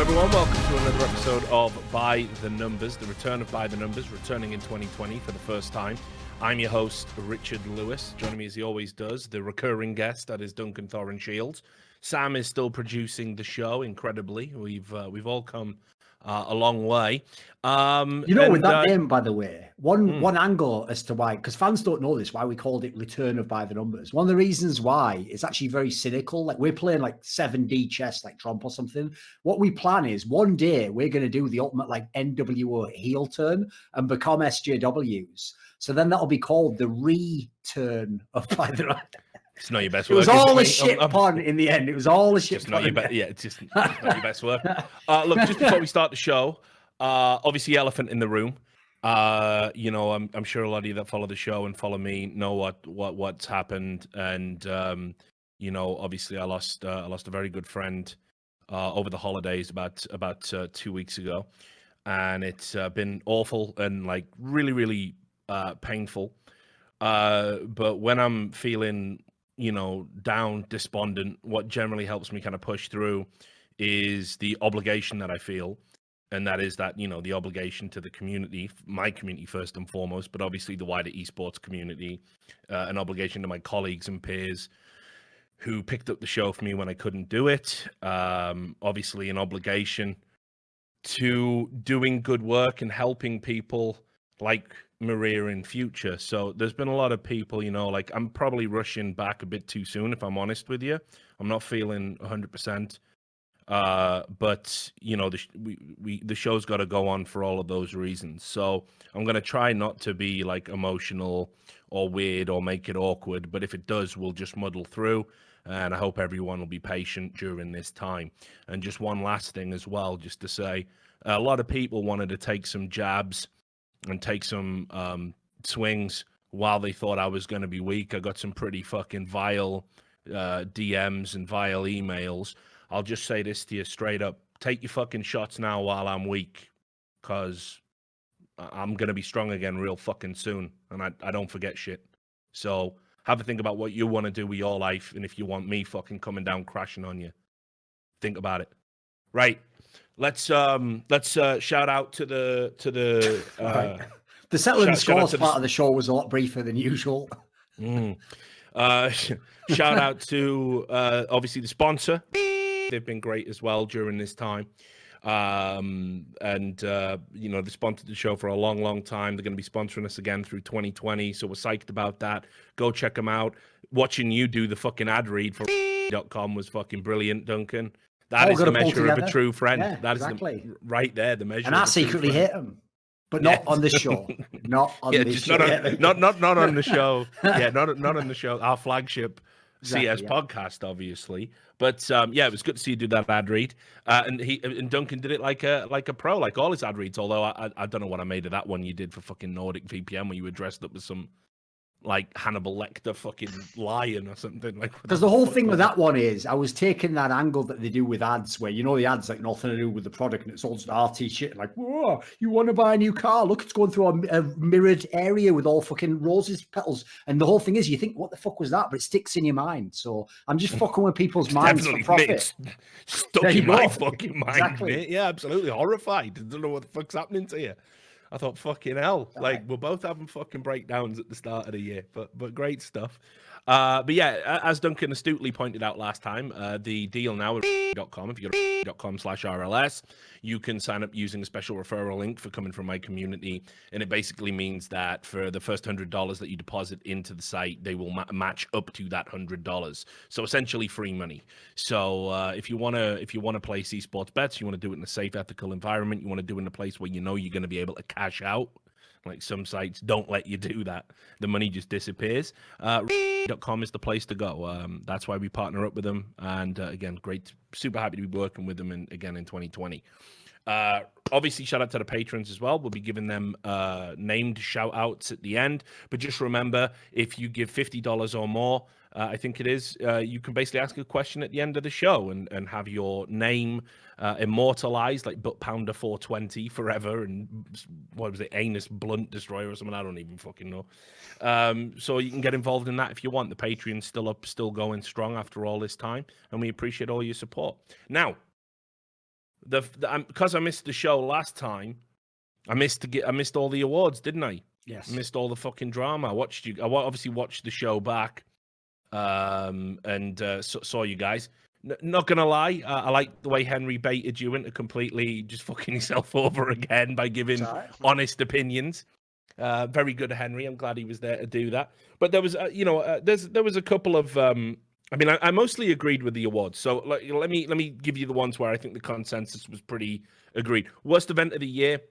everyone, welcome to another episode of By the Numbers, the return of By the Numbers, returning in 2020 for the first time. I'm your host, Richard Lewis. Joining me as he always does, the recurring guest, that is Duncan Thorin Shields. Sam is still producing the show, incredibly. We've all come a long way. With that name, by the way, one angle as to why, because fans don't know this, why we called it Return of By the Numbers. One of the reasons why it's actually very cynical. Like, we're playing like 7D chess, like Trump or something. What we plan is one day we're going to do the ultimate like NWO heel turn and become SJWs. So then that'll be called the return of By the Numbers. It's not your best work. It was all a shit pun in the end. It was all a shit pun. It's just not your best work. Look, just before we start the show, obviously elephant in the room. I'm sure a lot of you that follow the show and follow me know what's happened. And obviously I lost a very good friend over the holidays about 2 weeks ago, and it's been awful and like really, really painful. But when I'm feeling down, despondent, what generally helps me kind of push through is the obligation that I feel. And that is that, the obligation to the community, my community first and foremost, but obviously the wider esports community, an obligation to my colleagues and peers who picked up the show for me when I couldn't do it. Obviously an obligation to doing good work and helping people like Maria in future. So there's been a lot of people, like I'm probably rushing back a bit too soon, if I'm honest with you. I'm not feeling 100%. But the show's got to go on for all of those reasons. So I'm going to try not to be like emotional or weird or make it awkward. But if it does, we'll just muddle through. And I hope everyone will be patient during this time. And just one last thing as well, just to say, a lot of people wanted to take some jabs and take some swings while they thought I was going to be weak. I got some pretty fucking vile DMs and vile emails. I'll just say this to you straight up. Take your fucking shots now while I'm weak, because I'm going to be strong again real fucking soon, and I don't forget shit. So have a think about what you want to do with your life, and if you want me fucking coming down crashing on you, think about it. Right. Let's shout out to the right. The settling scores part of the show was a lot briefer than usual. Shout out to obviously the sponsor. They've been great as well during this time. They sponsored the show for a long, long time. They're going to be sponsoring us again through 2020. So we're psyched about that. Go check them out. Watching you do the fucking ad read for .com was fucking brilliant, Duncan. That is the measure of a true friend. Yeah, that exactly. is right there, the measure. And I secretly hate him, but not on this show. Not on this show. Not on the show. Yeah, not on the show. Our flagship CS podcast, obviously. But it was good to see you do that ad read. And Duncan did it like a pro, like all his ad reads. Although I don't know what I made of that one you did for fucking Nordic VPN, where you were dressed up as some like Hannibal Lecter fucking lion or something. Like, because the whole thing with that one is I was taking that angle that they do with ads, where the ads like nothing to do with the product and it's all just arty shit. Like, whoa, you want to buy a new car? Look, it's going through a mirrored area with all fucking roses petals. And the whole thing is, you think, what the fuck was that? But it sticks in your mind. So I'm just fucking with people's minds for profit. Stuck in my fucking mind. Exactly. Mate. Yeah, absolutely horrified. I don't know what the fuck's happening to you. I thought, fucking hell, like we're both having fucking breakdowns at the start of the year, but great stuff. But yeah, as Duncan astutely pointed out last time, the deal now at .com, if you go to .com/RLS, you can sign up using a special referral link for coming from my community. And it basically means that for the first $100 that you deposit into the site, they will match up to that $100. So essentially free money. So if you want to place esports bets, you want to do it in a safe, ethical environment, you want to do it in a place where you're going to be able to cash out. Like some sites don't let you do that. The money just disappears. .com is the place to go. That's why we partner up with them. And again, great, super happy to be working with them again in 2020. Obviously, shout out to the patrons as well. We'll be giving them named shout outs at the end. But just remember, if you give $50 or more, I think it is, you can basically ask a question at the end of the show and have your name immortalized, like Butt Pounder 420 forever, and what was it, Anus Blunt Destroyer or something? I don't even fucking know. So you can get involved in that if you want. The Patreon's still up, still going strong after all this time, and we appreciate all your support. Now, Because I missed the show last time. I missed all the awards, didn't I? Yes. I missed all the fucking drama. I obviously watched the show back, and saw you guys. Not gonna lie, I like the way Henry baited you into completely just fucking yourself over again by giving honest opinions. Very good, Henry. I'm glad he was there to do that. But there was, there was a couple of. I mean, I mostly agreed with the awards. So let me give you the ones where I think the consensus was pretty agreed. Worst event of the year.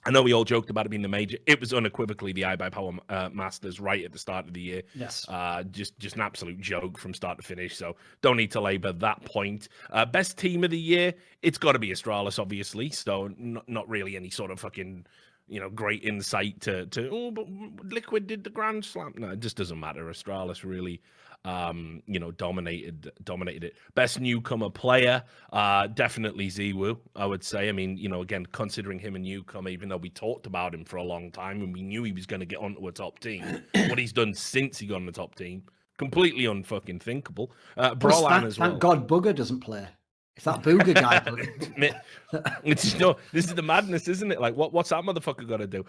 I know we all joked about it being the major. It was unequivocally the iBuyPower Masters right at the start of the year. Yes. Just an absolute joke from start to finish. So don't need to labor that point. Best team of the year. It's got to be Astralis, obviously. So not really any sort of fucking, great insight to but Liquid did the Grand Slam. No, it just doesn't matter. Astralis really, dominated it. Best newcomer player, definitely Ziwu, I would say. I mean, again, considering him a newcomer, even though we talked about him for a long time and we knew he was going to get onto a top team, what he's done since he got on the top team, completely unfucking thinkable. Brawlan as well. Thank God Bugger doesn't play. If that Booger guy played. This is the madness, isn't it? Like, what's that motherfucker got to do?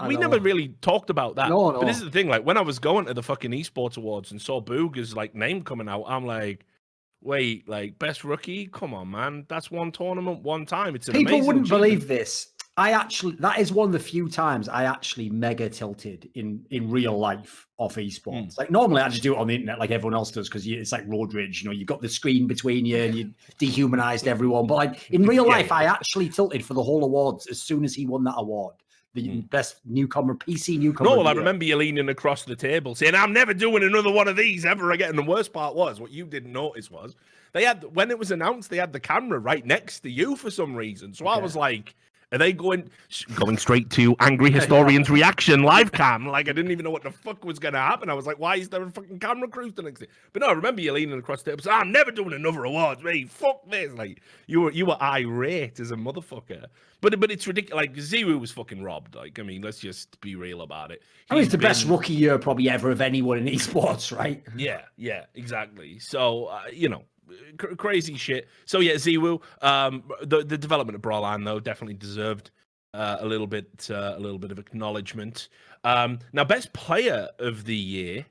We never really talked about that. No. But this is the thing. Like, when I was going to the fucking esports awards and saw Booger's like name coming out, I'm like, wait, like best rookie? Come on, man. That's one tournament, one time. It's an People amazing wouldn't achievement. believe this. That is one of the few times I actually mega tilted in real life off esports. Like normally I just do it on the internet like everyone else does because it's like road rage. You've got the screen between you and you dehumanized everyone. But like in real life, I actually tilted for the whole awards as soon as he won that award. The best newcomer, PC newcomer. No, well, I remember you leaning across the table saying, I'm never doing another one of these ever again. And the worst part was, what you didn't notice was, when it was announced, they had the camera right next to you for some reason. So I was like, are they going straight to Angry Historian's reaction live cam? Like, I didn't even know what the fuck was going to happen. I was like, why is there a fucking camera crew to next to it? But no, I remember you leaning across the table saying, I'm never doing another awards, mate. Fuck this. Like, you were irate as a motherfucker. But it's ridiculous. Like, Ziwu was fucking robbed. Like, I mean, let's just be real about it. It's the best rookie year probably ever of anyone in esports, right? Yeah, exactly. So, crazy shit. So yeah, Ziwu. The development of Brawlan though definitely deserved a little bit of acknowledgement. Now, best player of the year.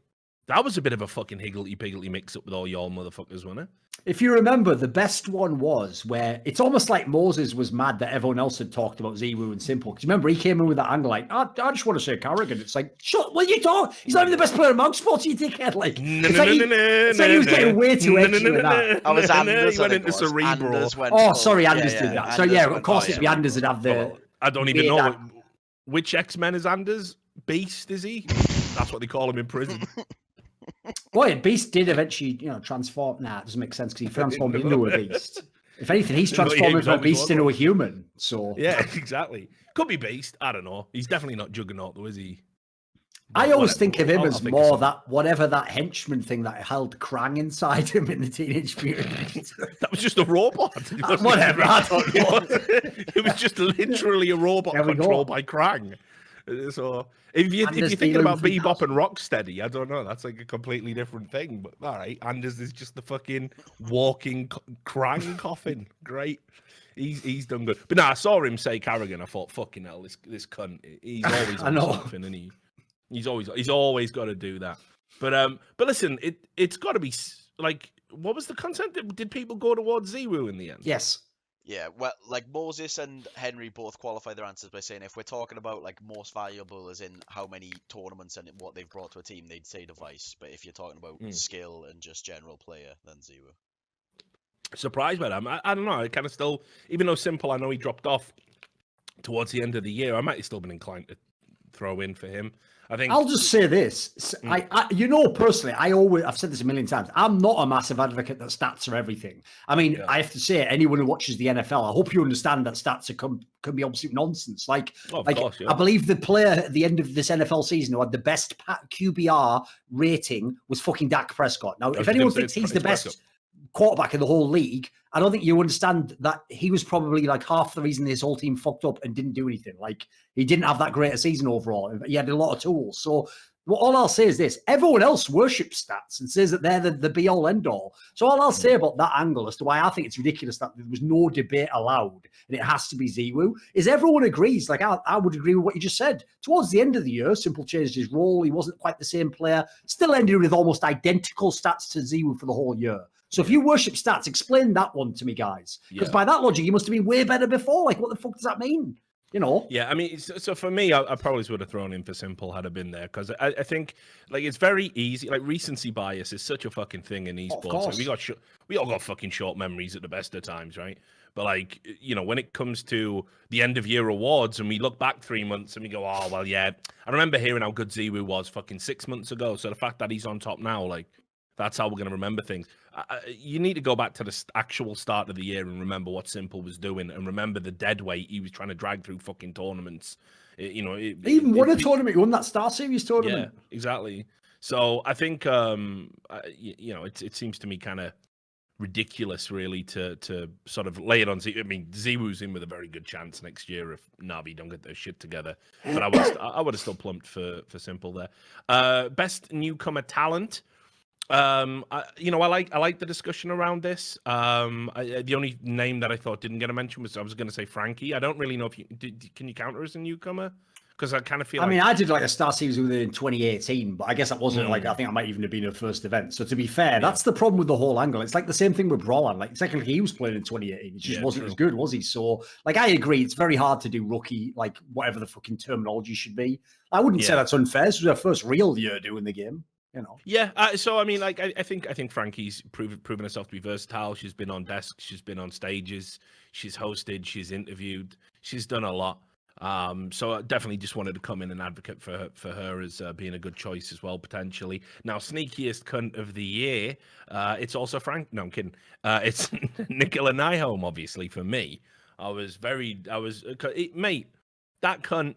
That was a bit of a fucking higgledy-piggledy mix-up with all y'all motherfuckers, wasn't it? If you remember, the best one was where it's almost like Moses was mad that everyone else had talked about Ziwu and Simple. Because remember, he came in with that angle like, I just want to say Carrigan. It's like, shut, what are you talking? He's not even the best player among sports, you dickhead. Like, it's like he was getting way too edgy with that. I was Anders. He went into cerebral. Sorry, Anders did that. So yeah, of course it'd be Anders that have the... I don't even know which X-Men is Anders. Beast, is he? That's what they call him in prison. Boy, Beast did eventually, transform. Nah, it doesn't make sense because he transformed into a beast. If anything, he's transformed from a beast into a human. So yeah, exactly. Could be Beast. I don't know. He's definitely not Juggernaut, though, is he? I always think of him as more that whatever that henchman thing that held Krang inside him in the Teenage Mutant Ninja Turtles. That was just a robot. Whatever. I don't know. It was just literally a robot controlled by Krang. So if you're thinking about Bebop and Rocksteady, I don't know. That's like a completely different thing. But all right, Anders is just the fucking walking Krang coffin. Great. He's done good. But no, I saw him say Carrigan. I thought, fucking hell, this cunt. He's always on something, and he's always got to do that. But listen, it's got to be like, what was the content? Did people go towards Ziwu in the end? Yes. Yeah, well, like Moses and Henry both qualify their answers by saying if we're talking about like most valuable as in how many tournaments and what they've brought to a team, they'd say Device. But if you're talking about skill and just general player, then Ziwu. Surprised by that. I don't know. I kind of still, even though Simple, I know he dropped off towards the end of the year, I might have still been inclined to throw in for him. I think I'll just say this. I personally, I've said this a million times. I'm not a massive advocate that stats are everything. I mean, I have to say, anyone who watches the NFL, I hope you understand that stats can be absolute nonsense. Like, course, I believe the player at the end of this NFL season who had the best QBR rating was fucking Dak Prescott. Now, if anyone thinks he's the best quarterback in the whole league, I don't think you understand that he was probably like half the reason this whole team fucked up and didn't do anything. Like, he didn't have that great a season overall. He had a lot of tools. So Well, all I'll say is this. Everyone else worships stats and says that they're the be-all, end-all. So all I'll say about that angle as to why I think it's ridiculous that there was no debate allowed and it has to be Ziwu is everyone agrees. Like, I would agree with what you just said. Towards the end of the year, Simple changed his role. He wasn't quite the same player. Still ended with almost identical stats to Ziwu for the whole year. So if you worship stats, explain that one to me, guys. Because by that logic, he must have been way better before. Like, what the fuck does that mean? You know? Yeah, I mean, so for me, I probably would have thrown in for Simple had I been there, because I think like it's very easy. Like recency bias is such a fucking thing in esports. Like, we all got fucking short memories at the best of times, right? But like, you know, when it comes to the end of year awards and we look back 3 months and we go, oh well, yeah, I remember hearing how good Ziwu was fucking 6 months ago. So the fact that he's on top now, like, that's how we're going to remember things. You need to go back to the actual start of the year and remember what Simple was doing and remember the dead weight he was trying to drag through fucking tournaments. He even won a tournament. He won that Star Series tournament. Yeah, exactly. So I think, it seems to me kind of ridiculous, really, to sort of lay it on Ziwu. I mean, Ziwu's in with a very good chance next year if Navi don't get their shit together. But I would have still plumped for Simple there. Best newcomer talent. I like the discussion around this. The only name that I thought didn't get a mention was I was going to say Frankie. I don't really know if can you counter as a newcomer? Because I kind of feel. I mean, I did like a Star Series with it in 2018, but I guess that wasn't like I think I might even have been her first event. So to be fair, that's the problem with the whole angle. It's like the same thing with Brawlan. Like technically, he was playing in 2018. It just wasn't as good, was he? So like, I agree. It's very hard to do rookie, like whatever the fucking terminology should be. I wouldn't say that's unfair. This was her first real year doing the game. You know. Yeah. So I mean, like, I think Frankie's proven herself to be versatile. She's been on desks. She's been on stages. She's hosted. She's interviewed. She's done a lot. So I definitely just wanted to come in and advocate for her as being a good choice as well, potentially. Now, sneakiest cunt of the year, it's also Frank. No, I'm kidding. It's Nicola Nyholm, obviously, for me. Mate, that cunt.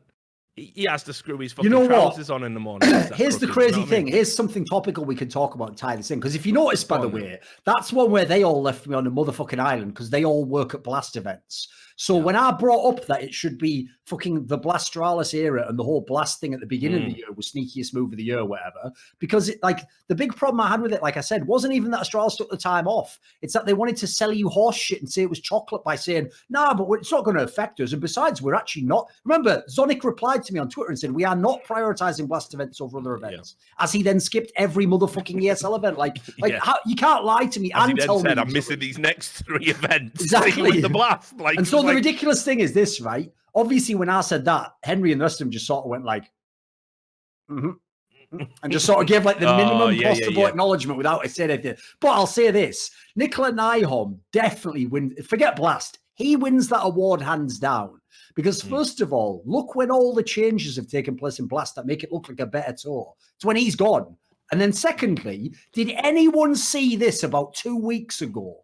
He has to screw his fucking trousers on in the morning. Here's the crazy thing. Here's something topical we can talk about and tie this in. Because if you notice, by the way, that's one where they all left me on a motherfucking island because they all work at Blast events. So when I brought up that it should be fucking the Blastralis era and the whole Blast thing at the beginning of the year was sneakiest move of the year or whatever, because it, like the big problem I had with it, like I said, wasn't even that Astralis took the time off. It's that they wanted to sell you horse shit and say it was chocolate by saying, no, but it's not going to affect us. And besides, we're actually not. Remember, Zonic replied to me on Twitter and said, we are not prioritizing Blast events over other events. As he then skipped every motherfucking ESL event. Like how, you can't lie to me and tell me. I'm missing these next 3 events. Exactly. With the Blast. Like, and so the ridiculous thing is this, right? Obviously, when I said that, Henry and the rest of them just sort of went like, and just sort of gave like the minimum possible acknowledgement without saying anything. But I'll say this, Nicola Nyholm definitely wins. Forget Blast. He wins that award hands down. Because first of all, look when all the changes have taken place in Blast that make it look like a better tour. It's when he's gone. And then secondly, did anyone see this about 2 weeks ago?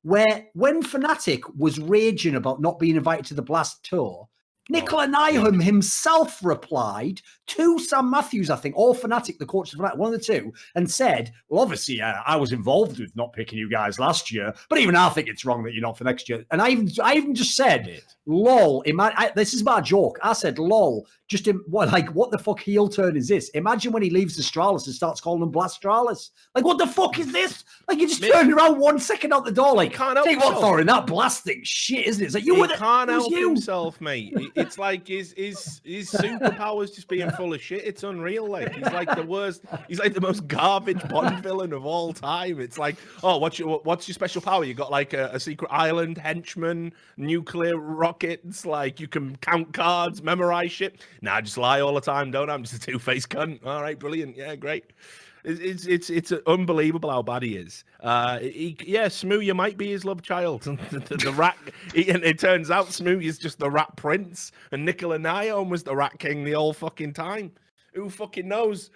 Where when Fnatic was raging about not being invited to the Blast tour, Nicola Nyholm himself replied to Sam Matthews, I think, or Fnatic, the coach of Fnatic, one of the two, and said, well, obviously, I was involved with not picking you guys last year, but even I think it's wrong that you're not for next year. And I even just said, lol, this is my joke. I said, lol, what the fuck heel turn is this? Imagine when he leaves Astralis and starts calling them Blastralis. Like, what the fuck is this? Like, you just turned around 1 second out the door. Like, can't help what, Thorin, that blasting shit, isn't it? It's like, he can't help himself, mate. It's like his superpowers just being full of shit. It's unreal. Like, he's like the worst. He's like the most garbage Bond villain of all time. It's like, oh, what's your special power? You got like a secret island, henchman, nuclear rockets. Like, you can count cards, memorize shit. Nah, I just lie all the time, don't I? I'm just a two-faced cunt. All right, brilliant. Yeah, great. It's unbelievable how bad he is. Smoo, you might be his love child. the rat, and it turns out Smoo is just the rat prince, and Nicola Nyholm was the rat king the whole fucking time. Who fucking knows?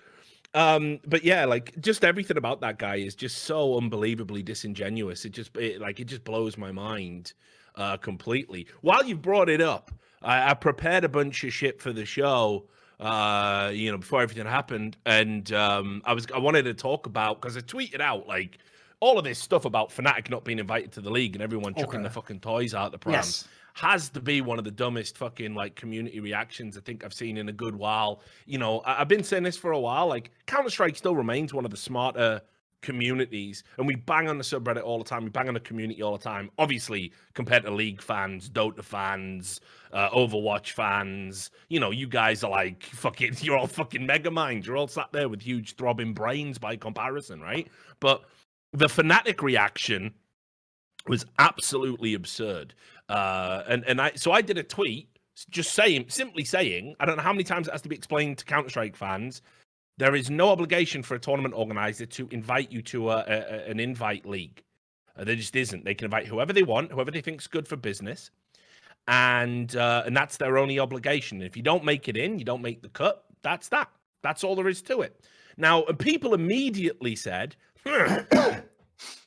But yeah, like, just everything about that guy is just so unbelievably disingenuous. It just blows my mind completely. While you've brought it up, I prepared a bunch of shit for the show. Before everything happened, and I wanted to talk about, because I tweeted out like all of this stuff about Fnatic not being invited to the league and everyone chucking their fucking toys out the pram has to be one of the dumbest fucking like community reactions I think I've seen in a good while. You know, I've been saying this for a while. Like Counter-Strike still remains one of the smarter communities, and we bang on the subreddit all the time. We bang on the community all the time. Obviously, compared to League fans, Dota fans, Overwatch fans, you know, you guys are like fucking. You're all fucking mega minds. You're all sat there with huge throbbing brains by comparison, right? But the Fnatic reaction was absolutely absurd. And I did a tweet just simply saying, I don't know how many times it has to be explained to Counter-Strike fans, there is no obligation for a tournament organizer to invite you to an invite league. There just isn't. They can invite whoever they want, whoever they think's good for business, and that's their only obligation. If you don't make it in, you don't make the cut. That's that. That's all there is to it. Now, people immediately said,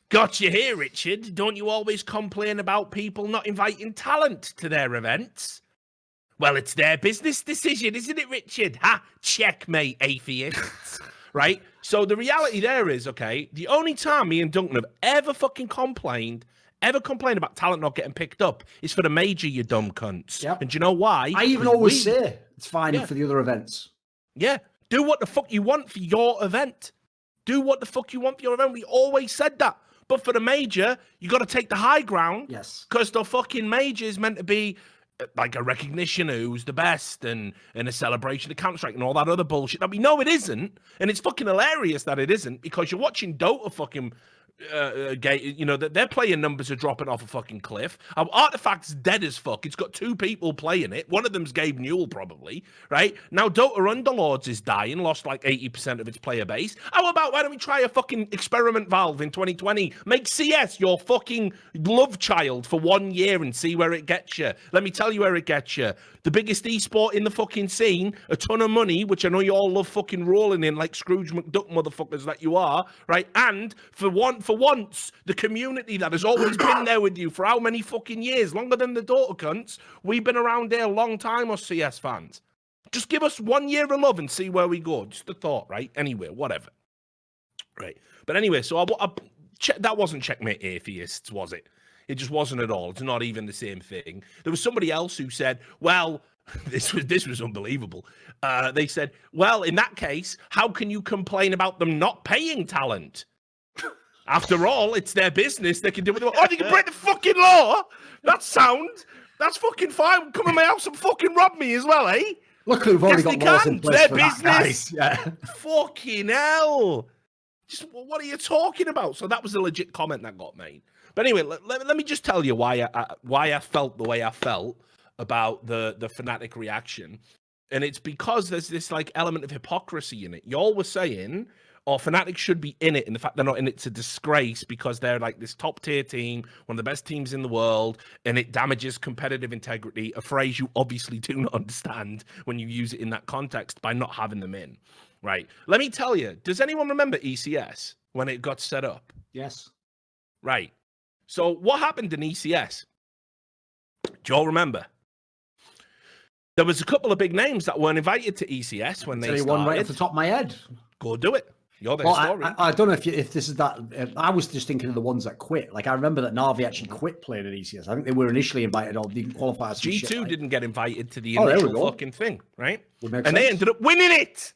"Got you here, Richard. Don't you always complain about people not inviting talent to their events?" Well, it's their business decision, isn't it, Richard? Ha! Checkmate, atheists. Right? So the reality there is, okay, the only time me and Duncan have ever fucking complained about talent not getting picked up is for the major, you dumb cunts. Yep. And do you know why? I even always say it's fine for the other events. Yeah. Do what the fuck you want for your event. Do what the fuck you want for your event. We always said that. But for the major, you got to take the high ground. Yes. Because the fucking major is meant to be like a recognition of who's the best and a celebration of Counter-Strike and all that other bullshit that we know it isn't. And it's fucking hilarious that it isn't, because you're watching Dota fucking you know, that their player numbers are dropping off a fucking cliff. Our Artifact's dead as fuck. It's got 2 people playing it. One of them's Gabe Newell, probably, right? Now, Dota Underlords is dying, lost like 80% of its player base. How about, why don't we try a fucking experiment, Valve, in 2020? Make CS your fucking love child for 1 year and see where it gets you. Let me tell you where it gets you. The biggest esport in the fucking scene, a ton of money, which I know you all love fucking rolling in like Scrooge McDuck motherfuckers that you are, right? And for once, the community that has always been there with you for how many fucking years, longer than the Dota cunts, we've been around there a long time, us CS fans. Just give us 1 year of love and see where we go. Just a thought, right? Anyway, whatever. Right. But anyway, so that wasn't Checkmate Atheists, was it? It just wasn't at all. It's not even the same thing. There was somebody else who said, well, this was unbelievable. They said, well, in that case, how can you complain about them not paying talent? After all, it's their business. They can do it. Oh, they can break the fucking law. That's sound. That's fucking fine. Come in my house and fucking rob me as well, eh? Look, we've already got laws in place for business. That, guys. Yeah. Fucking hell. Just what are you talking about? So that was a legit comment that got made. But anyway, let me just tell you why I felt the way I felt about the Fnatic reaction. And it's because there's this like element of hypocrisy in it. Y'all were saying, Fnatic should be in it, and the fact they're not in it's a disgrace because they're like this top tier team, one of the best teams in the world, and it damages competitive integrity, a phrase you obviously do not understand when you use it in that context by not having them in, right? Let me tell you, does anyone remember ECS when it got set up? Yes. Right. So what happened in ECS? Do you all remember? There was a couple of big names that weren't invited to ECS when they started. One right off the top of my head. Go do it. You're their story. I don't know if this is that. I was just thinking of the ones that quit. Like I remember that Na'Vi actually quit playing at ECS. I think they were initially invited or didn't qualify. G2 didn't get invited to the initial fucking thing, right? They ended up winning it.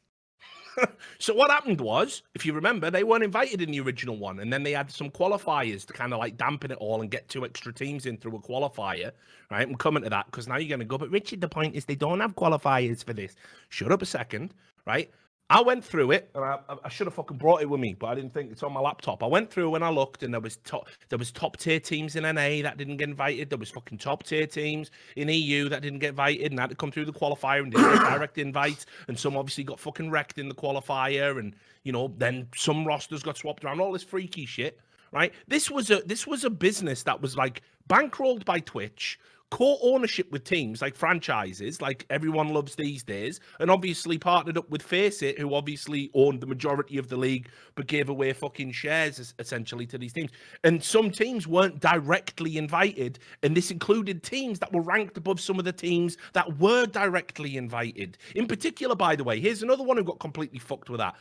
So what happened was, if you remember, they weren't invited in the original one, and then they had some qualifiers to kind of like dampen it all and get 2 extra teams in through a qualifier, right? I'm coming to that because now you're going to go, but Richard, the point is they don't have qualifiers for this. Shut up a second, right? I went through it, and I should have fucking brought it with me, but I didn't think it's on my laptop. I went through and I looked, and there was top tier teams in NA that didn't get invited. There was fucking top tier teams in EU that didn't get invited and had to come through the qualifier and didn't get direct invites. And some obviously got fucking wrecked in the qualifier, and you know, then some rosters got swapped around. All this freaky shit, right? This was a business that was like bankrolled by Twitch. Co-ownership with teams like franchises, like everyone loves these days, and obviously partnered up with Faceit, who obviously owned the majority of the league, but gave away fucking shares essentially to these teams. And some teams weren't directly invited, and this included teams that were ranked above some of the teams that were directly invited. In particular, by the way, here's another one who got completely fucked with that.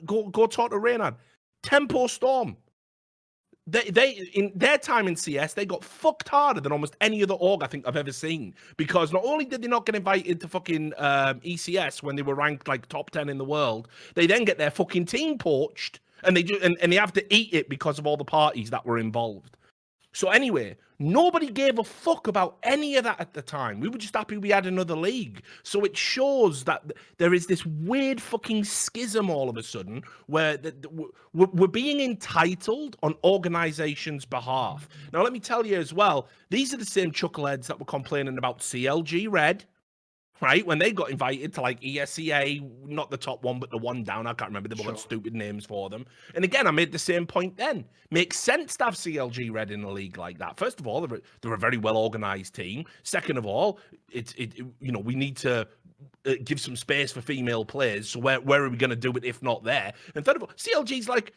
Go talk to Reynard. Tempo Storm. They in their time in CS, they got fucked harder than almost any other org I think I've ever seen. Because not only did they not get invited to fucking ECS when they were ranked like top 10 in the world, they then get their fucking team poached, and they have to eat it because of all the parties that were involved. So anyway, nobody gave a fuck about any of that at the time. We were just happy we had another league. So it shows that there is this weird fucking schism all of a sudden where we're being entitled on organizations' behalf. Now, let me tell you as well, these are the same chuckleheads that were complaining about CLG Red, right? When they got invited to like ESEA, not the top one, but the one down. I can't remember. They've all got stupid names for them. And again, I made the same point then. Makes sense to have CLG Red in a league like that. First of all, they're a very well-organized team. Second of all, we need to give some space for female players. So where are we going to do it if not there? And third of all, CLG's like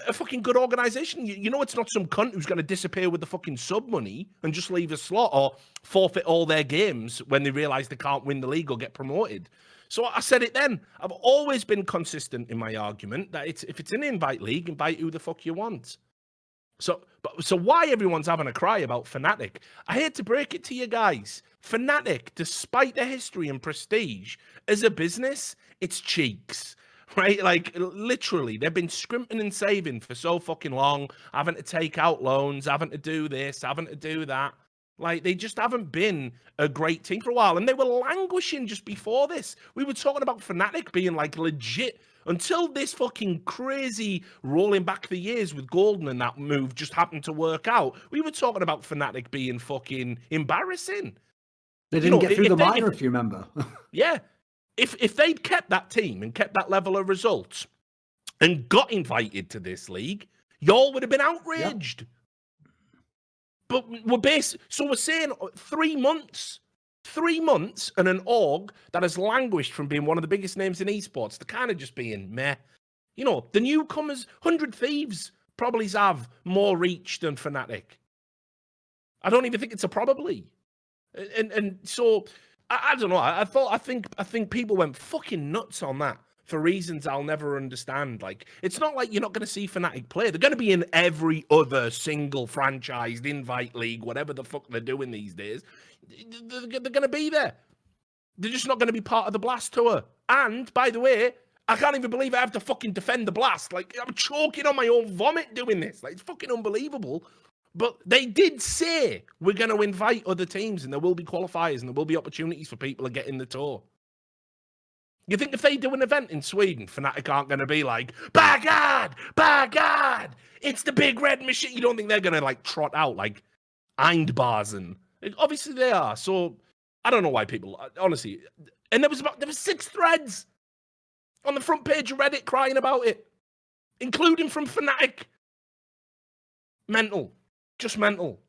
a fucking good organization. You know, it's not some cunt who's going to disappear with the fucking sub money and just leave a slot or forfeit all their games when they realize they can't win the league or get promoted. So I said it then. I've always been consistent in my argument that if it's an invite league, invite who the fuck you want. So why everyone's having a cry about Fnatic? I hate to break it to you guys. Fnatic, despite their history and prestige, as a business, it's cheeks. Right? Like, literally, they've been scrimping and saving for so fucking long, having to take out loans, having to do this, having to do that. Like, they just haven't been a great team for a while. And they were languishing just before this. We were talking about Fnatic being, like, legit until this fucking crazy rolling back the years with Golden and that move just happened to work out. We were talking about Fnatic being fucking embarrassing. They didn't get through the minor, if you remember. Yeah. If they'd kept that team and kept that level of results and got invited to this league, y'all would have been outraged. Yep. But so we're saying 3 months. 3 months and an org that has languished from being one of the biggest names in esports to kind of just being meh. You know, the newcomers, 100 Thieves probably have more reach than Fnatic. I don't even think it's a probably. And so I don't know. I think people went fucking nuts on that for reasons I'll never understand. Like, it's not like you're not going to see Fnatic play. They're going to be in every other single franchised invite league, whatever the fuck they're doing these days. They're going to be there. They're just not going to be part of the Blast Tour. And, by the way, I can't even believe I have to fucking defend the Blast. Like, I'm choking on my own vomit doing this. Like, it's fucking unbelievable. But they did say we're going to invite other teams and there will be qualifiers and there will be opportunities for people to get in the tour. You think if they do an event in Sweden, Fnatic aren't going to be like, by God, it's the big red machine. You don't think they're going to like trot out like Eindbasen? Obviously they are. So I don't know why people, honestly. And there was 6 threads on the front page of Reddit crying about it, including from Fnatic. Mental. Just mental.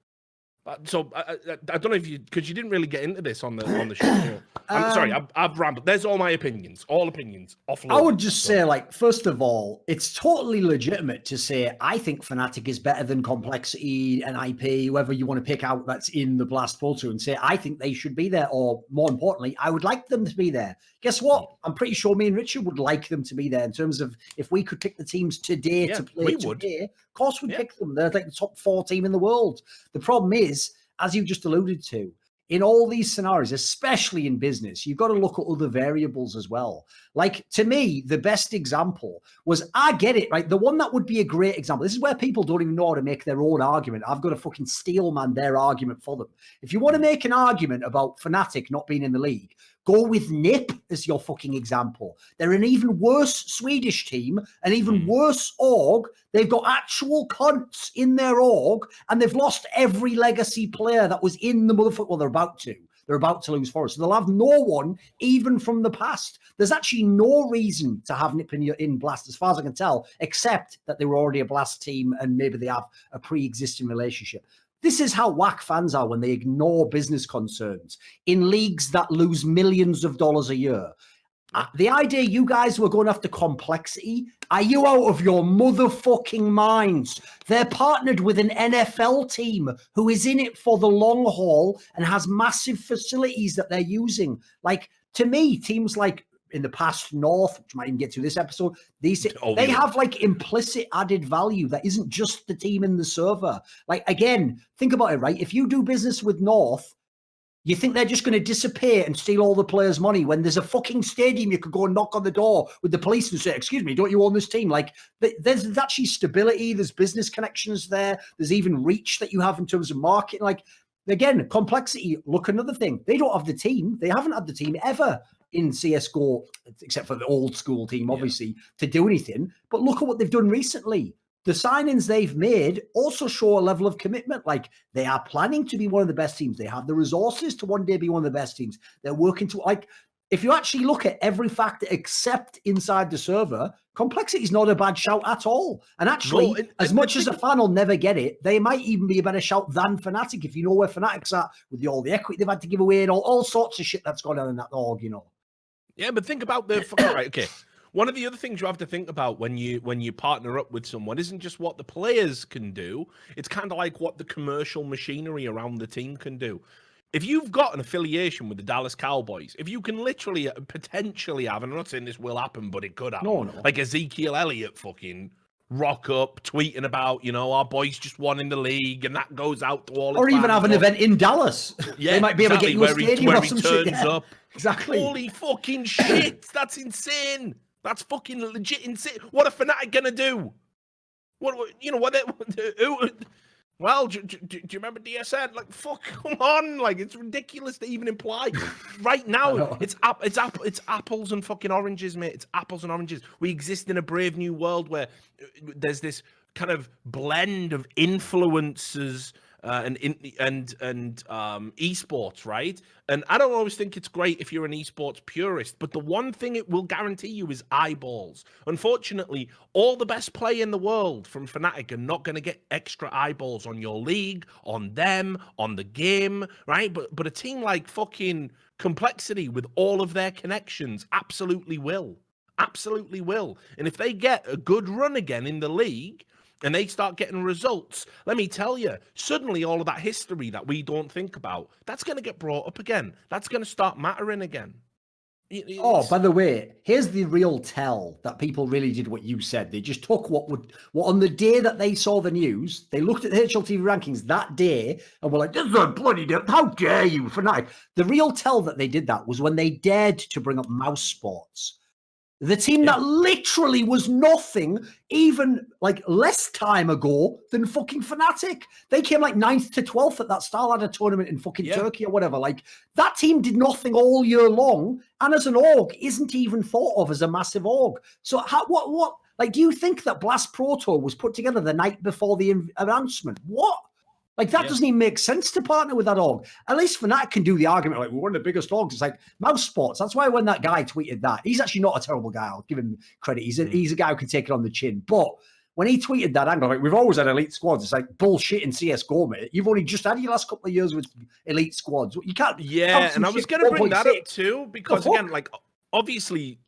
So I don't know if because you didn't really get into this on the show. I'm sorry, I've rambled. There's all my opinions, offload. I would just say, like, first of all, it's totally legitimate to say I think Fnatic is better than Complexity and IP, whoever you want to pick out that's in the Blast Pro Tour, and say I think they should be there, or more importantly, I would like them to be there. Guess what? I'm pretty sure me and Richard would like them to be there in terms of if we could pick the teams today to play today. Of course, we'd pick them. They're like the top 4 team in the world. The problem is, as you just alluded to, in all these scenarios, especially in business, you've got to look at other variables as well. Like, to me, the best example was, I get it, right? The one that would be a great example. This is where people don't even know how to make their own argument. I've got to fucking steel man their argument for them. If you want to make an argument about Fnatic not being in the league, go with NIP as your fucking example. They're an even worse Swedish team, an even worse org. They've got actual cunts in their org, and they've lost every legacy player that was in the motherfucker. Well, they're about to. They're about to lose for us. So they'll have no one, even from the past. There's actually no reason to have NIP in Blast, as far as I can tell, except that they were already a Blast team and maybe they have a pre-existing relationship. This is how whack fans are when they ignore business concerns in leagues that lose millions of dollars a year. The idea you guys were going after Complexity, are you out of your motherfucking minds? They're partnered with an NFL team who is in it for the long haul and has massive facilities that they're using. Like, to me, teams like in the past, North, which might even get to this episode, they have like implicit added value that isn't just the team in the server. Like, again, think about it, right? If you do business with North, you think they're just going to disappear and steal all the players' money when there's a fucking stadium you could go and knock on the door with the police and say, excuse me, don't you own this team? Like, there's actually stability. There's business connections there. There's even reach that you have in terms of marketing. Like, again, complexity. Look, another thing. They don't have the team. They haven't had the team ever in CSGO, except for the old school team, obviously, to do anything. But look at what they've done recently. The signings they've made also show a level of commitment. Like, they are planning to be one of the best teams. They have the resources to one day be one of the best teams. They're working to, like, if you actually look at every factor except inside the server, complexity is not a bad shout at all. And actually, as much as a fan will never get it, they might even be a better shout than Fnatic if you know where Fnatic's at with all the equity they've had to give away and all sorts of shit that's gone on in that org, you know. Yeah, but think about the right, okay. One of the other things you have to think about when you partner up with someone isn't just what the players can do. It's kind of like what the commercial machinery around the team can do. If you've got an affiliation with the Dallas Cowboys, if you can literally potentially have, and I'm not saying this will happen, but it could happen, like Ezekiel Elliott fucking rock up tweeting about, you know, our boys just won in the league, and that goes out to all. Or even have an event in Dallas. Yeah, they might be able to get you a stadium or some shit. Turns up. Exactly. Holy fucking shit! That's insane. That's fucking legit insane. What are Fnatic gonna do? What you know? What? Well, do you remember DSN? Like, fuck, come on! Like, it's ridiculous to even imply. Right now, it's apples and fucking oranges, mate. It's apples and oranges. We exist in a brave new world where there's this kind of blend of influences and esports, right? And I don't always think it's great if you're an esports purist, but the one thing it will guarantee you is eyeballs. Unfortunately, all the best play in the world from Fnatic are not going to get extra eyeballs on your league, on them, on the game, right? But a team like fucking Complexity with all of their connections absolutely will. Absolutely will. And if they get a good run again in the league, and they start getting results, let me tell you, suddenly all of that history that we don't think about, that's going to get brought up again. That's going to start mattering again. Oh, by the way, here's the real tell that people really did what you said. They just took what on the day that they saw the news, they looked at the HLTV rankings that day and were like, this is a bloody deal. How dare you, Fnatic? The real tell that they did that was when they dared to bring up Mouse Sports. The team that literally was nothing even like less time ago than fucking Fnatic. They came like 9th to 12th at that Starladder tournament in fucking Turkey or whatever. Like, that team did nothing all year long, and as an org isn't even thought of as a massive org. So what like, do you think that Blast Pro Tour was put together the night before the announcement? What? Like, that doesn't even make sense to partner with that org. At least Fnatic can do the argument, like, we're one of the biggest orgs. It's like Mouse Sports. That's why when that guy tweeted that, he's actually not a terrible guy. I'll give him credit. He's a guy who can take it on the chin. But when he tweeted that angle, like, we've always had elite squads. It's like bullshit in CSGO, mate. You've only just had your last couple of years with elite squads. You can't. Yeah, and I was going to bring that up too, because again, like, obviously,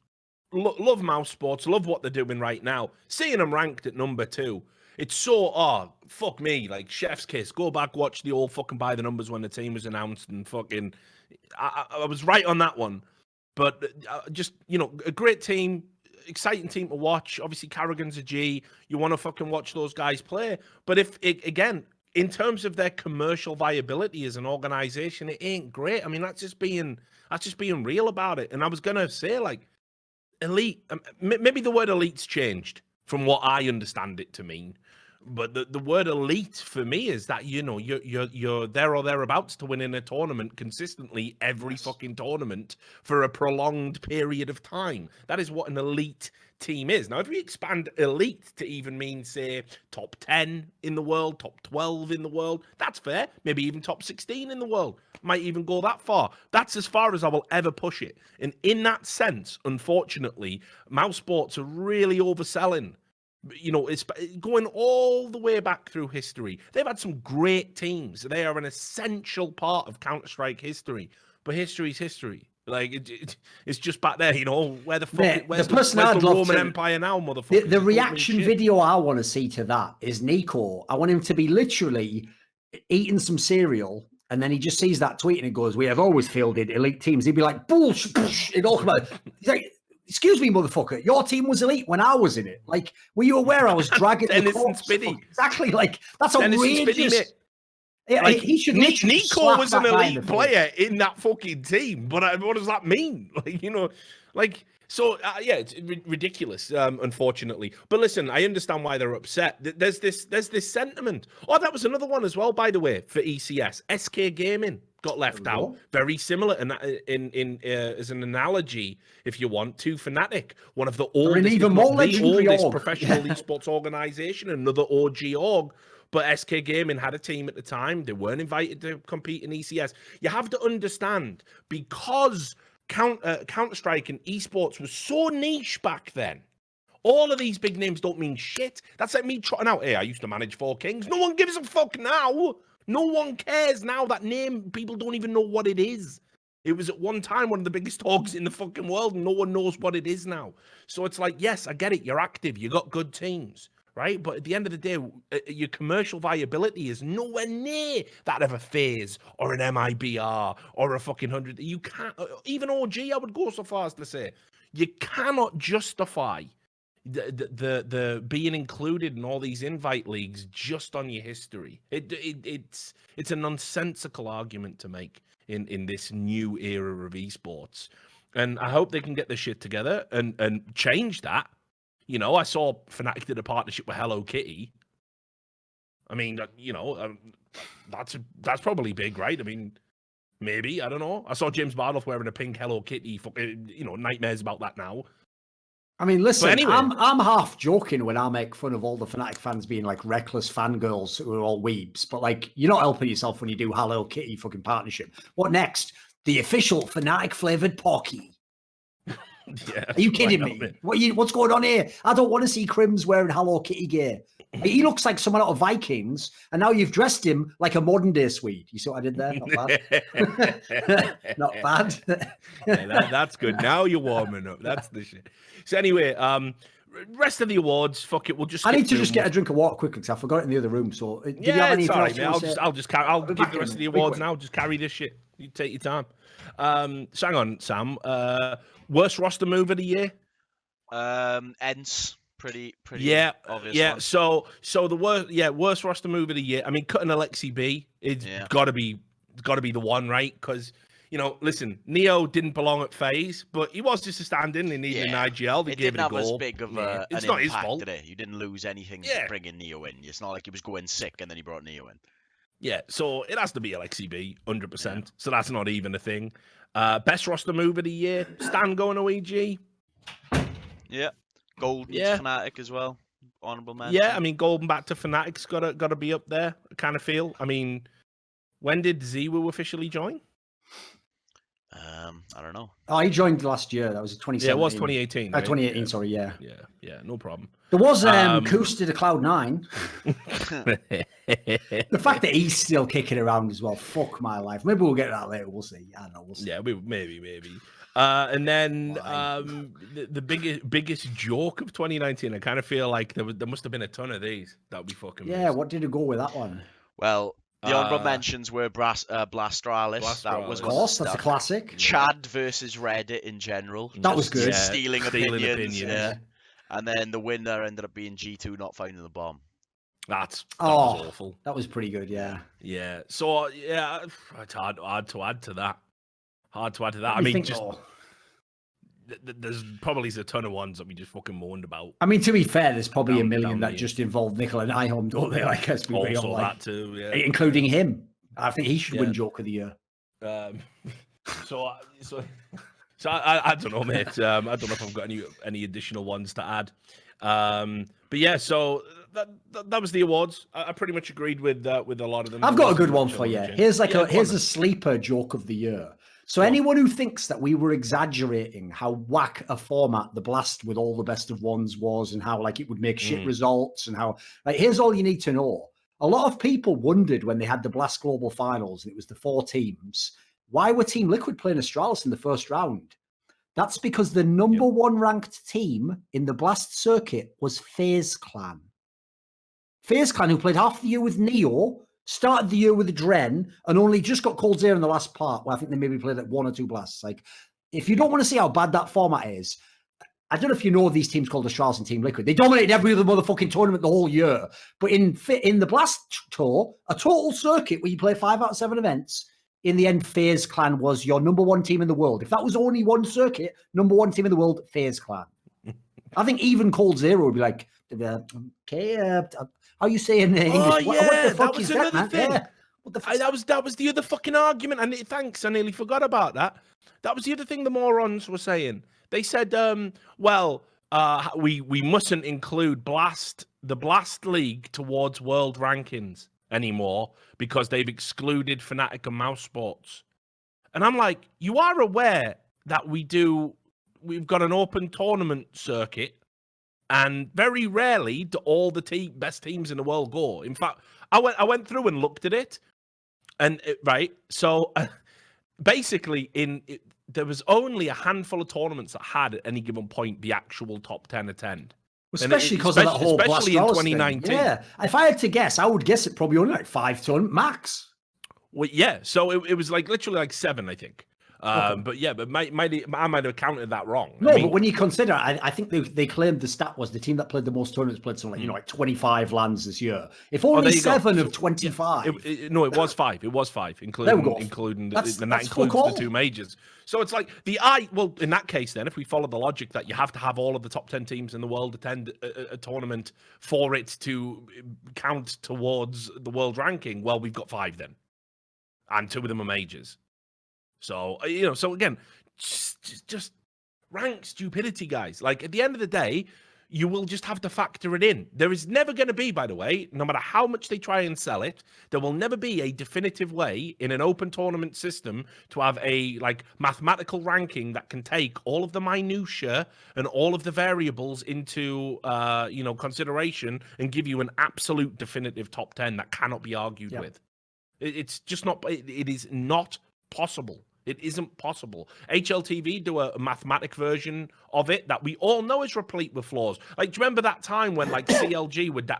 love Mouse Sports, love what they're doing right now. Seeing them ranked at number 2. It's so, fuck me, like, chef's kiss. Go back, watch the old fucking By the Numbers when the team was announced, and fucking, I was right on that one. But just, you know, a great team, exciting team to watch. Obviously, Carrigan's a G. You want to fucking watch those guys play. But again, in terms of their commercial viability as an organization, it ain't great. I mean, that's just being real about it. And I was going to say, like, elite, maybe the word elite's changed from what I understand it to mean. But the word elite for me is that, you know, you're there or thereabouts to win in a tournament consistently every fucking tournament for a prolonged period of time. That is what an elite team is. Now, if we expand elite to even mean, say, top 10 in the world, top 12 in the world, that's fair. Maybe even top 16 in the world. Might even go that far. That's as far as I will ever push it. And in that sense, unfortunately, Mouse Sports are really overselling. You know, it's going all the way back through history. They've had some great teams. They are an essential part of Counter-Strike history. But history's history. Like, it's just back there, you know, where the fuck, where's the Roman Empire now, motherfucker? The reaction video I want to see to that is Nico. I want him to be literally eating some cereal, and then he just sees that tweet and it goes, we have always fielded elite teams. He'd be like, bullshit, it all come out. He's like, excuse me, motherfucker, your team was elite when I was in it. Like, were you aware I was dragging Dennis the and corpse? Spinny. Exactly. Like, that's Dennis and outrageous. Spinny, mate. Like, he should literally Nico slap was that an guy in elite the player face. in that fucking team, but what does that mean? Like, so yeah, it's ridiculous, unfortunately. But listen, I understand why they're upset. There's this sentiment. Oh, that was another one as well, by the way, for ECS. SK Gaming got left out. Very similar, and in as an analogy, if you want, to Fnatic, one of the oldest, even more legendary oldest org. professional esports organization, another OG org. But SK Gaming had a team at the time. They weren't invited to compete in ECS. You have to understand, because Counter-Strike and esports was so niche back then, all of these big names don't mean shit. That's like me trotting out, hey, I used to manage 4Kings. No one gives a fuck now. No one cares now. That name, people don't even know what it is. It was at one time one of the biggest orgs in the fucking world, and no one knows what it is now. So it's like, yes, I get it. You're active. You got good teams. Right, but at the end of the day, your commercial viability is nowhere near that of a FaZe or an MIBR or a fucking 100. You can't, even OG, I would go so far as to say, you cannot justify the being included in all these invite leagues just on your history. It's a nonsensical argument to make in this new era of esports, and I hope they can get their shit together and change that. I saw Fnatic did a partnership with Hello Kitty. I mean, that's probably big, right? I mean, maybe, I don't know. I saw James Bardoff wearing a pink Hello Kitty. Nightmares about that now. I mean, listen, anyway, I'm half joking when I make fun of all the Fnatic fans being like reckless fangirls who are all weebs, but like, you're not helping yourself when you do Hello Kitty fucking partnership. What next? The official Fnatic flavored Pocky. Yeah, are you kidding me? What's going on here? I don't want to see Crims wearing Hello Kitty gear. He looks like someone out of Vikings, and now you've dressed him like a modern day Swede. You see what I did there? Not bad. Not bad. Yeah, that's good. Now you're warming up. That's the shit. So anyway, rest of the awards, fuck it. We'll just. I need to just get a drink of water quickly because I forgot it in the other room. So did you have anything else? I'll give the rest of the awards now. Just carry this shit. You take your time. So hang on, Sam. Worst roster move of the year? Ents. Pretty obvious. Yeah. One. So the worst roster move of the year. I mean, cutting Alexi B, it's gotta be the one, right? Because listen, Neo didn't belong at FaZe, but he was just a stand-in. They needed an IGL. They gave it a goal. It didn't have as big of an it's not his impact, fault. did it? You didn't lose anything bringing Neo in. It's not like he was going sick and then he brought Neo in. Yeah, so it has to be Alexi B, 100%. So that's not even a thing. Best roster move of the year, Stan going to EG. Yeah. Golden Fnatic as well. Honorable mention. Yeah, I mean, Golden back to Fnatic's gotta be up there, I kind of feel. I mean, when did Ziwu officially join? I don't know. Oh, he joined last year. That was 2017. Yeah, it was 2018. Right? 2018, sorry, yeah. Yeah, no problem. There was Koos did a Cloud9. The fact that he's still kicking around as well, fuck my life. Maybe we'll get to that later. We'll see. I don't know. We'll see. Yeah, maybe. And then the biggest joke of 2019. I kind of feel like there must have been a ton of these that we fucking missed. What did it go with that one? Well, the honorable mentions were Blastralis. That was, of course, that's a classic. Chad versus Reddit in general. That was good. Stealing opinions. Yeah. And then the winner ended up being G2 not finding the bomb. That was awful. That was pretty good, yeah. Yeah. So it's hard to add to that. I mean, there's probably a ton of ones that we just fucking moaned about. I mean, to be fair, there's probably a million that just involve Nickel and Ihom, don't they? Like, also that too, yeah. Including him. I think he should win Joke of the Year. So I don't know, mate. I don't know if I've got any additional ones to add. But yeah, so that was the awards. I pretty much agreed with a lot of them. I've got a good one for you. Here's a sleeper Joke of the Year. So anyone who thinks that we were exaggerating how whack a format the Blast with all the best of ones was and how like it would make shit results and how like here's all you need to know. A lot of people wondered when they had the Blast Global Finals and it was the 4 teams, why were Team Liquid playing Astralis in the first round? That's because the number 1 ranked team in the Blast circuit was FaZe Clan. FaZe Clan, who played half the year with Neo, started the year with a Dren, and only just got Cold Zero in the last part, where I think they maybe played like 1 or 2 Blasts. Like, if you don't want to see how bad that format is, I don't know if you know these teams called Astralis and Team Liquid. They dominated every other motherfucking tournament the whole year. But in the Blast Tour, a total circuit where you play 5 out of 7 events, in the end, FaZe Clan was your number 1 team in the world. If that was only one circuit, number 1 team in the world, FaZe Clan. I think even Cold Zero would be like, okay, how you saying English? Oh, yeah, what the fuck that was is that, another man? thing. Yeah. What the fuck? That was the other fucking argument. And thanks, I nearly forgot about that. That was the other thing the morons were saying. They said, we mustn't include the Blast League towards world rankings anymore because they've excluded Fnatic and Mouse Sports. And I'm like, you are aware that we've got an open tournament circuit, and very rarely do all the best teams in the world go. In fact, I went through and looked at it, and so basically there was only a handful of tournaments that had at any given point the actual top 10 attend. Especially because of that whole especially in 2019. Thing. Yeah, if I had to guess, I would guess it probably only like 5 tournaments max. Well, yeah, so it was like literally like 7, I think. Okay. But yeah, but I might have counted that wrong. No, but when you consider, I think they claimed the stat was the team that played the most tournaments played something like 25 lands this year. If only 7 of 25. It was 5. It was 5, including the 2 majors. So it's like well, in that case, then, if we follow the logic that you have to have all of the top 10 teams in the world attend a tournament for it to count towards the world ranking, well, we've got 5 then, and 2 of them are majors. So, so again, just rank stupidity, guys. Like, at the end of the day, you will just have to factor it in. There is never going to be, by the way, no matter how much they try and sell it, there will never be a definitive way in an open tournament system to have a, mathematical ranking that can take all of the minutiae and all of the variables into, consideration and give you an absolute definitive top 10 that cannot be argued with. It's just not, it is not possible. It isn't possible. HLTV do a mathematic version of it that we all know is replete with flaws. Like, do you remember that time when CLG would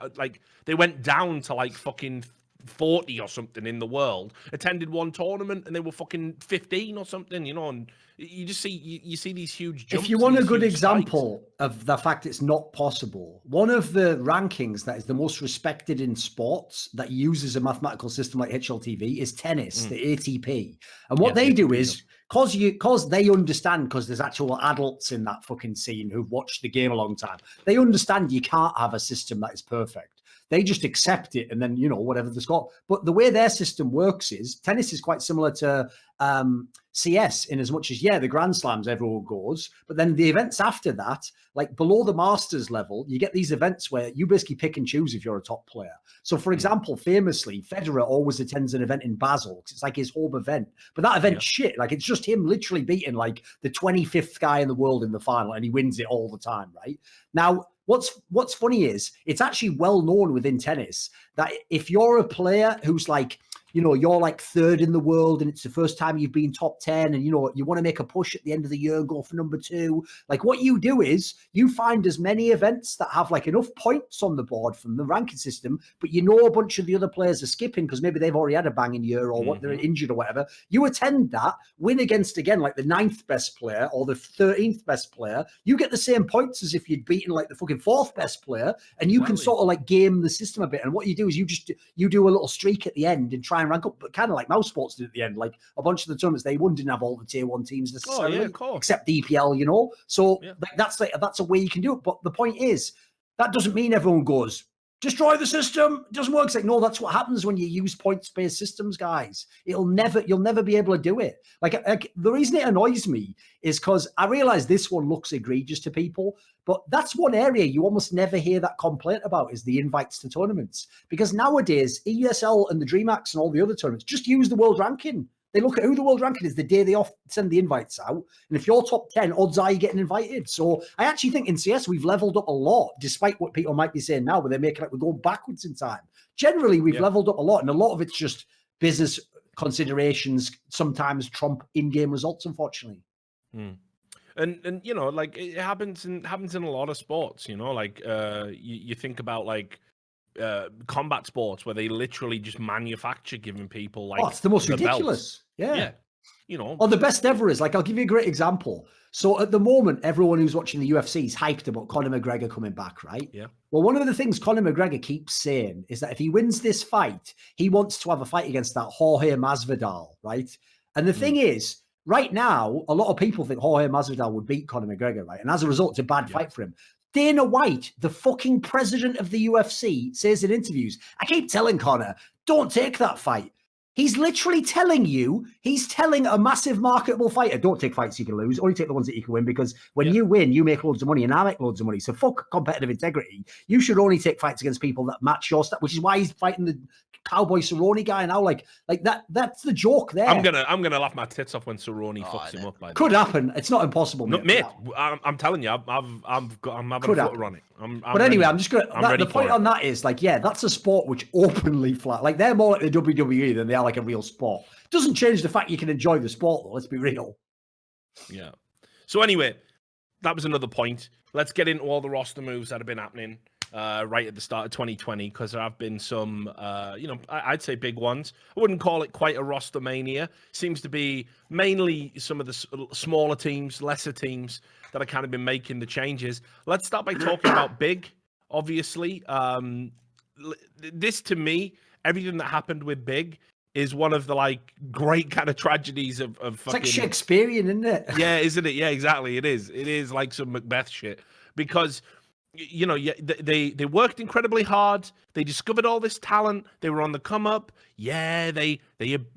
they went down to fucking 40 or something in the world, attended one tournament and they were fucking 15 or something, and you just see you see these huge jumps. If you want a good example of the fact it's not possible, one of the rankings that is the most respected in sports that uses a mathematical system like HLTV is tennis, the ATP. And what they do is, because they understand, because there's actual adults in that fucking scene who've watched the game a long time, they understand you can't have a system that is perfect. They just accept it and then, whatever the score. But the way their system works is, tennis is quite similar to CS in as much as, the Grand Slams, everyone goes. But then the events after that, like below the Masters level, you get these events where you basically pick and choose if you're a top player. So, for example, famously, Federer always attends an event in Basel because it's like his home event. But that event's shit. Like, it's just him literally beating the 25th guy in the world in the final, and he wins it all the time, right? Now, what's funny is it's actually well known within tennis that if you're a player who's you're 3rd in the world and it's the first time you've been top 10 and you want to make a push at the end of the year and go for number 2, what you do is you find as many events that have enough points on the board from the ranking system, but a bunch of the other players are skipping because maybe they've already had a banging year or what they're injured or whatever. You attend that, win against again the 9th best player or the 13th best player. You get the same points as if you'd beaten the fucking 4th best player, and you can sort of game the system a bit. And what you do is you do a little streak at the end and try and rank up, but kind of like Mouse Sports did at the end. Like a bunch of the tournaments they won didn't have all the tier 1 teams necessarily, except the EPL, So that's a way you can do it. But the point is, that doesn't mean everyone goes, destroy the system. It doesn't work. It's no, that's what happens when you use points-based systems, guys. You'll never be able to do it. The reason it annoys me is because I realize this one looks egregious to people, but that's one area you almost never hear that complaint about is the invites to tournaments. Because nowadays, ESL and the DreamHacks and all the other tournaments just use the world ranking. They look at who the world ranking is the day they send the invites out. And if you're top 10, odds are you getting invited. So I actually think in CS, we've leveled up a lot, despite what people might be saying now, where they're making we're going backwards in time. Generally, we've leveled up a lot. And a lot of it's just business considerations sometimes trump in-game results, unfortunately. And it happens in a lot of sports, you think about combat sports where they literally just manufacture giving people it's the most ridiculous. Yeah. Oh, the best ever is, like, I'll give you a great example. So at the moment, everyone who's watching the UFC is hyped about Conor McGregor coming back, right? Yeah. Well, one of the things Conor McGregor keeps saying is that if he wins this fight, he wants to have a fight against that Jorge Masvidal, right? And the thing is, right now, a lot of people think Jorge Masvidal would beat Conor McGregor, right? And as a result, it's a bad fight for him. Dana White, the fucking president of the UFC, says in interviews, I keep telling Conor, don't take that fight. He's literally telling a massive marketable fighter, don't take fights you can lose, only take the ones that you can win, because when you win, you make loads of money and I make loads of money. So fuck competitive integrity. You should only take fights against people that match your stuff, which is why he's fighting the Cowboy Cerrone guy now. Like that's the joke there. I'm gonna laugh my tits off when Cerrone fucks him up. Could happen. It's not impossible, mate. I'm telling you, I'm having a footer on it. But anyway, I'm just gonna. The point on that is, like, yeah, that's a sport which openly flat. Like, they're more like the WWE than they are like a real sport. Doesn't change the fact you can enjoy the sport, though. Let's be real. Yeah. So anyway, that was another point. Let's get into all the roster moves that have been happening right at the start of 2020, because there have been some, I'd say big ones. I wouldn't call it quite a roster mania. Seems to be mainly some of the smaller teams, lesser teams that have kind of been making the changes. Let's start by talking about big, obviously. This, to me, everything that happened with big is one of the, like, great kind of tragedies of it's fucking... like Shakespearean, isn't it? Yeah, isn't it? Yeah, exactly. It is. It is like some Macbeth shit, because... they worked incredibly hard. They discovered all this talent. They were on the come up. Yeah, they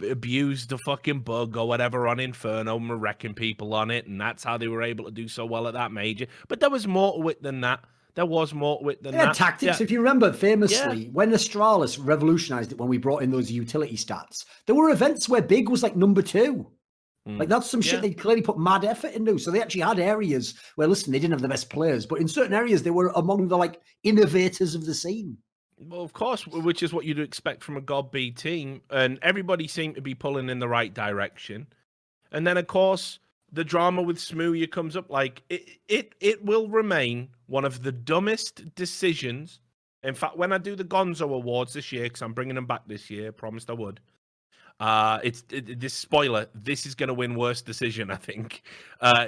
abused the fucking bug or whatever on Inferno and were wrecking people on it, and that's how they were able to do so well at that major. But there was more to it than that. There was more to it than that. Tactics. If you remember, famously, when Astralis revolutionized it, when we brought in those utility stats, there were events where Big was like number 2. Like, that's some shit they clearly put mad effort into. So they actually had areas where, listen, they didn't have the best players, but in certain areas they were among the, like, innovators of the scene. Well, of course, which is what you'd expect from a God B team, and everybody seemed to be pulling in the right direction. And then, of course, the drama with Smooya comes up. Like, it will remain one of the dumbest decisions. In fact, when I do the Gonzo Awards this year, because I'm bringing them back this year, promised I would. This spoiler, this is going to win worst decision, I think,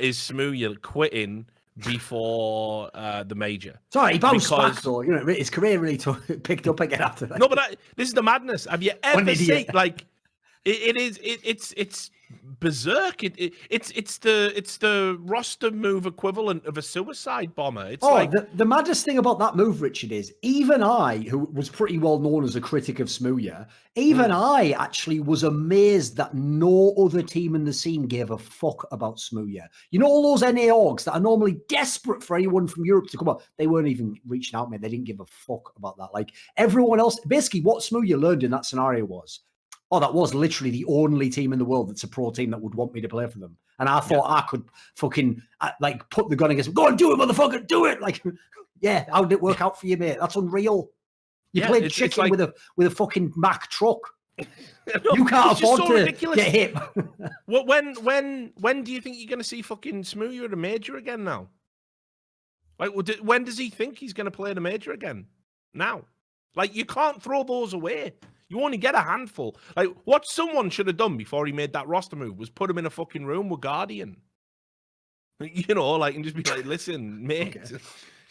is Smooya quitting before the major. Sorry, he bounced back, though. You know, his career really picked up again after that. No, but this is the madness. Have you ever seen, like, it's berserk. It's the roster move equivalent of a suicide bomber. It's the maddest thing about that move, Richard, is even I, who was pretty well known as a critic of Smooya, even I actually was amazed that no other team in the scene gave a fuck about Smooya. You know, all those NA orgs that are normally desperate for anyone from Europe to come up, they weren't even reaching out, man. They didn't give a fuck about that. Like, everyone else, basically what Smooya learned in that scenario was, that was literally the only team in the world that's a pro team that would want me to play for them. And I thought I could fucking, like, put the gun against them. Go and do it, motherfucker, do it! Like, yeah, how did it work out for you, mate? That's unreal. You played chicken like... with a fucking Mack truck. No, you can't afford to ridiculous. Get hit. Well, when do you think you're going to see fucking Smooya at a major again now? Like, when does he think he's going to play at a major again? Now. Like, you can't throw those away. You only get a handful. Like, what someone should have done before he made that roster move was put him in a fucking room with Guardian. You know, like, and just be like, listen, mate, okay.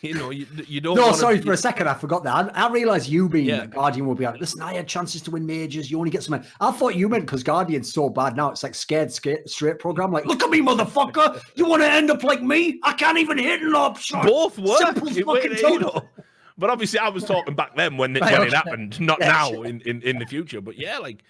You know, you don't. No, sorry, for a second, I forgot that. I realised you being that Guardian will be like, listen, I had chances to win majors. You only get some. I thought you meant because Guardian's so bad now. It's like scared straight program. Like, look at me, motherfucker. You want to end up like me? I can't even hit an option. Both work. Simple fucking total. But obviously, I was talking back then when it happened, not now in the future. But yeah, like,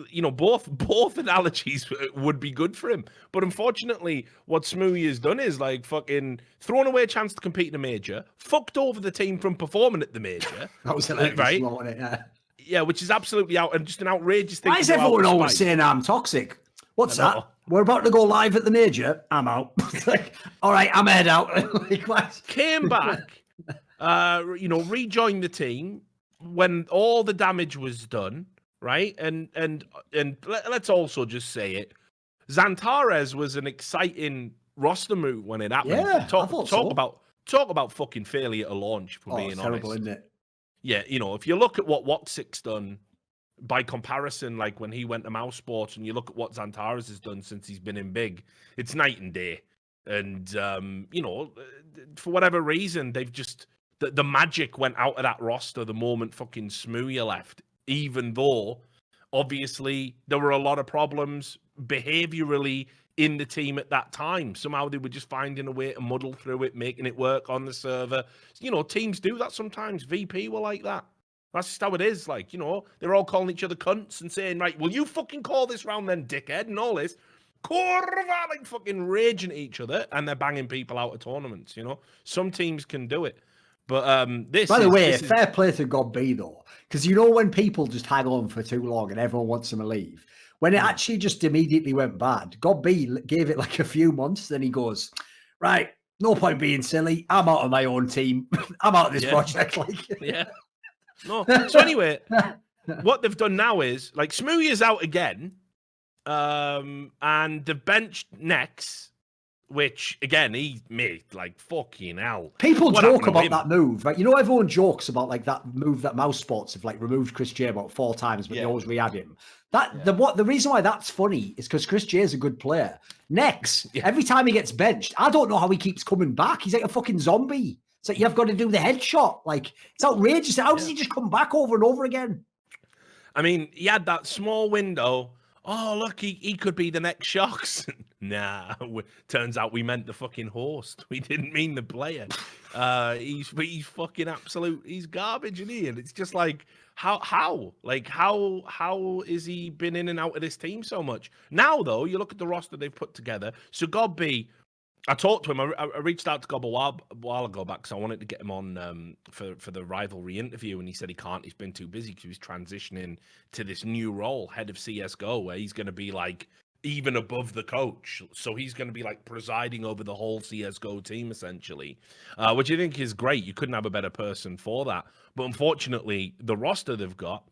you know, both analogies would be good for him. But unfortunately, what Smooya has done is, like, fucking thrown away a chance to compete in a major, fucked over the team from performing at the major. That was hilarious, right? Wasn't it? Yeah, which is absolutely out and just an outrageous thing. Why is everyone always saying I'm toxic? What's that? We're about to go live at the major. I'm out. Like, all right, I'm head out. Like, what? Came back. You know, rejoined the team when all the damage was done, right? And let's also just say it. Xantares was an exciting roster move when it happened. Yeah, talk about fucking failure to launch, for being terrible, honest. Isn't it? Yeah, you know, if you look at what Woxic's done by comparison, like when he went to Mouse Sports and you look at what Zantares has done since he's been in big, it's night and day. And, you know, for whatever reason, they've just, the magic went out of that roster the moment fucking Smooya left, even though obviously there were a lot of problems behaviorally in the team at that time. Somehow they were just finding a way to muddle through it, making it work on the server. You know, teams do that sometimes. VP were like that. That's just how it is. Like, you know, they're all calling each other cunts and saying, right, will you fucking call this round then, dickhead, and all this. Like fucking raging at each other, and they're banging people out of tournaments, you know? Some teams can do it. But this By the way, this fair play to God B, though. Because you know when people just hang on for too long and everyone wants them to leave? When it actually just immediately went bad, God B gave it like a few months, then he goes, right, no point being silly. I'm out of my own team. I'm out of this project. Like, yeah. No. So anyway, what they've done now is like Smooya's out again, and they've benched Nex, which again he made like fucking hell. People joke about that move, right? You know, everyone jokes about like that move that Mouse Sports have like removed Chris J about 4 times, but they always re-add him. The reason why that's funny is because Chris J is a good player. Nex, every time he gets benched, I don't know how he keeps coming back. He's like a fucking zombie. It's like you've got to do the headshot. Like, it's outrageous. How does he just come back over and over again? I mean, he had that small window. Oh, look, he could be the next Shocks. Nah, turns out we meant the fucking host. We didn't mean the player. He's fucking absolute. He's garbage, isn't he? And it's just like, how is he been in and out of this team so much? Now, though, you look at the roster they've put together. So, God be. I talked to him. I reached out to Gob a while ago back because I wanted to get him on for the rivalry interview, and he said he can't. He's been too busy because he's transitioning to this new role, head of CS:GO, where he's going to be like even above the coach. So he's going to be like presiding over the whole CS:GO team essentially, which I think is great. You couldn't have a better person for that. But unfortunately, the roster they've got,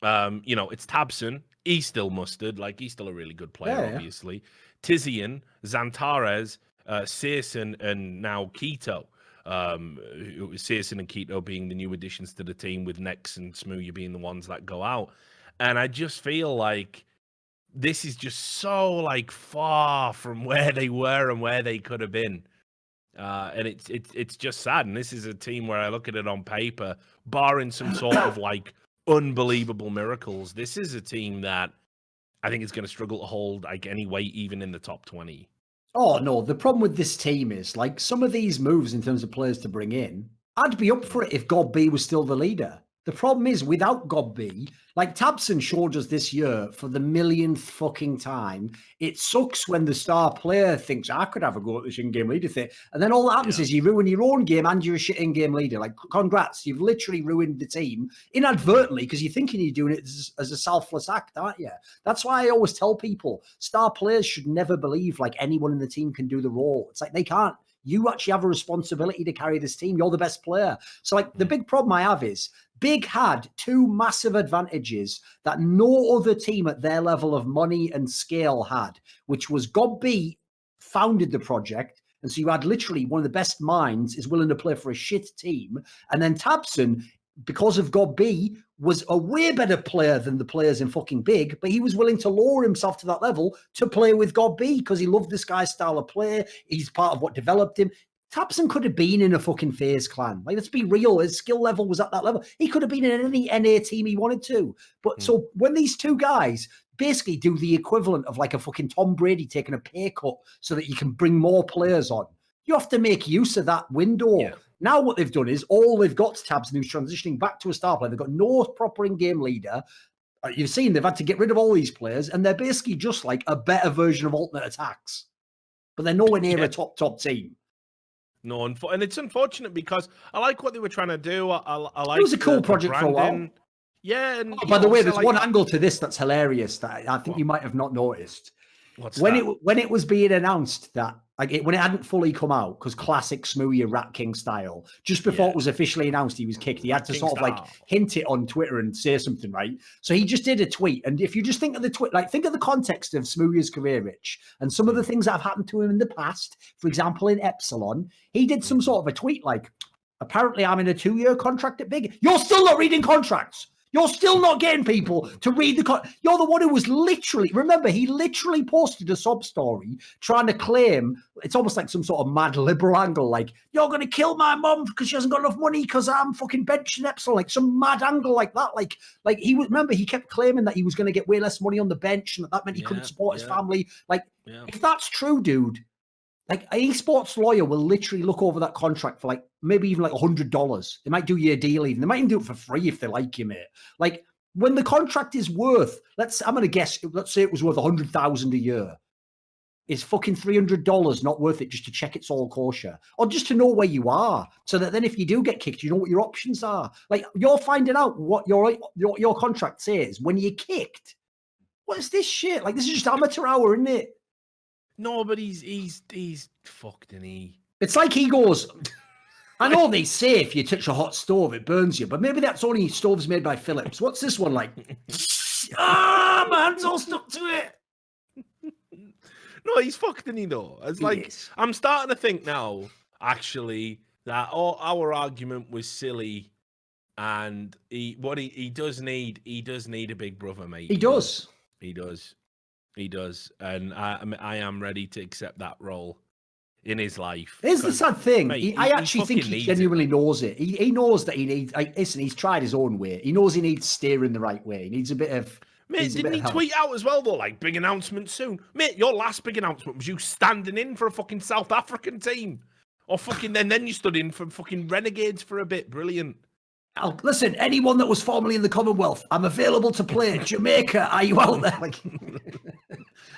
you know, it's Tabson. He's still mustard. Like, he's still a really good player, obviously. Tizian, Zantares, Searson, and now Keto. Searson and Keto being the new additions to the team, with Nex and Smooya being the ones that go out. And I just feel like this is just so like far from where they were and where they could have been. And it's just sad. And this is a team where I look at it on paper, barring some sort of like unbelievable miracles, this is a team that I think is going to struggle to hold like any weight even in the top 20. Oh, no. The problem with this team is, like, some of these moves in terms of players to bring in, I'd be up for it if God B was still the leader. The problem is, without God B, like Tabson showed us this year for the millionth fucking time, it sucks when the star player thinks, I could have a go at this in-game leader thing. And then all that happens is you ruin your own game and you're a shit in-game leader. Like, congrats, you've literally ruined the team inadvertently because you're thinking you're doing it as a selfless act, aren't you? That's why I always tell people, star players should never believe like anyone in the team can do the role. It's like they can't. You actually have a responsibility to carry this team. You're the best player. So, like, the big problem I have is Big had 2 massive advantages that no other team at their level of money and scale had, which was God B founded the project. And so you had literally one of the best minds is willing to play for a shit team. And then Tabson, because of God B, was a way better player than the players in fucking Big, but he was willing to lower himself to that level to play with God B because he loved this guy's style of play. He's part of what developed him. Tabson could have been in a fucking FaZe clan. Like, let's be real. His skill level was at that level. He could have been in any NA team he wanted to. But so when these two guys basically do the equivalent of like a fucking Tom Brady taking a pay cut so that you can bring more players on, you have to make use of that window. Yeah. Now what they've done is all they've got Tabson, who's transitioning back to a star player. They've got no proper in-game leader. You've seen they've had to get rid of all these players, and they're basically just like a better version of alternate attacks. But they're nowhere near a top team. No, and it's unfortunate because I like what they were trying to do. I like it was a cool project for a while. Yeah. And by the way, there's one angle to this that's hilarious that I think you might have not noticed. What's when that? When it was being announced that when it hadn't fully come out, because classic Smooya Rat King style, just before it was officially announced he was kicked, he had to sort of like hint it on Twitter and say something, right? So he just did a tweet. And if you just think of the tweet, like think of the context of Smooya's career, Rich, and some of the things that have happened to him in the past, for example, in Epsilon, he did some sort of a tweet like, apparently I'm in a 2-year contract at Big. You're still not reading contracts. You're still not getting people to read the You're the one who was literally, remember, he literally posted a sob story trying to claim, it's almost like some sort of mad liberal angle, like, you're going to kill my mum because she hasn't got enough money because I'm fucking benching Epsilon, like some mad angle like that. Like he was, remember, he kept claiming that he was going to get way less money on the bench and that meant he couldn't support his family. Like, if that's true, dude, like an esports lawyer will literally look over that contract for like maybe even like $100. They might do you a deal even. They might even do it for free if they like you, mate. Like when the contract is worth, I'm going to guess, let's say it was worth $100,000 a year. Is fucking $300 not worth it just to check it's all kosher or just to know where you are so that then if you do get kicked, you know what your options are. Like you're finding out what your contract says when you're kicked. What is this shit? Like this is just amateur hour, isn't it? No, but he's fucked, and he. It's like he goes. I know they say if you touch a hot stove, it burns you, but maybe that's only stoves made by Philips. What's this one like? My hand's all stuck to it. No, he's fucked, and he though. It's like I'm starting to think now, actually, that our argument was silly, and he does need a big brother, mate. He does. He does, and I am ready to accept that role in his life. Here's the sad thing. Mate, I actually think he genuinely knows it. He knows that he needs. Listen, he's tried his own way. He knows he needs steering the right way. He needs a bit of. Mate, didn't he tweet out as well though? Like big announcement soon, mate. Your last big announcement was you standing in for a fucking South African team, or fucking then you stood in for fucking Renegades for a bit. Brilliant. Listen, anyone that was formerly in the Commonwealth, I'm available to play. Jamaica, are you out there? Like,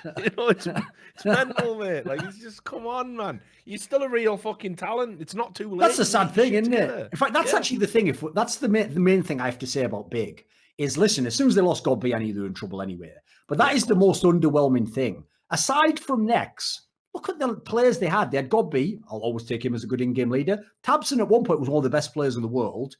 it's mental, mate. Like, it's just, come on, man. You're still a real fucking talent. It's not too late. That's the sad thing, isn't it? In fact, that's actually the thing. If that's the main thing I have to say about Big is, listen, as soon as they lost Godby, I knew they were in trouble anyway. But that is the most underwhelming thing. Aside from Nex, look at the players they had. They had Godby. I'll always take him as a good in-game leader. Tabson at one point was one of the best players in the world.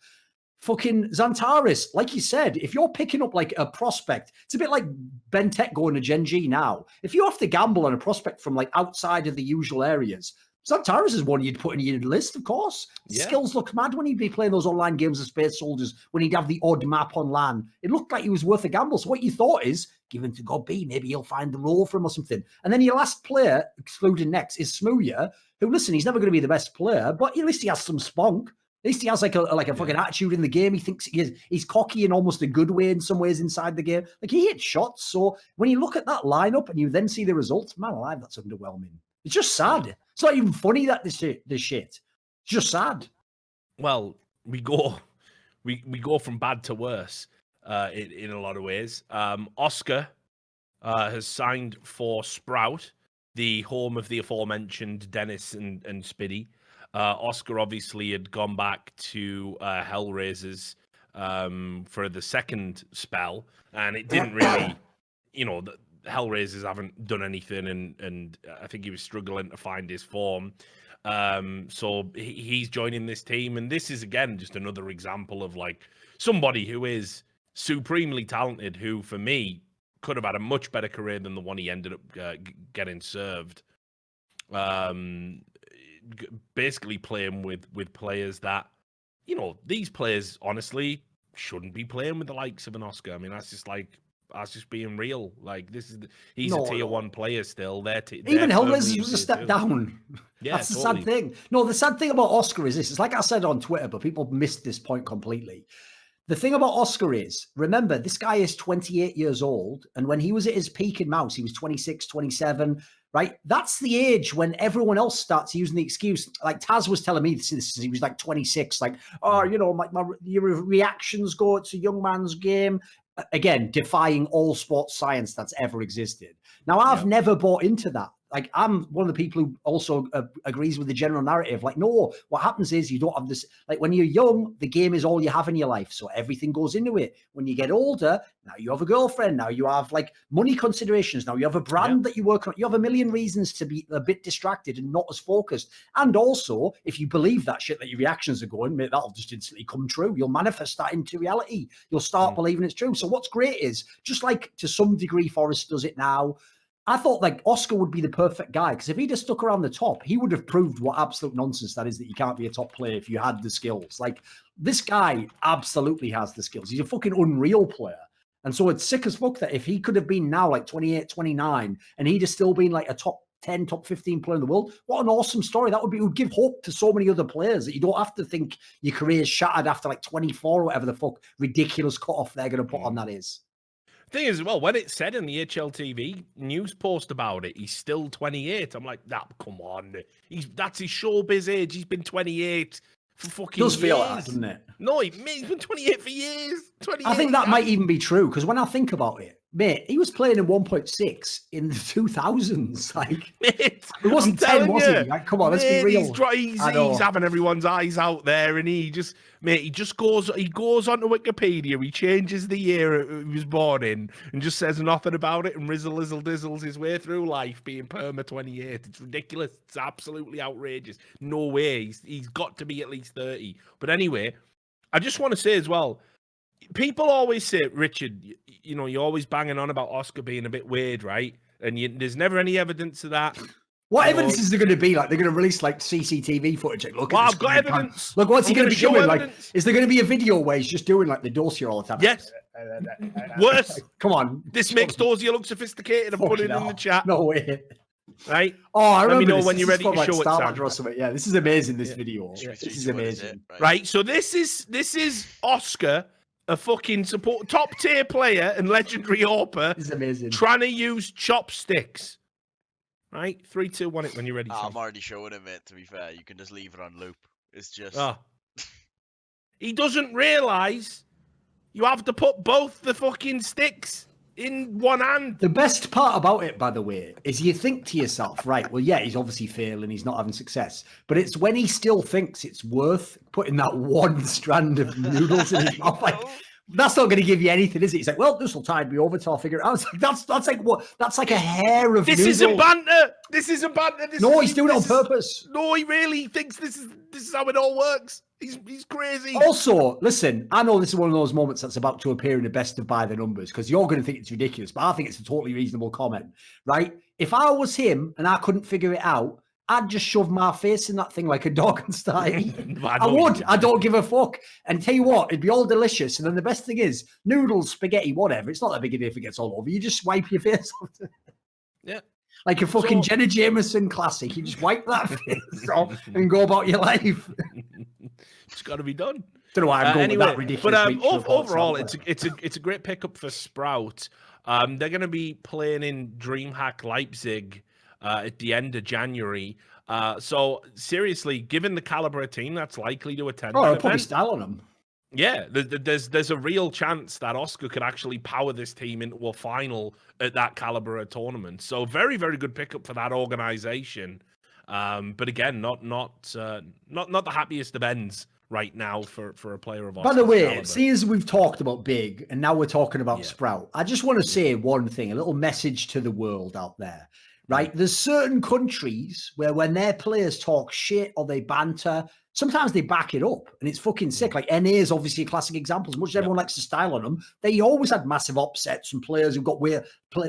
Fucking Xantaris, like you said, if you're picking up like a prospect, it's a bit like Ben Tech going to Gen G now. If you have to gamble on a prospect from like outside of the usual areas, Xantaris is one you'd put in your list, of course. Skills look mad when he'd be playing those online games of Space Soldiers, when he'd have the odd map on LAN. It looked like he was worth a gamble. So what you thought is, give him to God B, maybe he'll find the role for him or something. And then your last player, excluding Nex, is Smooya, who, listen, he's never going to be the best player, but at least he has some spunk. At least he has like a fucking attitude in the game. He thinks he's cocky in almost a good way in some ways inside the game. Like he hits shots. So when you look at that lineup and you then see the results, man alive, that's underwhelming. It's just sad. It's not even funny that this shit. It's just sad. Well, we go from bad to worse in a lot of ways. Oscar has signed for Sprout, the home of the aforementioned Dennis and Spiddy. Oscar obviously had gone back to Hellraisers for the second spell, and it didn't really, the Hellraisers haven't done anything, and I think he was struggling to find his form. So he's joining this team, and this is again just another example of like somebody who is supremely talented, who for me could have had a much better career than the one he ended up getting served. Basically playing with players that, these players honestly shouldn't be playing with the likes of an Oscar. I mean, that's just being real. Like he's a tier 1 player still. Even Hellraisers was a step down. Yeah, that's the sad thing. No, the sad thing about Oscar is this. It's like I said on Twitter, but people missed this point completely. The thing about Oscar is, remember, this guy is 28 years old. And when he was at his peak in Mouse, he was 26, 27, right? That's the age when everyone else starts using the excuse. Like Taz was telling me this, he was like 26, like, your reactions go, it's a young man's game. Again, defying all sports science that's ever existed. Now, I've never bought into that. Like, I'm one of the people who also agrees with the general narrative. Like, no, what happens is you don't have this. Like, when you're young, the game is all you have in your life. So everything goes into it. When you get older, now you have a girlfriend. Now you have like money considerations. Now you have a brand that you work on. You have a million reasons to be a bit distracted and not as focused. And also, if you believe that shit that your reactions are going, mate, that'll just instantly come true. You'll manifest that into reality. You'll start believing it's true. So what's great is, just like to some degree Forrest does it now, I thought like Oscar would be the perfect guy because if he'd have stuck around the top, he would have proved what absolute nonsense that is that you can't be a top player if you had the skills. Like this guy absolutely has the skills. He's a fucking unreal player. And so it's sick as fuck that if he could have been now like 28, 29, and he'd have still been like a top 10, top 15 player in the world, what an awesome story. That would give hope to so many other players that you don't have to think your career's shattered after like 24 or whatever the fuck ridiculous cutoff they're going to put on that is. Thing is, well, when it said in the HLTV news post about it, he's still 28. I'm like, come on. That's his showbiz age. He's been 28 for fucking years. Does feel like that, doesn't it? No, he's been 28 for years. 28 I think that might even be true because when I think about it, mate, he was playing in 1.6 in the 2000s. Like, mate, it wasn't 10, was he? Like, come on, let's be real. He's having everyone's eyes out there, and he just goes onto Wikipedia, he changes the year he was born in, and just says nothing about it, and dizzles his way through life being perma 28. It's ridiculous. It's absolutely outrageous. No way. He's got to be at least 30. But anyway, I just want to say as well, people always say, Richard, you're always banging on about Oscar being a bit weird, right? And there's never any evidence of that. What evidence is there going to be? Like, they're going to release like CCTV footage. Like, look, I've got evidence. Look, what's he going to be doing? Evidence. Like, is there going to be a video where he's just doing like the dossier all the time? Yes. Worse. Come on. This makes dossier look sophisticated. I'm putting it in the chat. No way. Right? Oh, I remember. Let me know this. when you're ready to show it, or something. Yeah, this is amazing. This video. This is amazing. Right. So this is Oscar, a fucking top tier player and legendary AWPer. This is amazing. Trying to use chopsticks. Right? 3, 2, 1 it when you're ready. I'm already showing him it, to be fair. You can just leave it on loop. It's just... He doesn't realise you have to put both the fucking sticks in one hand. The best part about it, by the way, is you think to yourself, right, well, yeah, he's obviously failing, he's not having success. But it's when he still thinks it's worth putting that one strand of noodles in his mouth. Like, that's not going to give you anything, is it? He's like, well, this will tide me over till I figure it out. It's like, that's like what? That's like a hair of This noodles. isn't banter. This isn't banter. He's doing it on purpose. No, he really thinks this is how it all works. He's crazy. Also, listen, I know this is one of those moments that's about to appear in the best of by the numbers because you're going to think it's ridiculous, but I think it's a totally reasonable comment, right? If I was him and I couldn't figure it out, I'd just shove my face in that thing like a dog and start eating. I would. I don't give a fuck. And tell you what, it'd be all delicious. And then the best thing is, noodles, spaghetti, whatever. It's not that big a deal if it gets all over. You just wipe your face off. Yeah. Like a fucking Jenna Jameson classic. You just wipe that face off and go about your life. It's got to be done. Don't know why I'm going with that ridiculous. But overall, it's a great pickup for Sprout. They're going to be playing in DreamHack Leipzig at the end of January. So seriously, given the caliber of team that's likely to attend, I'll probably style on them. Yeah, there's a real chance that Oscar could actually power this team into a final at that caliber of tournament. So very, very good pickup for that organization. But again, not the happiest of ends right now for a player of Oscar's By the way, caliber. seeing as we've talked about Big and now we're talking about Sprout, I just want to say one thing, a little message to the world out there. Right? There's certain countries where when their players talk shit or they banter, sometimes they back it up and it's fucking sick. Like NA is obviously a classic example. As much as everyone likes to style on them, they always had massive upsets and players who got weird,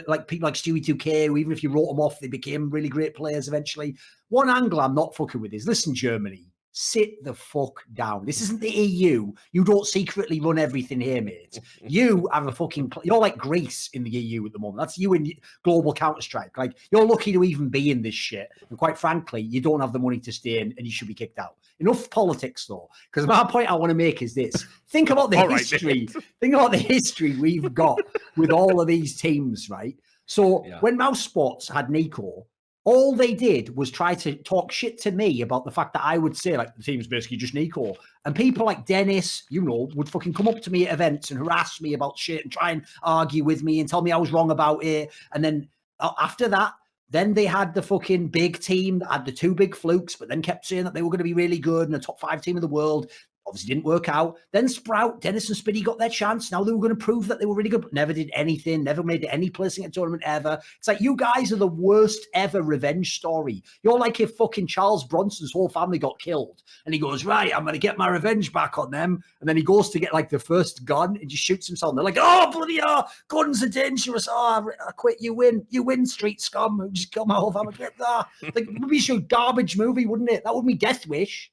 like people like Stewie 2K, who even if you wrote them off, they became really great players eventually. One angle I'm not fucking with is, listen, Germany, sit the fuck down. This isn't the EU. You don't secretly run everything here, mate. You have a fucking... You're like Greece in the EU at the moment. That's you in global Counter-Strike. Like, you're lucky to even be in this shit. And quite frankly, you don't have the money to stay in and you should be kicked out. Enough politics, though. Because my point I want to make is this. Think about the history. Think about the history we've got with all of these teams, right? So when Mouse Sports had Nico, all they did was try to talk shit to me about the fact that I would say, like, the team's basically just Nico. And people like Dennis, would fucking come up to me at events and harass me about shit and try and argue with me and tell me I was wrong about it. And then after that, then they had the fucking big team that had the two big flukes, but then kept saying that they were going to be really good and a top 5 team in the world. Obviously didn't work out. Then Sprout, Dennis and Spinny got their chance. Now they were going to prove that they were really good, but never did anything, never made any placing at a tournament ever. It's like, you guys are the worst ever revenge story. You're like if fucking Charles Bronson's whole family got killed and he goes, right, I'm going to get my revenge back on them. And then he goes to get like the first gun and just shoots himself. And they're like, oh, bloody hell, guns are dangerous. Oh, I quit. You win, street scum. Just kill my whole family. Like, it would be a garbage movie, wouldn't it? That would be Death Wish.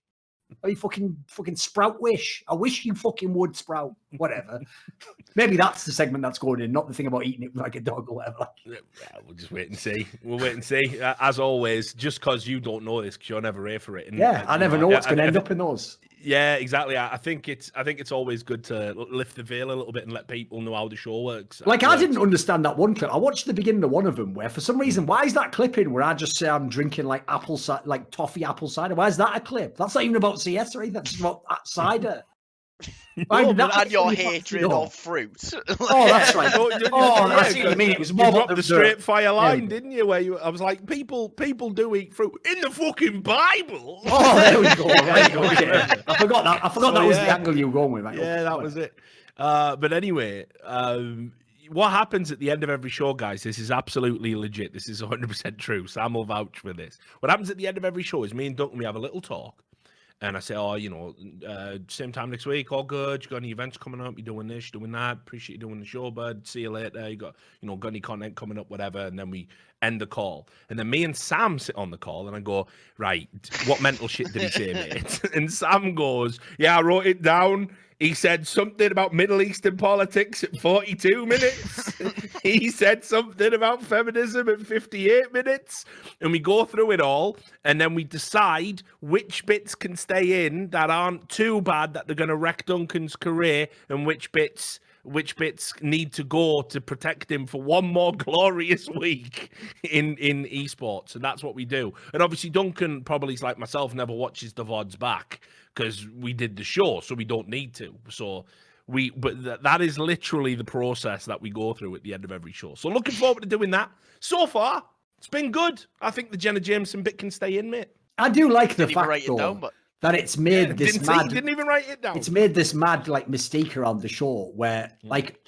Are you fucking Sprout wish? I wish you fucking would, Sprout. Whatever. Maybe that's the segment that's going in, not the thing about eating it like a dog or whatever. Yeah, we'll just wait and see. We'll wait and see. As always, just because you don't know this, because you're never here for it. And, I never know what's going to end up in those. Yeah, exactly. I think it's always good to lift the veil a little bit and let people know how the show works. Like, I didn't understand that one clip. I watched the beginning of one of them where, for some reason, why is that clip in where I just say I'm drinking like toffee apple cider? Why is that a clip? That's not even about CS or anything. That's just about cider. And your hatred of fruit. Oh, that's right. That's what you mean. It was more about the straight fire line, didn't you? Where I was like, people do eat fruit in the fucking Bible. Oh, there we go. Right, okay. I forgot that was the angle you were going with. Right? Yeah, that was it. But anyway, what happens at the end of every show, guys? This is absolutely legit. This is 100% true. Sam will vouch for this. What happens at the end of every show is me and Duncan, we have a little talk. And I say, same time next week, all good. You got any events coming up? You doing this, you doing that? Appreciate you doing the show, bud. See you later. You got any content coming up, whatever. And then we end the call. And then me and Sam sit on the call and I go, right, what mental shit did he say, mate? And Sam goes, yeah, I wrote it down. He said something about Middle Eastern politics at 42 minutes. He said something about feminism at 58 minutes. And we go through it all. And then we decide which bits can stay in that aren't too bad that they're going to wreck Duncan's career, and which bits need to go to protect him for one more glorious week in esports. And that's what we do. And obviously Duncan, probably like myself, never watches the VODs back because we did the show, so we don't need to. So that is literally the process that we go through at the end of every show. So looking forward to doing that. So far, it's been good. I think the Jenna Jameson bit can stay in, mate. I do like the fact, though, that it's made this mad. Didn't even write it down. It's made this mad like mystique around the show where like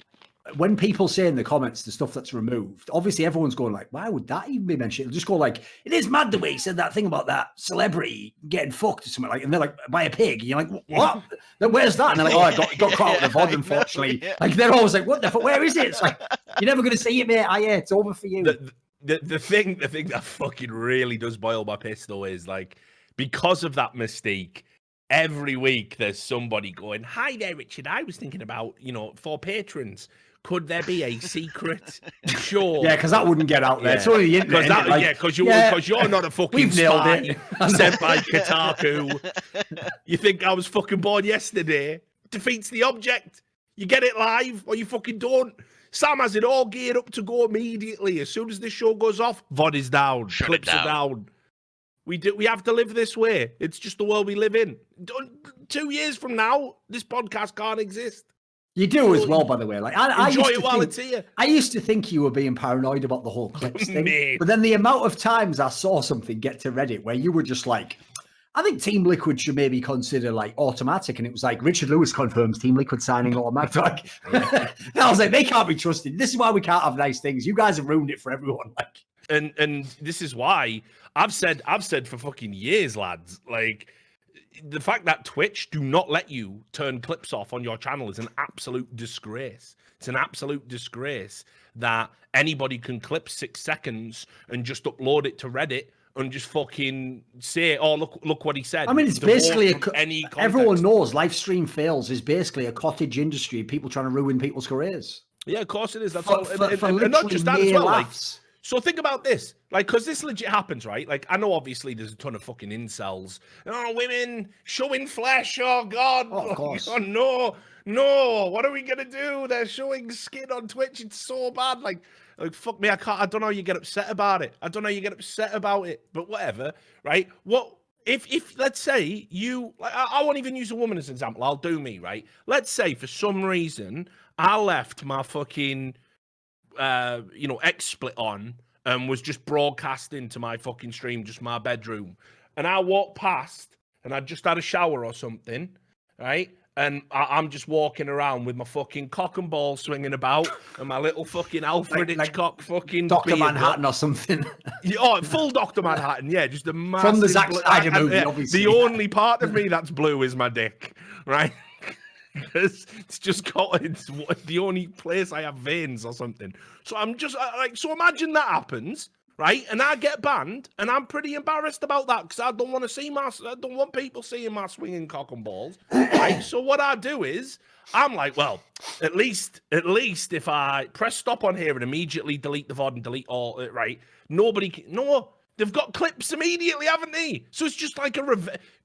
when people say in the comments the stuff that's removed, obviously everyone's going like, why would that even be mentioned? It'll just go like, it is mad the way he said that thing about that celebrity getting fucked or something like, and they're like, by a pig. And you're like, what? Then where's that? And they're like, oh, I got caught out of the VOD, unfortunately. Like they're always like, what the fuck? Where is it? It's like, you're never going to see it, mate. It's over for you. The thing that fucking really does boil my piss though is like, because of that mystique, every week there's somebody going, hi there, Richard. I was thinking about, for patrons, could there be a secret show? Yeah, because that wouldn't get out there. It's only the internet. Because you're not a fucking spy sent by Kotaku. You think I was fucking born yesterday? Defeats the object. You get it live or you fucking don't. Sam has it all geared up to go immediately. As soon as this show goes off, VOD is down. Clips are down. We have to live this way. It's just the world we live in. 2 years from now, this podcast can't exist. You do as well, by the way. Like I enjoy it while it's here. I used to think you were being paranoid about the whole clips thing, but then the amount of times I saw something get to Reddit where you were just like, I think Team Liquid should maybe consider like automatic, and it was like Richard Lewis confirms Team Liquid signing automatic. I was like, they can't be trusted. This is why we can't have nice things. You guys have ruined it for everyone. Like, and this is why I've said for fucking years, lads, like, the fact that Twitch do not let you turn clips off on your channel is an absolute disgrace. It's an absolute disgrace that anybody can clip 6 seconds and just upload it to Reddit and just fucking say, oh, look what he said. I mean, it's basically everyone knows live stream fails is basically a cottage industry, people trying to ruin people's careers. Yeah, of course it is. That's all. And not just that as well. Like, so think about this, like, because this legit happens, right? Like, I know obviously there's a ton of fucking incels. Oh, women showing flesh. Oh, God. Oh, of course. Oh, no. What are we going to do? They're showing skin on Twitch. It's so bad. Like fuck me. I don't know how you get upset about it. But whatever, right? What if let's say you, like, I won't even use a woman as an example. I'll do me, right? Let's say for some reason I left my fucking XSplit on and was just broadcasting to my fucking stream, just my bedroom. And I walked past and I just had a shower or something. right? And I'm just walking around with my fucking cock and ball swinging about and my little fucking Alfred Hitchcock fucking Dr. beard Manhattan or something. Oh, full Dr. Manhattan, yeah, just a massive... From the Zack Snyder movie, obviously. The only part of me that's blue is my dick, right? Because it's the only place I have veins or something. So I'm just so imagine that happens, right? And I get banned, and I'm pretty embarrassed about that because I don't want people seeing my swinging cock and balls, right? So what I do is I'm like, well, at least if I press stop on here and immediately delete the VOD and delete all, right? They've got clips immediately, haven't they? So it's just like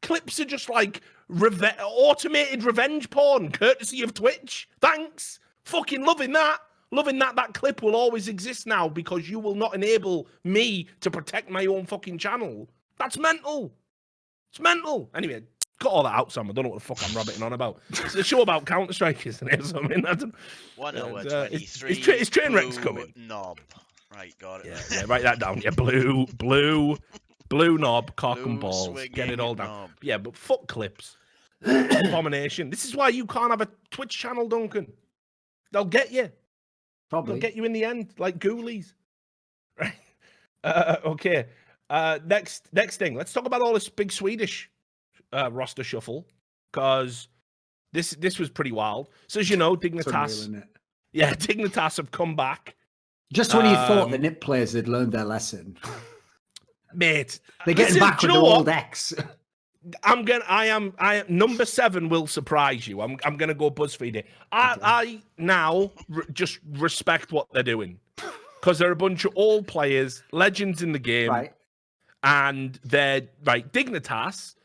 clips are just like automated revenge porn, courtesy of Twitch. Thanks. Fucking loving that. Loving that clip will always exist now because you will not enable me to protect my own fucking channel. That's mental. It's mental. Anyway, cut all that out, Sam. I don't know what the fuck I'm rabbiting on about. It's a show about Counter-Strike, isn't it? So, I mean, 1 hour 23. It's train wrecks coming. Knob. Right, got it. Yeah, write that down. Yeah, blue knob, cock and balls. Get it all down. Knob. Yeah, but fuck clips. Abomination. This is why you can't have a Twitch channel, Duncan. They'll get you. Probably. They'll get you in the end, like ghoulies. Right. Okay. Next thing. Let's talk about all this big Swedish roster shuffle, because this was pretty wild. So as you know, Dignitas. Unreal, yeah, Dignitas have come back. Just when you thought the NIP players had learned their lesson, mate, they're getting back with the old X. I am number 7 will surprise you. I'm gonna go BuzzFeed it. I now just respect what they're doing because they're a bunch of old players, legends in the game, right? And they're right. Dignitas,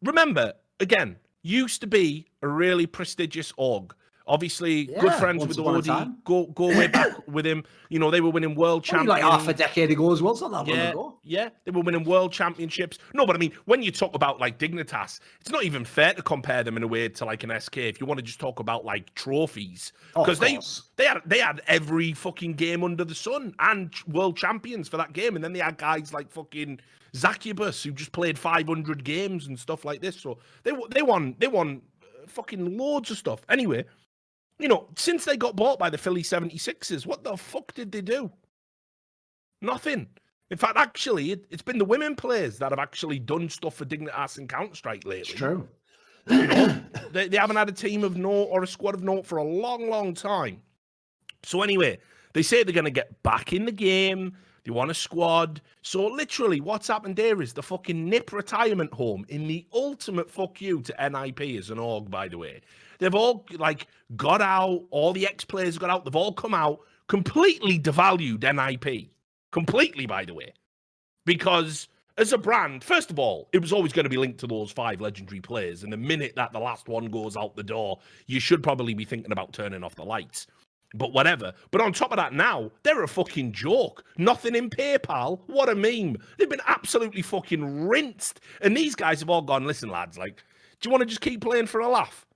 remember again, used to be a really prestigious org. Obviously, good friends with Woody. Go way back with him. You know, they were winning world championships. Like half a decade ago as well. It's not that long ago. Yeah, they were winning world championships. No, but I mean, when you talk about like Dignitas, it's not even fair to compare them in a way to like an SK. If you want to just talk about like trophies, because they had every fucking game under the sun and world champions for that game, and then they had guys like fucking Zacubus who just played 500 games and stuff like this. So they won fucking loads of stuff. Anyway. You know, since they got bought by the Philly 76ers, what the fuck did they do? Nothing. In fact, actually, it's been the women players that have actually done stuff for Dignitas and Counter-Strike lately. It's true. You know, they haven't had a team of note or a squad of note for a long, long time. So anyway, they say they're going to get back in the game. They want a squad. So literally, what's happened there is the fucking NIP retirement home in the ultimate fuck you to NIP as an org, by the way. They've all like got out. All the ex-players got out. They've all come out, completely devalued NIP. Completely, by the way. Because as a brand, first of all, it was always going to be linked to those 5 legendary players. And the minute that the last one goes out the door, you should probably be thinking about turning off the lights. But whatever. But on top of that now, they're a fucking joke. Nothing in PayPal. What a meme. They've been absolutely fucking rinsed. And these guys have all gone, listen, lads, like, do you want to just keep playing for a laugh?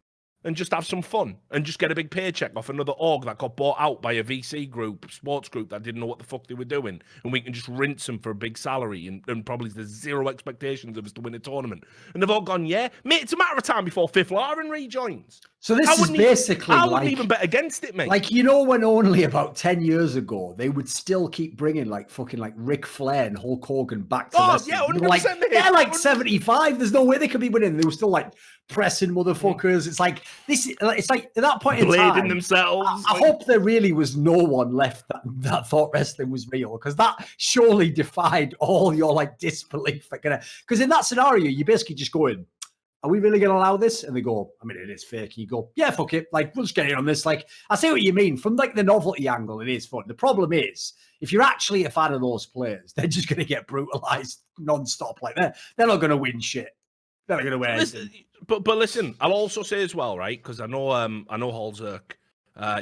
And just have some fun and just get a big paycheck off another org that got bought out by a VC group, sports group that didn't know what the fuck they were doing. And we can just rinse them for a big salary and probably there's zero expectations of us to win a tournament. And they've all gone, yeah, mate, it's a matter of time before Fifth Lauren rejoins. So this is basically I wouldn't even bet against it, mate. Like, you know, when only about 10 years ago, they would still keep bringing like fucking like Ric Flair and Hulk Hogan back to wrestling. Yeah, 100%, like, mate. they're like 75. There's no way they could be winning. They were still like pressing motherfuckers. It's like this. It's like at that point in time, blading themselves. I hope there really was no one left that thought wrestling was real, because that surely defied all your like disbelief. Because in that scenario, you basically just go in, are we really going to allow this? And they go, I mean, it is fake. You go, yeah, fuck it. Like, we'll just get in on this. Like, I see what you mean. From like the novelty angle, it is fun. The problem is, if you're actually a fan of those players, they're just going to get brutalized nonstop. Like, they're not going to win shit. They're not going to win anything. But listen, I'll also say as well, right? Because I know Holzerk.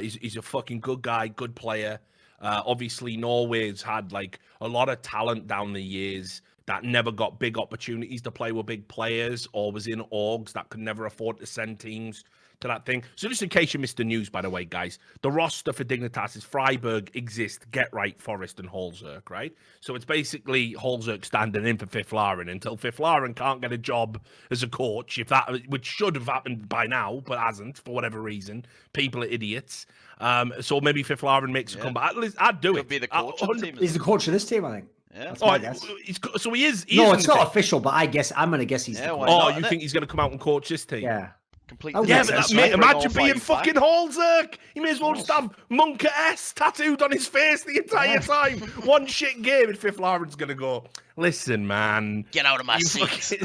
He's a fucking good guy, good player. Obviously, Norway's had like a lot of talent down the years that never got big opportunities to play with big players, or was in orgs that could never afford to send teams to that thing. So just in case you missed the news, by the way, guys, the roster for Dignitas is Freiburg, Exist, Get Right, Forest, and Holzerk, right? So it's basically Holzerk standing in for Fifth Lauren until Fifth Lauren can't get a job as a coach, which should have happened by now, but hasn't for whatever reason. People are idiots. So maybe Fifth Lauren makes a comeback. I'd do it. Could be the coach of the team. He's the coach of this team, I think. Yeah. That's my guess. So he is. No, it's not official, but I'm going to guess he's the coach. Oh, you think he's going to come out and coach this team? Yeah. Completely. Yeah, but imagine being fucking Holzerk. He may as well just have Monka S tattooed on his face the entire time. One shit game, and Fifth Lauren's going to go, listen, man. Get out of my seat.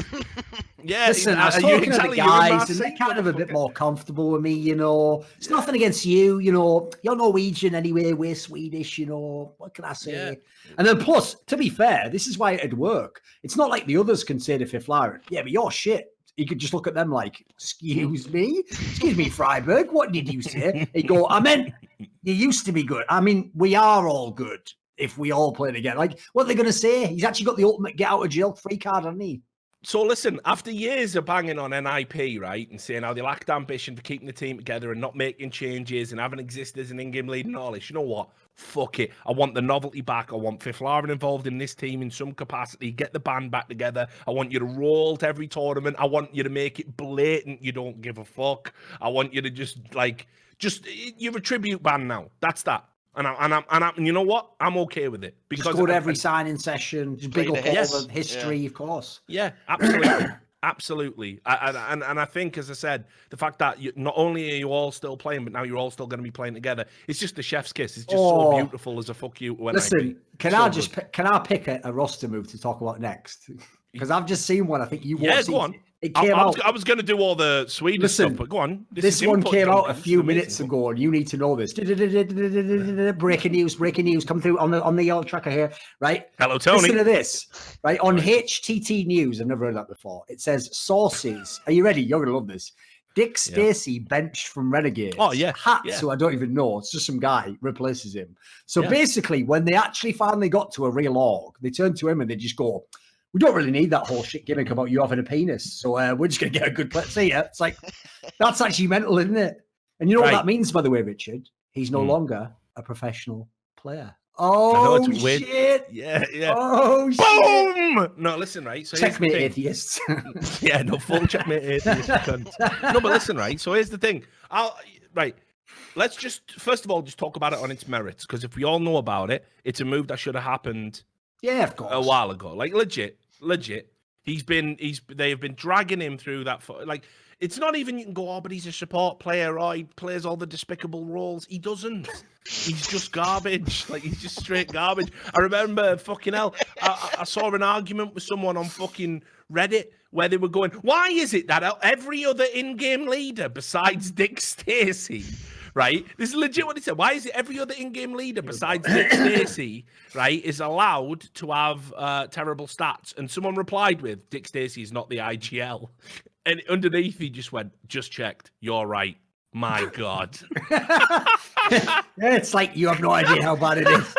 Yeah, listen, I was talking to the guys, and they're kind of a bit more comfortable with me, you know. It's nothing against you, you know. You're Norwegian anyway, we're Swedish, you know. What can I say? Yeah. And then plus, to be fair, this is why it'd work. It's not like the others can say to Fifth Lauren, yeah, but you're shit. You could just look at them like, excuse me, Freiburg, what did you say? They go, I meant you used to be good. I mean, we are all good if we all play together. Like, what are they going to say? He's actually got the ultimate get out of jail free card, hasn't he? So listen, after years of banging on NIP, right, and saying how they lacked ambition for keeping the team together and not making changes and having Exist as an in-game lead and all this, you know what? Fuck it. I want the novelty back. I want Fifth Lauren involved in this team in some capacity. Get the band back together. I want you to roll to every tournament. I want you to make it blatant. You don't give a fuck. I want you to just you're a tribute band now. That's that. And you know what? I'm okay with it because just go to every signing session, just big up all the history, of course. Yeah, absolutely. Absolutely. And I think, as I said, the fact that not only are you all still playing, but now you're all still going to be playing together, it's just the chef's kiss. It's just so beautiful as a fuck you. Listen, can I pick a roster move to talk about next? Because I've just seen one. I think you want go on. It came out. I was going to do all the Swedish stuff, but go on. This one came out a few minutes ago, and you need to know this. Breaking news, come through on the yellow tracker here, right? Hello, Tony. Listen to this, right? On HTT News, I've never heard that before. It says, sources. Are you ready? You're going to love this. Dick Stacey benched from Renegades. Oh, yeah. So I don't even know. It's just some guy replaces him. So basically, when they actually finally got to a real org, they turn to him and they just go, we don't really need that whole shit gimmick about you having a penis. So we're just going to get a good play. See ya. It's like, that's actually mental, isn't it? And you know what that means, by the way, Richard? He's no longer a professional player. Oh, shit. Yeah. Oh, boom! Shit. No, listen, right? So checkmate atheists. Yeah, no, full checkmate atheists. No, but listen, right? So here's the thing. Let's just, first of all, just talk about it on its merits. Because if we all know about it, it's a move that should have happened of course. A while ago. Like, legit. They have been dragging him through that. Like, it's not even you can go, but he's a support player, or he plays all the despicable roles. He doesn't. He's just garbage. Like, he's just straight garbage. I remember, fucking hell, I saw an argument with someone on fucking Reddit where they were going, why is it that every other in-game leader besides Dick Stacey, right? This is legit what he said. Why is it every other in-game leader besides Dick Stacey, right, is allowed to have terrible stats? And someone replied with, Dick Stacey is not the IGL. And underneath he just went, just checked. You're right. My God. It's like you have no idea how bad it is.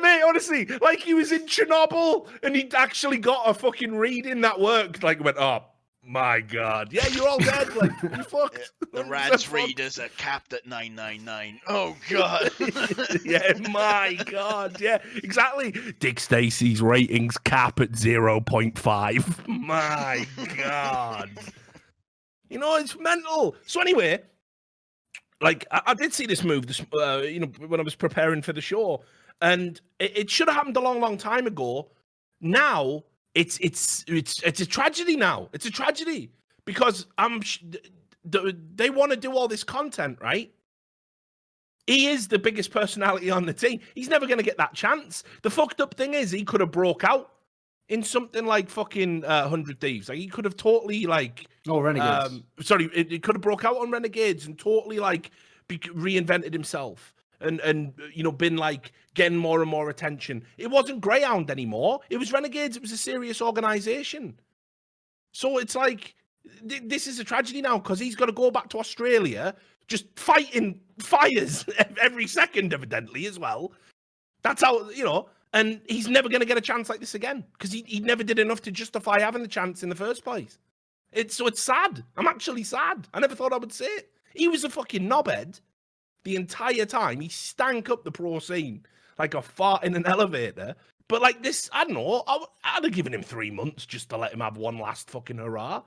Mate, honestly, like he was in Chernobyl and he'd actually got a fucking reading that worked. Like, went, oh, my God. Yeah, you're all dead. Like, you fucked. The Rats readers are capped at 999. Oh, God. Yeah, my God. Yeah, exactly. Dick Stacey's ratings cap at 0.5. My God. You know, it's mental. So anyway, like, I did see this move, when I was preparing for the show, and it should have happened a long, long time ago. Now, it's a tragedy now. It's a tragedy because they want to do all this content, right? He is the biggest personality on the team. He's never going to get that chance. The fucked up thing is he could have broke out in something like fucking 100 Thieves. Like, he could have totally, like... Oh, Renegades. It could have broke out on Renegades and totally, like, reinvented himself. And been like getting more and more attention. It wasn't Greyhound anymore. It was Renegades. It was a serious organization. So it's like, this is a tragedy now because he's got to go back to Australia, just fighting fires every second, evidently, as well. That's how, and he's never going to get a chance like this again because he never did enough to justify having the chance in the first place. It's sad. I'm actually sad. I never thought I would say it. He was a fucking knobhead the entire time. He stank up the pro scene like a fart in an elevator. But like this, I don't know, I'd have given him 3 months just to let him have one last fucking hurrah.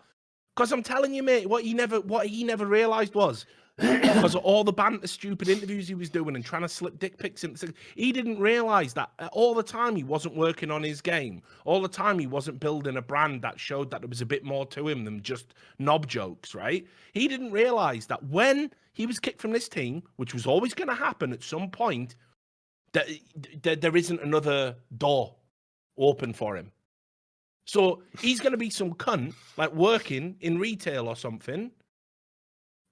Because I'm telling you, mate, what he never realised was, because of all the banter, stupid interviews he was doing and trying to slip dick pics into, he didn't realise that all the time he wasn't working on his game. All the time he wasn't building a brand that showed that there was a bit more to him than just knob jokes, right? He didn't realise that when he was kicked from this team, which was always going to happen at some point, that there isn't another door open for him. So he's going to be some cunt, like working in retail or something,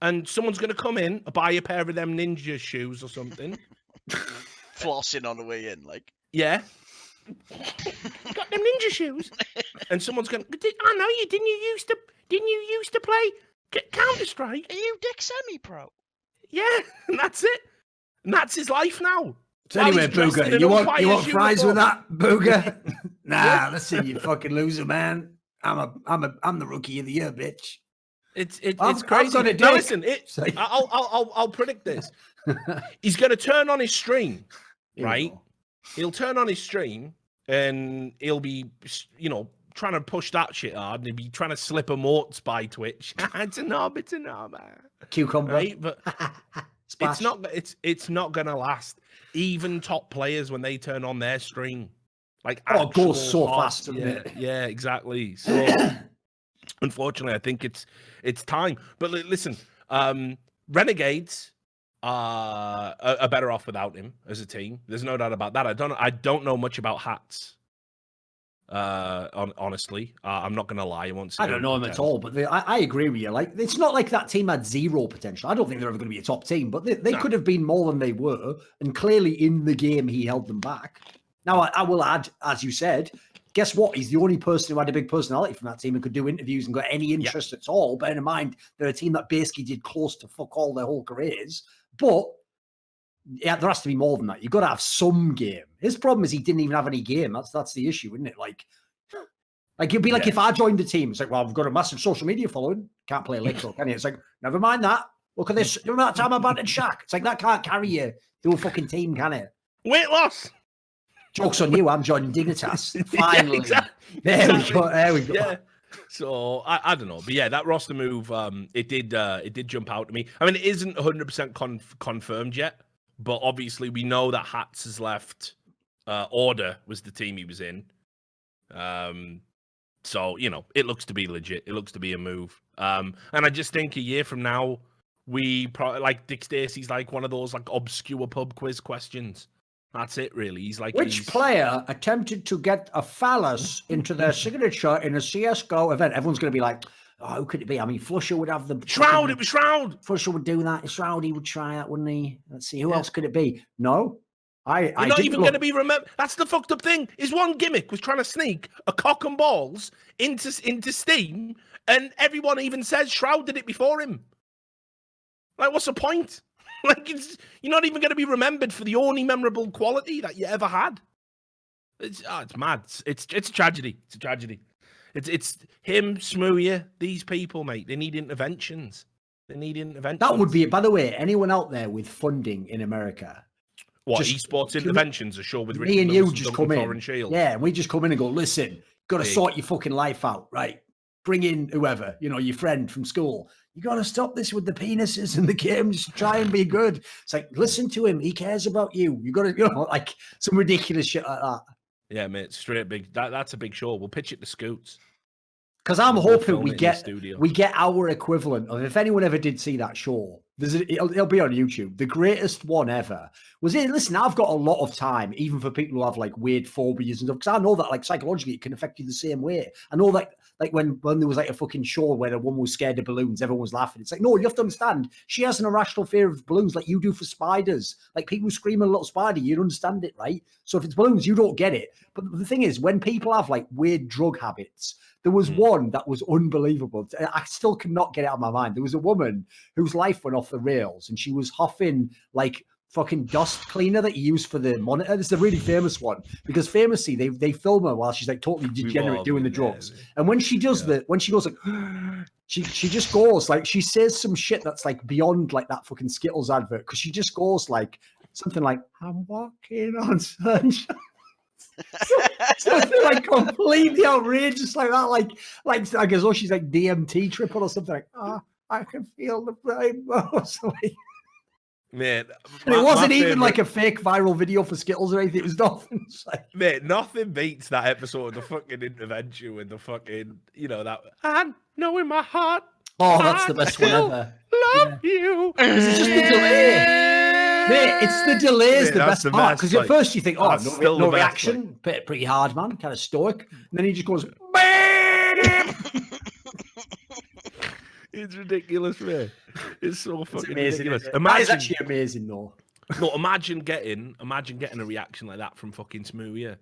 and someone's going to come in, buy a pair of them ninja shoes or something. Flossing on the way in, like. Yeah. Got them ninja shoes. And someone's going, I know you, didn't you used to play Counter-Strike? Are you Dick Semi-Pro? Yeah, and that's it. And that's his life now. So anyway, Booger, you want fries with that, Booger? Nah, listen, you fucking loser, man. I'm the rookie of the year, bitch. It's crazy. Now listen, I'll predict this. He's going to turn on his stream, right? He'll turn on his stream and he'll be, trying to push that shit hard. And he'll be trying to slip emotes by Twitch. It's a knob. Cucumber, right? But it's not going to last. Even top players, when they turn on their stream, like it goes so fast, doesn't it? Yeah, exactly. So unfortunately, I think it's time. But listen, Renegades are better off without him as a team. There's no doubt about that. I don't know much about hats. Honestly, I'm not gonna lie. I don't know him at all, but I agree with you. Like, it's not like that team had zero potential. I don't think they're ever going to be a top team, but they could have been more than they were. And clearly, in the game, he held them back. Now, I will add, as you said, guess what? He's the only person who had a big personality from that team and could do interviews and got any interest at all. Bearing in mind, they're a team that basically did close to fuck all their whole careers. But yeah, there has to be more than that. You've got to have some game. His problem is he didn't even have any game. That's the issue, isn't it? Like it'd be like if I joined the team, it's like, well, I've got a massive social media following. Can't play Electro, can you? It's like, never mind that. Look at this. Remember that time I battered Shaq? It's like, that can't carry you through a fucking team, can it? Weight loss. Joke's on you. I'm joining Dignitas. Finally. Exactly. There we go. Yeah. So I don't know, but yeah, that roster move, it did jump out to me. I mean, it isn't 100% confirmed yet, but obviously we know that Hats has left. Order was the team he was in. So it looks to be legit. It looks to be a move. And I just think a year from now, we probably like Dick Stacey's like one of those like obscure pub quiz questions. That's it, really. He's like, which player attempted to get a phallus into their signature in a CS:GO event? Everyone's going to be like, oh, who could it be? I mean, Flusher would have the Shroud. It was Shroud. Flusher would do that. Shroud, he would try that, wouldn't he? Let's see, who else could it be? No, You're not even going to be remembered. That's the fucked up thing. His one gimmick was trying to sneak a cock and balls into Steam, and everyone even says Shroud did it before him. Like, what's the point? Like, you're not even going to be remembered for the only memorable quality that you ever had. It's mad. It's a tragedy. It's a tragedy. It's him, Smooya, these people, mate. They need interventions. That would be it. By the way, anyone out there with funding in America? What, esports interventions are sure with me and you just come in. Yeah, and we just come in and go, listen, got to sort your fucking life out, right? Bring in whoever, your friend from school. You got to stop this with the penises and the games. Try and be good. It's like, listen to him. He cares about you. You got to, like some ridiculous shit like that. Yeah, mate, straight big. That's a big show. We'll pitch it to Scoots. Because I'm hoping we get our equivalent of, if anyone ever did see that show, it'll be on YouTube. The greatest one ever was it. Listen, I've got a lot of time, even for people who have like weird phobias and stuff, because I know that like psychologically it can affect you the same way. I know that like when there was like a fucking show where a woman was scared of balloons, everyone was laughing. It's like, no, you have to understand, she has an irrational fear of balloons like you do for spiders. Like people scream at a little spider, you don't understand it, right? So if it's balloons, you don't get it. But the thing is, when people have like weird drug habits, there was one that was unbelievable. I still cannot get it out of my mind. There was a woman whose life went off the rails and she was huffing like fucking dust cleaner that you use for the monitor. This is a really famous one because famously they film her while she's like totally degenerate doing the drugs. And when she does when she goes like, she just goes like, she says some shit that's like beyond like that fucking Skittles advert because she just goes like something like, I'm walking on sunshine. Something like completely outrageous like that. Like I guess she's like DMT tripping or something like, I can feel the rainbow. Like, man, it wasn't even like a fake viral video for Skittles or anything. It was nothing. Like, mate, nothing beats that episode of the fucking intervention with the fucking, that I know in my heart. Oh, that's the best one ever. Love you. It's just the delay. Mate, it's the delay is the best part. Because at first you think, no reaction. Pretty hard, man. Kind of stoic. And then he just goes, it's ridiculous, man. It's so fucking amazing, ridiculous. That is actually amazing, though. No, imagine getting a reaction like that from fucking Smoothie.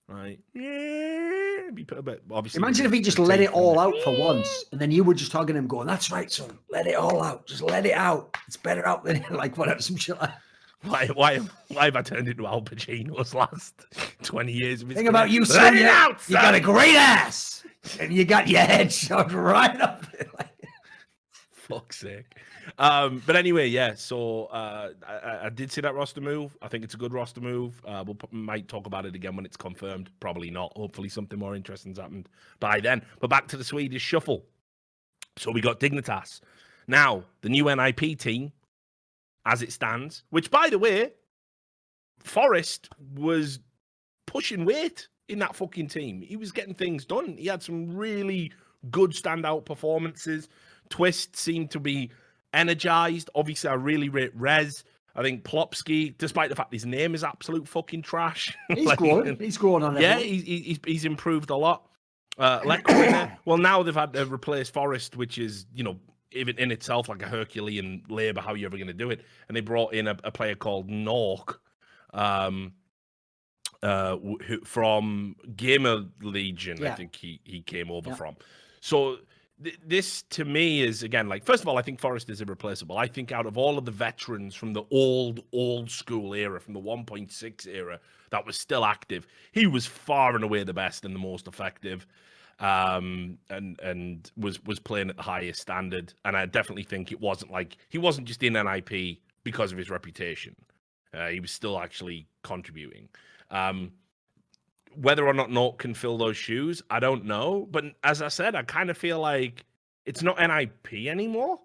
Right? Yeah. Be put a bit, obviously. Imagine if he just let it all out for once, and then you were just hugging him, going, "That's right, son. Let it all out. Just let it out. It's better out than like whatever some shit." Why have I turned into Al Pacino's last 20 years of his Thing about you, son, you got a great ass, and you got your head shoved right up. Fuck's sake. But anyway, yeah. So I did see that roster move. I think it's a good roster move. Might talk about it again when it's confirmed. Probably not. Hopefully something more interesting's happened by then. But back to the Swedish shuffle. So we got Dignitas. Now, the new NIP team, as it stands, which, by the way, Forrest was pushing weight in that fucking team. He was getting things done. He had some really good standout performances. Twist seemed to be energized. Obviously, I really rate Rez. I think Plopsky, despite the fact his name is absolute fucking trash. He's growing. He's growing on everyone. Yeah, he's improved a lot. Well, now they've had to replace Forrest, which is, even in itself like a Herculean labor, how are you ever going to do it? And they brought in a player called Nork from Gamer Legion, I think he came over from. So this, to me, is, again, like, first of all, I think Forrest is irreplaceable. I think out of all of the veterans from the old school era, from the 1.6 era that was still active, he was far and away the best and the most effective. And was playing at the highest standard. And I definitely think it wasn't like he wasn't just in NIP because of his reputation. He was still actually contributing. Whether or not Nork can fill those shoes, I don't know. But as I said, I kind of feel like it's not NIP anymore.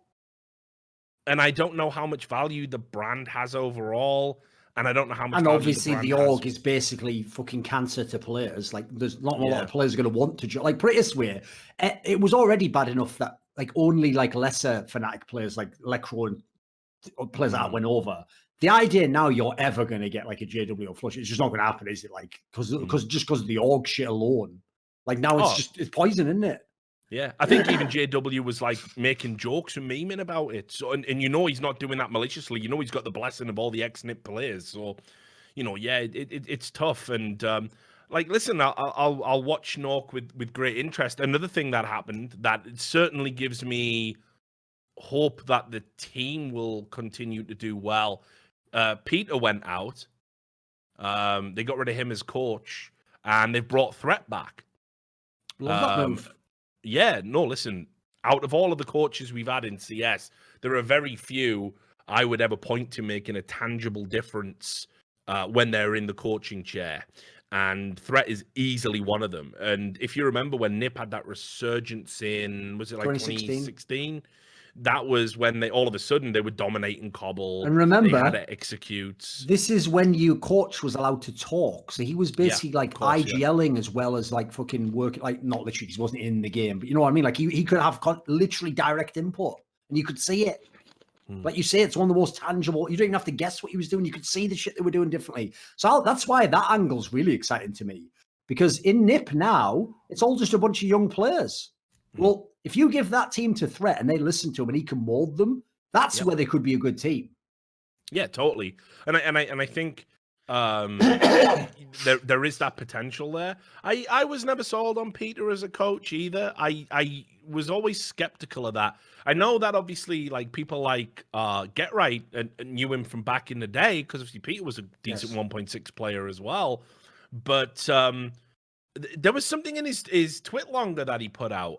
And I don't know how much value the brand has overall. And I don't know how much. And obviously, the org is basically fucking cancer to players. Like, there's not a lot of players are going to want to join. Like, put it this way, it was already bad enough that like only like lesser Fnatic players, like Lecro and players that went over. The idea now you're ever going to get like a JW or Flush, it's just not going to happen, is it? Like, because of the org shit alone. Like now it's poison, isn't it? Yeah, I think even JW was like making jokes and memeing about it. So, and he's not doing that maliciously. He's got the blessing of all the ex-NIP players. So, it's tough. And like, listen, I'll watch Nork with great interest. Another thing that happened that certainly gives me hope that the team will continue to do well. Peter went out. They got rid of him as coach, and they brought Threat back. Love that move. Yeah, no, listen, out of all of the coaches we've had in CS, there are very few I would ever point to making a tangible difference when they're in the coaching chair. And Threat is easily one of them. And if you remember when NIP had that resurgence in, was it like 2016? That was when they all of a sudden they were dominating Cobble. And remember, they had to execute. This is when coach was allowed to talk. So he was basically IGLing as well as like fucking working, like not literally, he wasn't in the game, but you know what I mean? Like he could have literally direct input and you could see it. Like you say, it's one of the most tangible. You don't even have to guess what he was doing. You could see the shit they were doing differently. So that's why that angle's really exciting to me, because in NIP now, it's all just a bunch of young players. Well, if you give that team to Threat and they listen to him and he can mold them, that's where they could be a good team. Yeah, totally. And I think there is that potential there. I was never sold on Peter as a coach either. I was always skeptical of that. I know that obviously, like people like Get Right and knew him from back in the day because obviously Peter was a decent 1.6 player as well. But there was something in his twit longer that he put out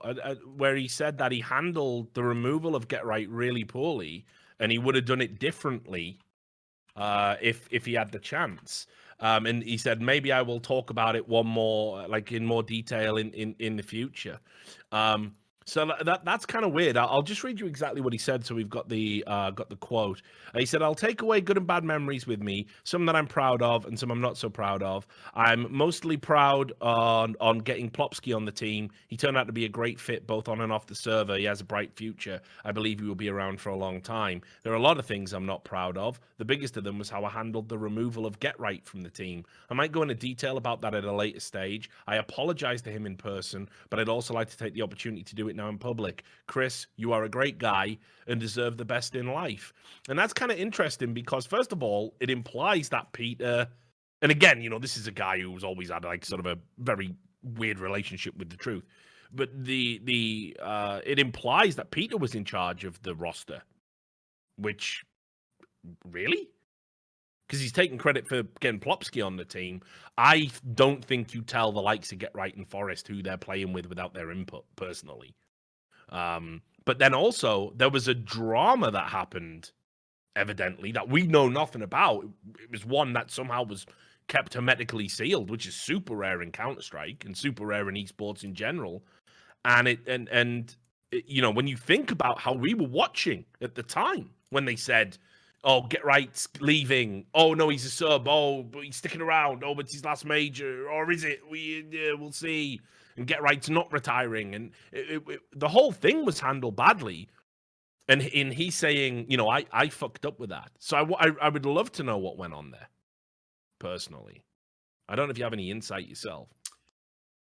where he said that he handled the removal of Get Right really poorly, and he would have done it differently if he had the chance. And he said, maybe I will talk about it in more detail in the future. So that's kind of weird. I'll just read you exactly what he said. So we've got the quote. He said, "I'll take away good and bad memories with me, some that I'm proud of and some I'm not so proud of. I'm mostly proud on getting Plopsky on the team. He turned out to be a great fit both on and off the server. He has a bright future. I believe he will be around for a long time. There are a lot of things I'm not proud of. The biggest of them was how I handled the removal of Get Right from the team. I might go into detail about that at a later stage. I apologize to him in person, but I'd also like to take the opportunity to do it now in public. Chris, you are a great guy and deserve the best in life." And that's kind of interesting because, first of all, it implies that Peter, and again, this is a guy who's always had like sort of a very weird relationship with the truth, but it implies that Peter was in charge of the roster, which really? Because he's taking credit for getting Plopsky on the team. I don't think you tell the likes of Get Right and Forrest who they're playing with without their input, personally. But then also, there was a drama that happened, evidently, that we know nothing about. It was one that somehow was kept hermetically sealed, which is super rare in Counter-Strike and super rare in esports in general. And when you think about how we were watching at the time when they said, "Oh, Get Right's leaving. Oh no, he's a sub. Oh, but he's sticking around. Oh, but it's his last major, or is it? We'll see." And Get Right's not retiring, and the whole thing was handled badly. And he's saying, I fucked up with that. So I would love to know what went on there, personally. I don't know if you have any insight yourself.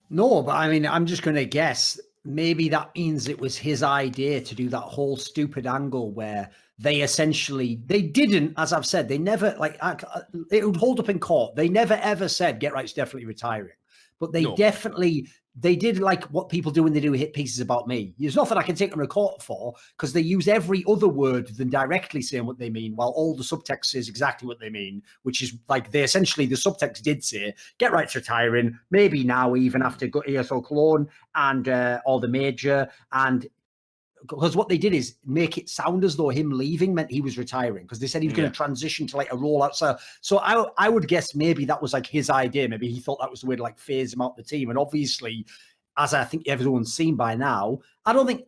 No, but I mean, I'm just going to guess. Maybe that means it was his idea to do that whole stupid angle where they didn't, as I've said, they never, it would hold up in court. They never ever said Get Right's definitely retiring. But they did like what people do when they do hit pieces about me. There's nothing I can take them to court for because they use every other word than directly saying what they mean, while all the subtext says exactly what they mean, which is like the subtext did say Get Right's retiring, maybe now even after ESO Cologne and or the major, and because what they did is make it sound as though him leaving meant he was retiring, because they said he was going to transition to like a rollout. So I would guess maybe that was like his idea. Maybe he thought that was the way to like phase him out the team. And obviously, as I think everyone's seen by now, I don't think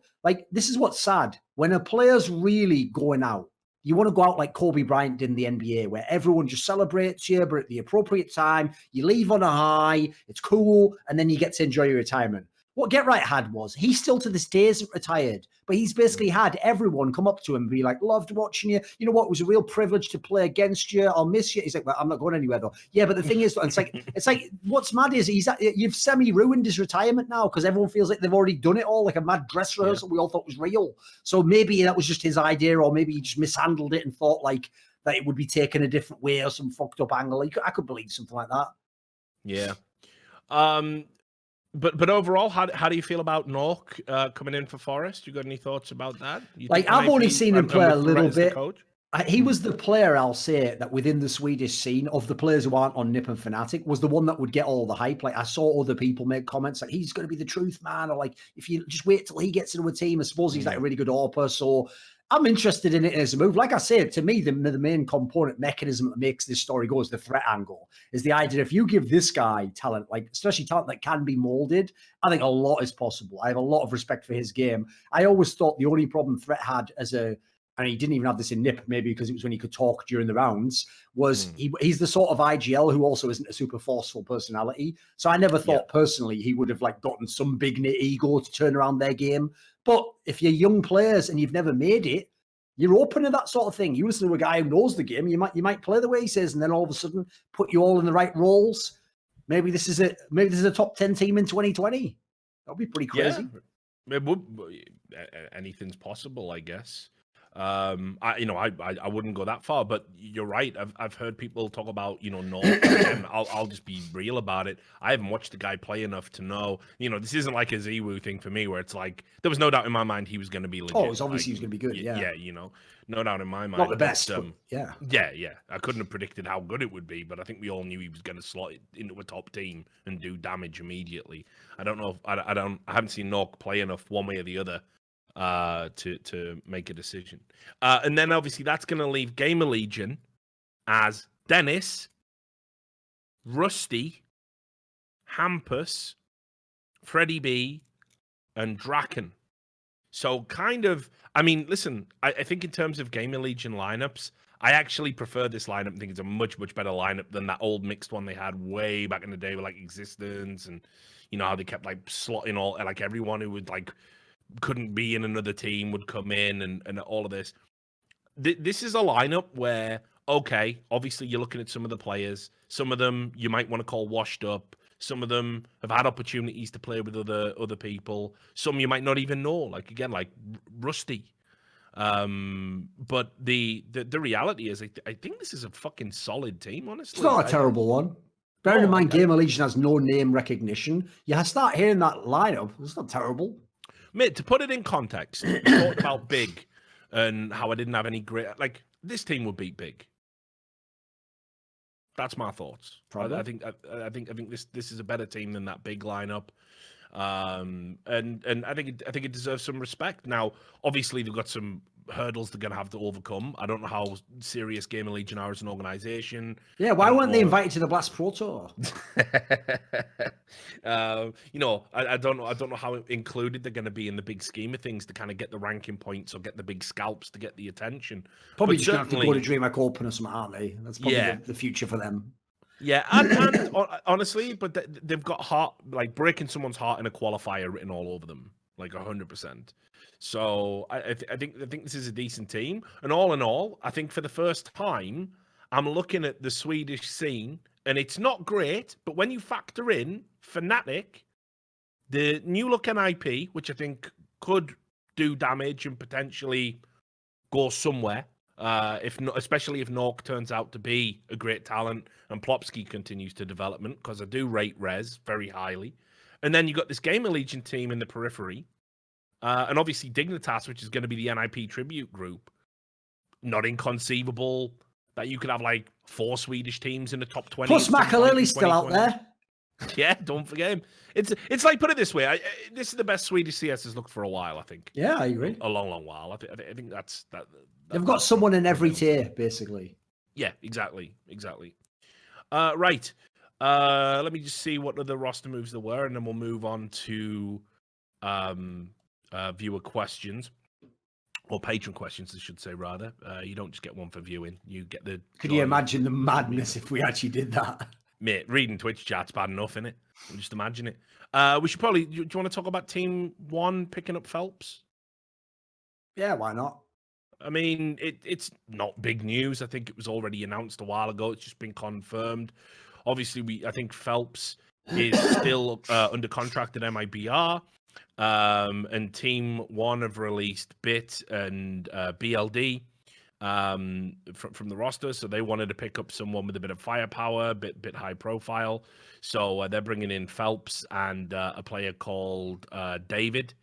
this is what's sad. When a player's really going out, you want to go out like Kobe Bryant did in the NBA, where everyone just celebrates you, but at the appropriate time, you leave on a high, it's cool, and then you get to enjoy your retirement. What Get Right had was, he still to this day isn't retired, but he's basically had everyone come up to him and be like, "Loved watching you. You know what? It was a real privilege to play against you. I'll miss you." He's like, "Well, I'm not going anywhere though." Yeah, but the thing is, it's like what's mad is you've semi-ruined his retirement now because everyone feels like they've already done it all, like a mad dress rehearsal we all thought was real. So maybe that was just his idea, or maybe he just mishandled it and thought like that it would be taken a different way or some fucked up angle. I could believe something like that. Yeah. But overall, how do you feel about Nork coming in for Forest? You got any thoughts about that? I've only seen him play a little bit. He was the player, I'll say, that within the Swedish scene of the players who aren't on Nip and Fnatic was the one that would get all the hype. Like I saw other people make comments like he's going to be the truth man, or like if you just wait till he gets into a team, I suppose he's like a really good AWPer. So I'm interested in it as a move. Like I said, to me, the main component mechanism that makes this story go is the threat angle. Is the idea if you give this guy talent, like especially talent that can be molded, I think a lot is possible. I have a lot of respect for his game. I always thought the only problem Threat had and he didn't even have this in Nip, maybe because it was when he could talk during the rounds, was he's the sort of IGL who also isn't a super forceful personality. So I never thought personally he would have like gotten some big ego to turn around their game. But if you're young players and you've never made it, you're open to that sort of thing. You listen to a guy who knows the game, you might play the way he says, and then all of a sudden put you all in the right roles. Maybe this is a top 10 team in 2020. That'd be pretty crazy. Yeah. It would. Anything's possible, I guess. I wouldn't go that far, but you're right. I've heard people talk about, North. Again, I'll just be real about it. I haven't watched the guy play enough to know. This isn't like a Ziwu thing for me, where it's like there was no doubt in my mind he was going to be legit. Oh, it was obviously he was going to be good. Yeah, no doubt in my mind. Not the best, but yeah. I couldn't have predicted how good it would be, but I think we all knew he was going to slot it into a top team and do damage immediately. I don't know. I haven't seen Nork play enough one way or the other to make a decision. And then obviously that's going to leave Gamer Legion as Dennis, Rusty, Hampus, Freddie B, and Draken. So kind of, listen, I think in terms of Gamer Legion lineups, I actually prefer this lineup. I think it's a much, much better lineup than that old mixed one they had way back in the day with like Existence and, how they kept like slotting all, like everyone who would like, couldn't be in another team would come in and all of this. This is a lineup where, okay, obviously you're looking at some of the players. Some of them you might want to call washed up. Some of them have had opportunities to play with other people. Some you might not even know, like Rusty. But the reality is, I think this is a fucking solid team, honestly. It's not a terrible one. Bearing in mind, Gamer Legion has no name recognition. You start hearing that lineup. It's not terrible. Mate, to put it in context, we talked about Big and how I didn't have any great... Like, this team would beat Big. That's my thoughts. I think this is a better team than that Big lineup. And I think it deserves some respect. Now, obviously, they've got some hurdles they're going to have to overcome. I don't know how serious Gamer Legion are as an organization. Yeah, why weren't they invited to the Blast Pro Tour? I don't know how included they're going to be in the big scheme of things to kind of get the ranking points or get the big scalps to get the attention. Probably just going to have to go to DreamHack Open or something, aren't they? That's probably the future for them. Yeah, and honestly, but they've got heart, like breaking someone's heart in a qualifier written all over them, like 100%. So I think this is a decent team, and all in all, I think for the first time, I'm looking at the Swedish scene, and it's not great, but when you factor in Fnatic, the new look IP, which I think could do damage and potentially go somewhere. Especially if Nork turns out to be a great talent and Plopsky continues to development, because I do rate Rez very highly. And then you got this Gamer Legion team in the periphery. And obviously Dignitas, which is going to be the NIP tribute group. Not inconceivable that you could have like 4 Swedish teams in the top 20. Plus Makaleli's still out there. Yeah, don't forget him. It's like, put it this way, this is the best Swedish CS has looked for a while, I think. Yeah, I agree. A long, long while. I think that's that. They've got someone in every tier, basically. Yeah, exactly. Right. Let me just see what other roster moves there were, and then we'll move on to viewer questions. Or patron questions, I should say, rather. You don't just get one for viewing. You get the... Could you imagine the madness if we actually did that? Mate, reading Twitch chat's bad enough, innit? Just imagine it. We should probably... Do you want to talk about Team 1 picking up Phelps? Yeah, why not? I mean, it's not big news. I think it was already announced a while ago. It's just been confirmed. Obviously, I think Phelps is still under contract at MIBR. And Team 1 have released Bit and BLD from the roster. So they wanted to pick up someone with a bit of firepower, bit high profile. So they're bringing in Phelps and a player called David,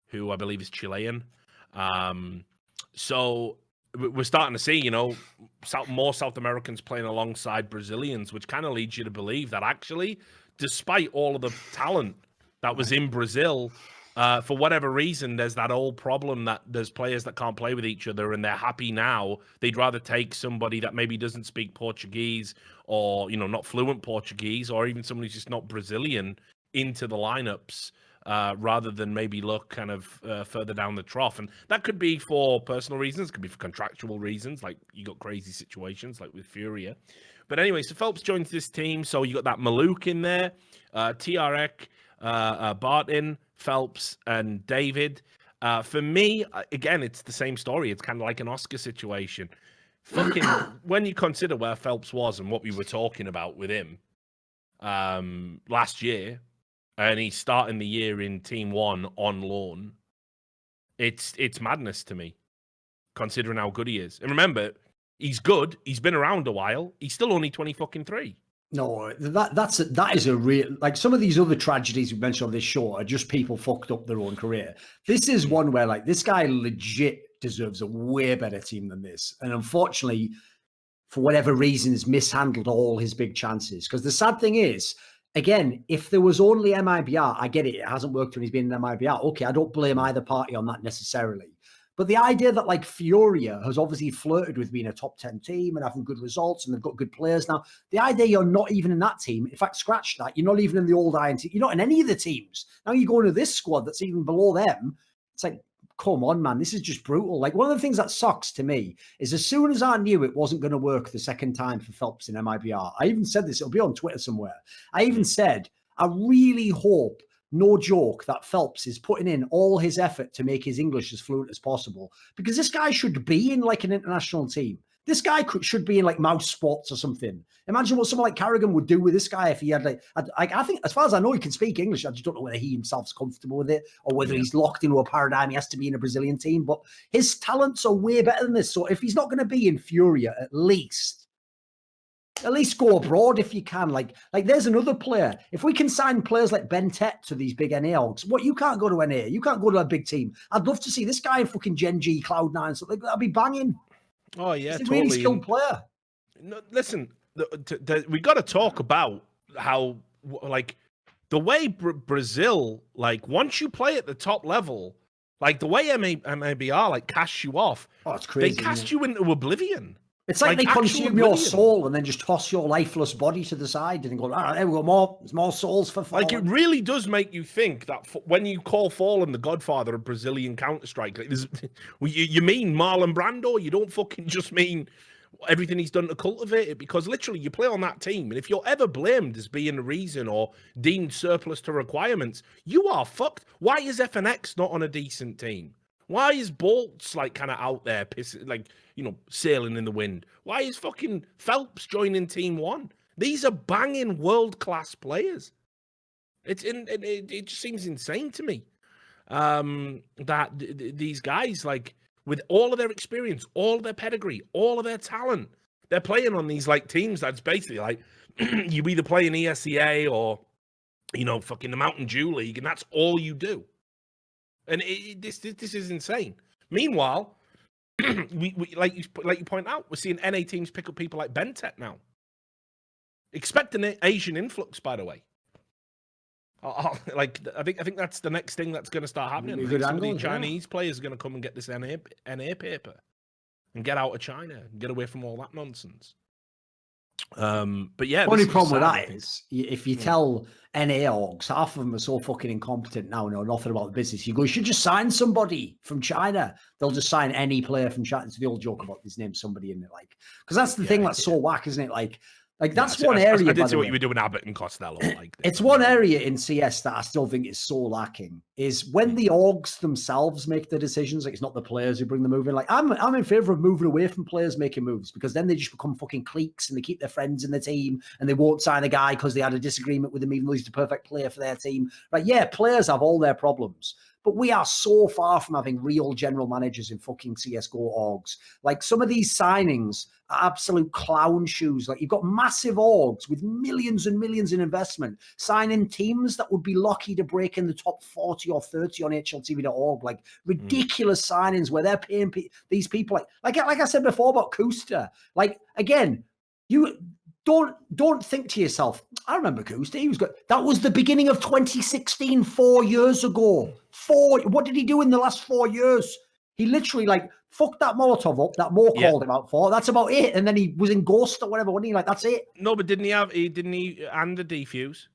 who I believe is Chilean. So we're starting to see, more South Americans playing alongside Brazilians, which kind of leads you to believe that actually, despite all of the talent that was in Brazil, for whatever reason, there's that old problem that there's players that can't play with each other and they're happy now. They'd rather take somebody that maybe doesn't speak Portuguese or, not fluent Portuguese, or even somebody who's just not Brazilian into the lineups. Rather than maybe look kind of further down the trough. And that could be for personal reasons, could be for contractual reasons, like you got crazy situations like with Furia. But anyway, so Phelps joins this team. So you got that Maluk in there, TRX, Barton, Phelps, and David. For me, again, it's the same story. It's kind of like an Oscar situation. Fucking, when you consider where Phelps was and what we were talking about with him last year, and he's starting the year in Team 1 on loan, it's madness to me. considering how good he is. And remember, he's good. He's been around a while. He's still only 23. No, that is a real, like, some of these other tragedies we mentioned on this show are just people fucked up their own career. This is one where, like, this guy legit deserves a way better team than this. And unfortunately, for whatever reason, has mishandled all his big chances. Because the sad thing is, again, if there was only MIBR, I get it. It hasn't worked when he's been in MIBR. Okay, I don't blame either party on that necessarily. But the idea that, like, Furia has obviously flirted with being a top 10 team and having good results, and they've got good players now. The idea you're not even in that team, in fact, scratch that, you're not even in the old Iron team. You're not in any of the teams. Now you go into this squad that's even below them. It's like, come on, man, this is just brutal. Like, one of the things that sucks to me is as soon as I knew it wasn't going to work the second time for Phelps in MIBR, I even said this, it'll be on Twitter somewhere. I even said, I really hope, no joke, that Phelps is putting in all his effort to make his English as fluent as possible, because this guy should be in, like, an international team. This guy should be in, like, Mouse Sports or something. Imagine what someone like Carrigan would do with this guy if he had, like, I think, as far as I know, he can speak English. I just don't know whether he himself's comfortable with it or whether he's locked into a paradigm. He has to be in a Brazilian team, but his talents are way better than this. So if he's not going to be in Furia, at least go abroad if you can. Like there's another player. If we can sign players like Ben Tet to these big NA orgs, what, you can't go to NA, you can't go to a big team. I'd love to see this guy in fucking Gen G, Cloud9, something. That'd be banging. Oh yeah, he's a totally. really skilled player. No, listen, we got to talk about how, like, the way Brazil, like, once you play at the top level, like the way MABR like casts you off. Oh, it's crazy. They cast you into oblivion. It's like they consume your soul and then just toss your lifeless body to the side and go, all right, there we go, more souls for Fallen. Like, it really does make you think that when you call Fallen the godfather of Brazilian Counter-Strike, like, you mean Marlon Brando? You don't fucking just mean everything he's done to cultivate it, because literally you play on that team, and if you're ever blamed as being the reason or deemed surplus to requirements, you are fucked. Why is FNX not on a decent team? Why is Bolts, like, kind of out there pissing, like, you know, sailing in the wind? Why is fucking Phelps joining Team 1? These are banging world-class players. It just seems insane to me that these guys, like, with all of their experience, all of their pedigree, all of their talent, they're playing on these, like, teams that's basically like you either play in ESEA or, you know, fucking the Mountain Dew League, and that's all you do. And this is insane. Meanwhile, we like you point out, we're seeing NA teams pick up people like Bentet now. Expect an Asian influx, by the way. I think that's the next thing that's going to start happening. Some of the Chinese players are going to come and get this NA paper and get out of China and get away from all that nonsense. But yeah, the only problem with that is if you tell NA orgs, half of them are so fucking incompetent now, know nothing about the business. You go, you should just sign somebody from China. They'll just sign any player from China. It's the old joke about this name somebody in it, like, because that's the thing that's so whack, isn't it? Like that's one area. I did see what you were doing, Abbott and Costello. Like, it's one area in CS that I still think is so lacking, is when the orgs themselves make the decisions. Like, it's not the players who bring the move in. Like, I'm in favor of moving away from players making moves, because then they just become fucking cliques and they keep their friends in the team and they won't sign a guy because they had a disagreement with him, even though he's the perfect player for their team. Right? Yeah, players have all their problems. But we are so far from having real general managers in fucking CSGO orgs. Like, some of these signings are absolute clown shoes. Like, you've got massive orgs with millions and millions in investment signing teams that would be lucky to break in the top 40 or 30 on HLTV.org. Like, ridiculous signings where they're paying these people. Like I said before about Kusta. Like, again, you don't think to yourself, I remember Kusta, he was good. That was the beginning of 2016, 4 years ago. What did he do in the last 4 years? He literally, like, fucked that Molotov up that Mo called him out for. That's about it. And then he was in Ghost or whatever, wasn't he? Like, that's it. No, but didn't he and the defuse?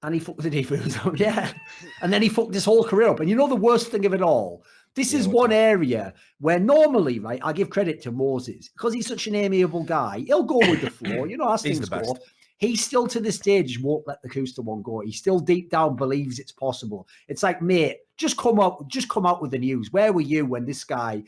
And he fucked the defuse up, yeah. And then he fucked his whole career up. And you know the worst thing of it all? This is one area where normally, right, I give credit to Moses because he's such an amiable guy. He'll go with the flow, you know, as things go. He still, to this day, just won't let the Kusta one go. He still deep down believes it's possible. It's like, mate, just come out with the news. Where were you when this guy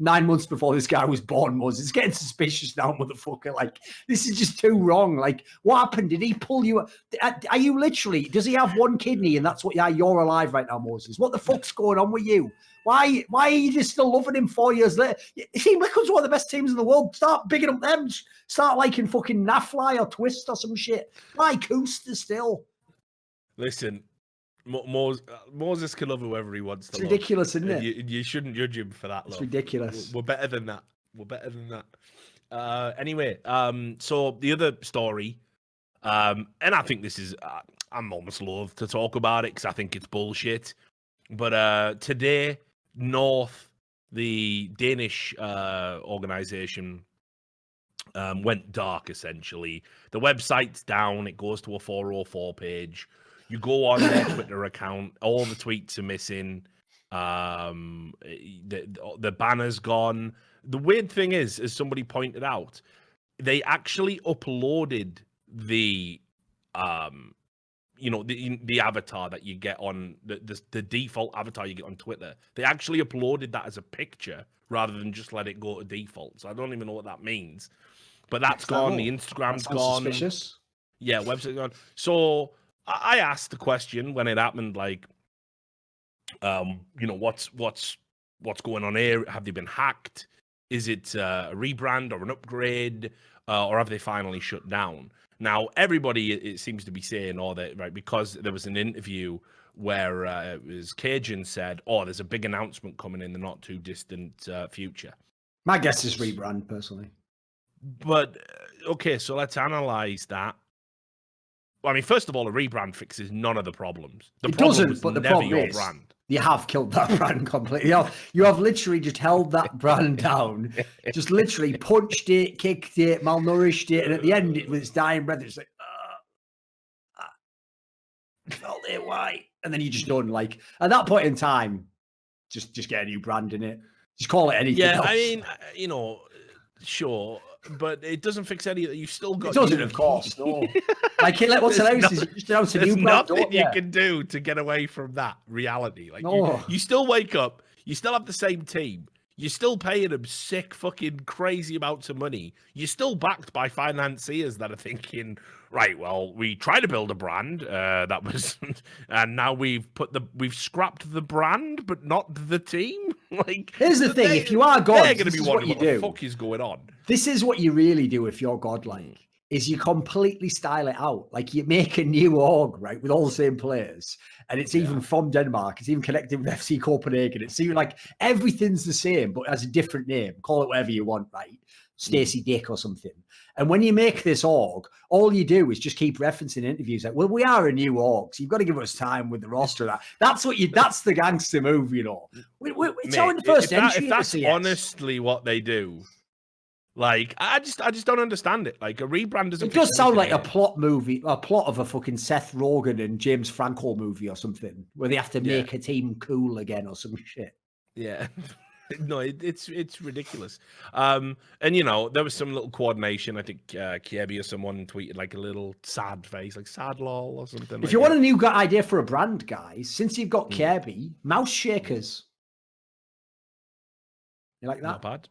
9 months before this guy was born, Moses. It's getting suspicious now, motherfucker. Like, this is just too wrong. Like, what happened? Did he pull you? Are you literally, does he have one kidney and that's what, you're alive right now, Moses? What the fuck's going on with you? Why are you just still loving him 4 years later? Team Liquid's one of the best teams in the world. Start bigging up them. Start liking fucking Nafly or Twist or some shit. Why Cooster still? Listen, Moses can love whoever he wants to love. It's ridiculous, isn't it? You shouldn't judge him for that. It's ridiculous. We're better than that. Anyway, so the other story, and I think this is, I'm almost loath to talk about it because I think it's bullshit. But today, North, the Danish organization, went dark, essentially. The website's down. It goes to a 404 page. You go on their Twitter account. All the tweets are missing. The banner's gone. The weird thing is, as somebody pointed out, they actually uploaded the avatar that you get on the default avatar you get on Twitter. They actually uploaded that as a picture rather than just let it go to default. So I don't even know what that means. But that's gone. The Instagram's gone. Suspicious. Yeah, website's gone. So I asked the question when it happened, like, what's going on here? Have they been hacked? Is it a rebrand or an upgrade, or have they finally shut down? Now, everybody, it seems to be saying, right, because there was an interview where it was Cajun said, there's a big announcement coming in the not too distant future. My guess is rebrand, personally. But, okay, so let's analyze that. I mean, first of all, a rebrand fixes none of the problems. It doesn't, but the problem is you have killed that brand completely. You have literally just held that brand down, just literally punched it, kicked it, malnourished it, and at the end, with its dying breath, it's like, felt it white. And then you just done, like, at that point in time, just get a new brand in it. Just call it anything else. I mean, sure. But it doesn't fix any. You still got. It doesn't, of course. No. Like, what's hilarious is you just announce a new brand. There's nothing you can do to get away from that reality. Like, you still wake up. You still have the same team. You're still paying them sick, fucking crazy amounts of money. You're still backed by financiers that are thinking, right, well, we tried to build a brand that was, and now we've scrapped the brand, but not the team. Like, here's the thing: if you are God, they're going to be wondering what the fuck is going on. This is what you really do if you're godlike. Is you completely style it out. Like, you make a new org, right, with all the same players. And it's even from Denmark. It's even connected with FC Copenhagen. It's even like everything's the same, but has a different name. Call it whatever you want, right? Stacey Dick or something. And when you make this org, all you do is just keep referencing interviews like, well, we are a new org, so you've got to give us time with the roster. That's the gangster move, you know. It's all in the first entry. If that's honestly what they do, like, I just don't understand it. Like, a rebrand doesn't. It does sound like a plot of a fucking Seth Rogen and James Franco movie or something, where they have to make a team cool again or some shit. Yeah. No, it's ridiculous. And there was some little coordination. I think Kiebi or someone tweeted like a little sad face, like sad lol or something. If you want a new idea for a brand, guys, since you've got Kiebi, mouse shakers. You like that? Not bad.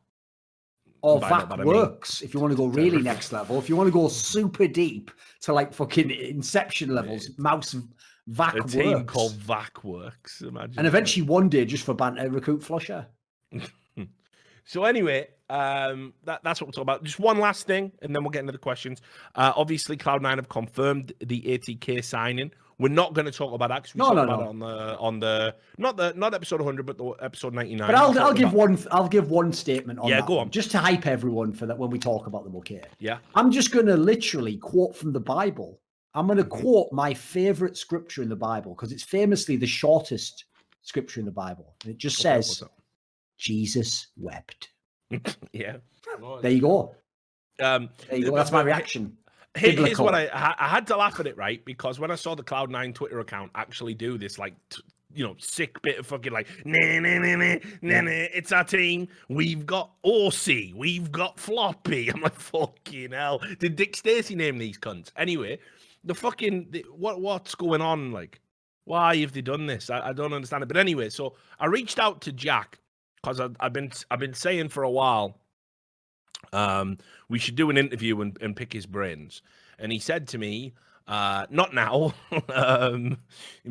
Or VAC Works, if you want to go really next level. If you want to go super deep to like fucking Inception levels, mouse VAC Works. A team called VAC Works, imagine. And eventually one day, just for banter, recruit Flusher. So anyway, that's what we're talking about. Just one last thing, and then we'll get into the questions. Obviously, Cloud9 have confirmed the ATK signing. We're not going to talk about that because we talked about it on the not episode 100, but the episode 99. But I'll give one statement on that. Yeah, go on. Just to hype everyone for that when we talk about them. Okay. Yeah. I'm just going to literally quote from the Bible. I'm going to quote my favorite scripture in the Bible because it's famously the shortest scripture in the Bible. And it just says, Jesus wept. Yeah. There you go. There you go. That's my reaction. Here's what I had to laugh at it, right? Because when I saw the Cloud9 Twitter account actually do this, like, sick bit of fucking like, nah, it's our team. We've got Orsi. We've got Floppy. I'm like, fucking hell. Did Dick Stacey name these cunts? Anyway, what's going on? Like, why have they done this? I don't understand it. But anyway, so I reached out to Jack because I've been saying for a while, we should do an interview and pick his brains. And he said to me, not now,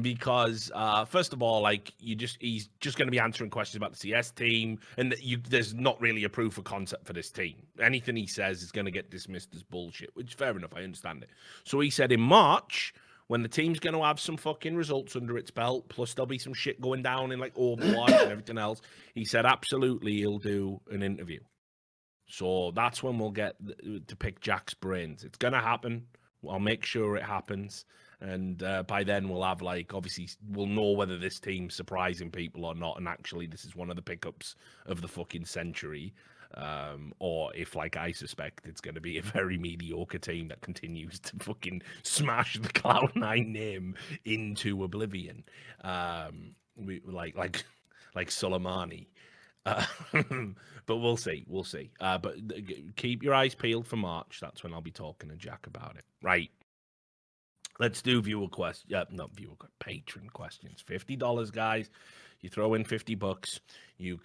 because first of all, like he's just going to be answering questions about the CS team, and there's not really a proof of concept for this team. Anything he says is going to get dismissed as bullshit, which is fair enough. I understand it. So he said in March, when the team's going to have some fucking results under its belt, plus there'll be some shit going down in like Overwatch and everything else, he said absolutely he'll do an interview. So that's when we'll get to pick Jack's brains. It's going to happen. I'll make sure it happens. And by then we'll have obviously we'll know whether this team's surprising people or not. And actually this is one of the pickups of the fucking century. Or if, like I suspect, it's going to be a very mediocre team that continues to fucking smash the Cloud9 name into oblivion. Like Soleimani. But we'll see. But keep your eyes peeled for March. That's when I'll be talking to Jack about it. Right. Let's do patron questions. $50, guys. You throw in $50, you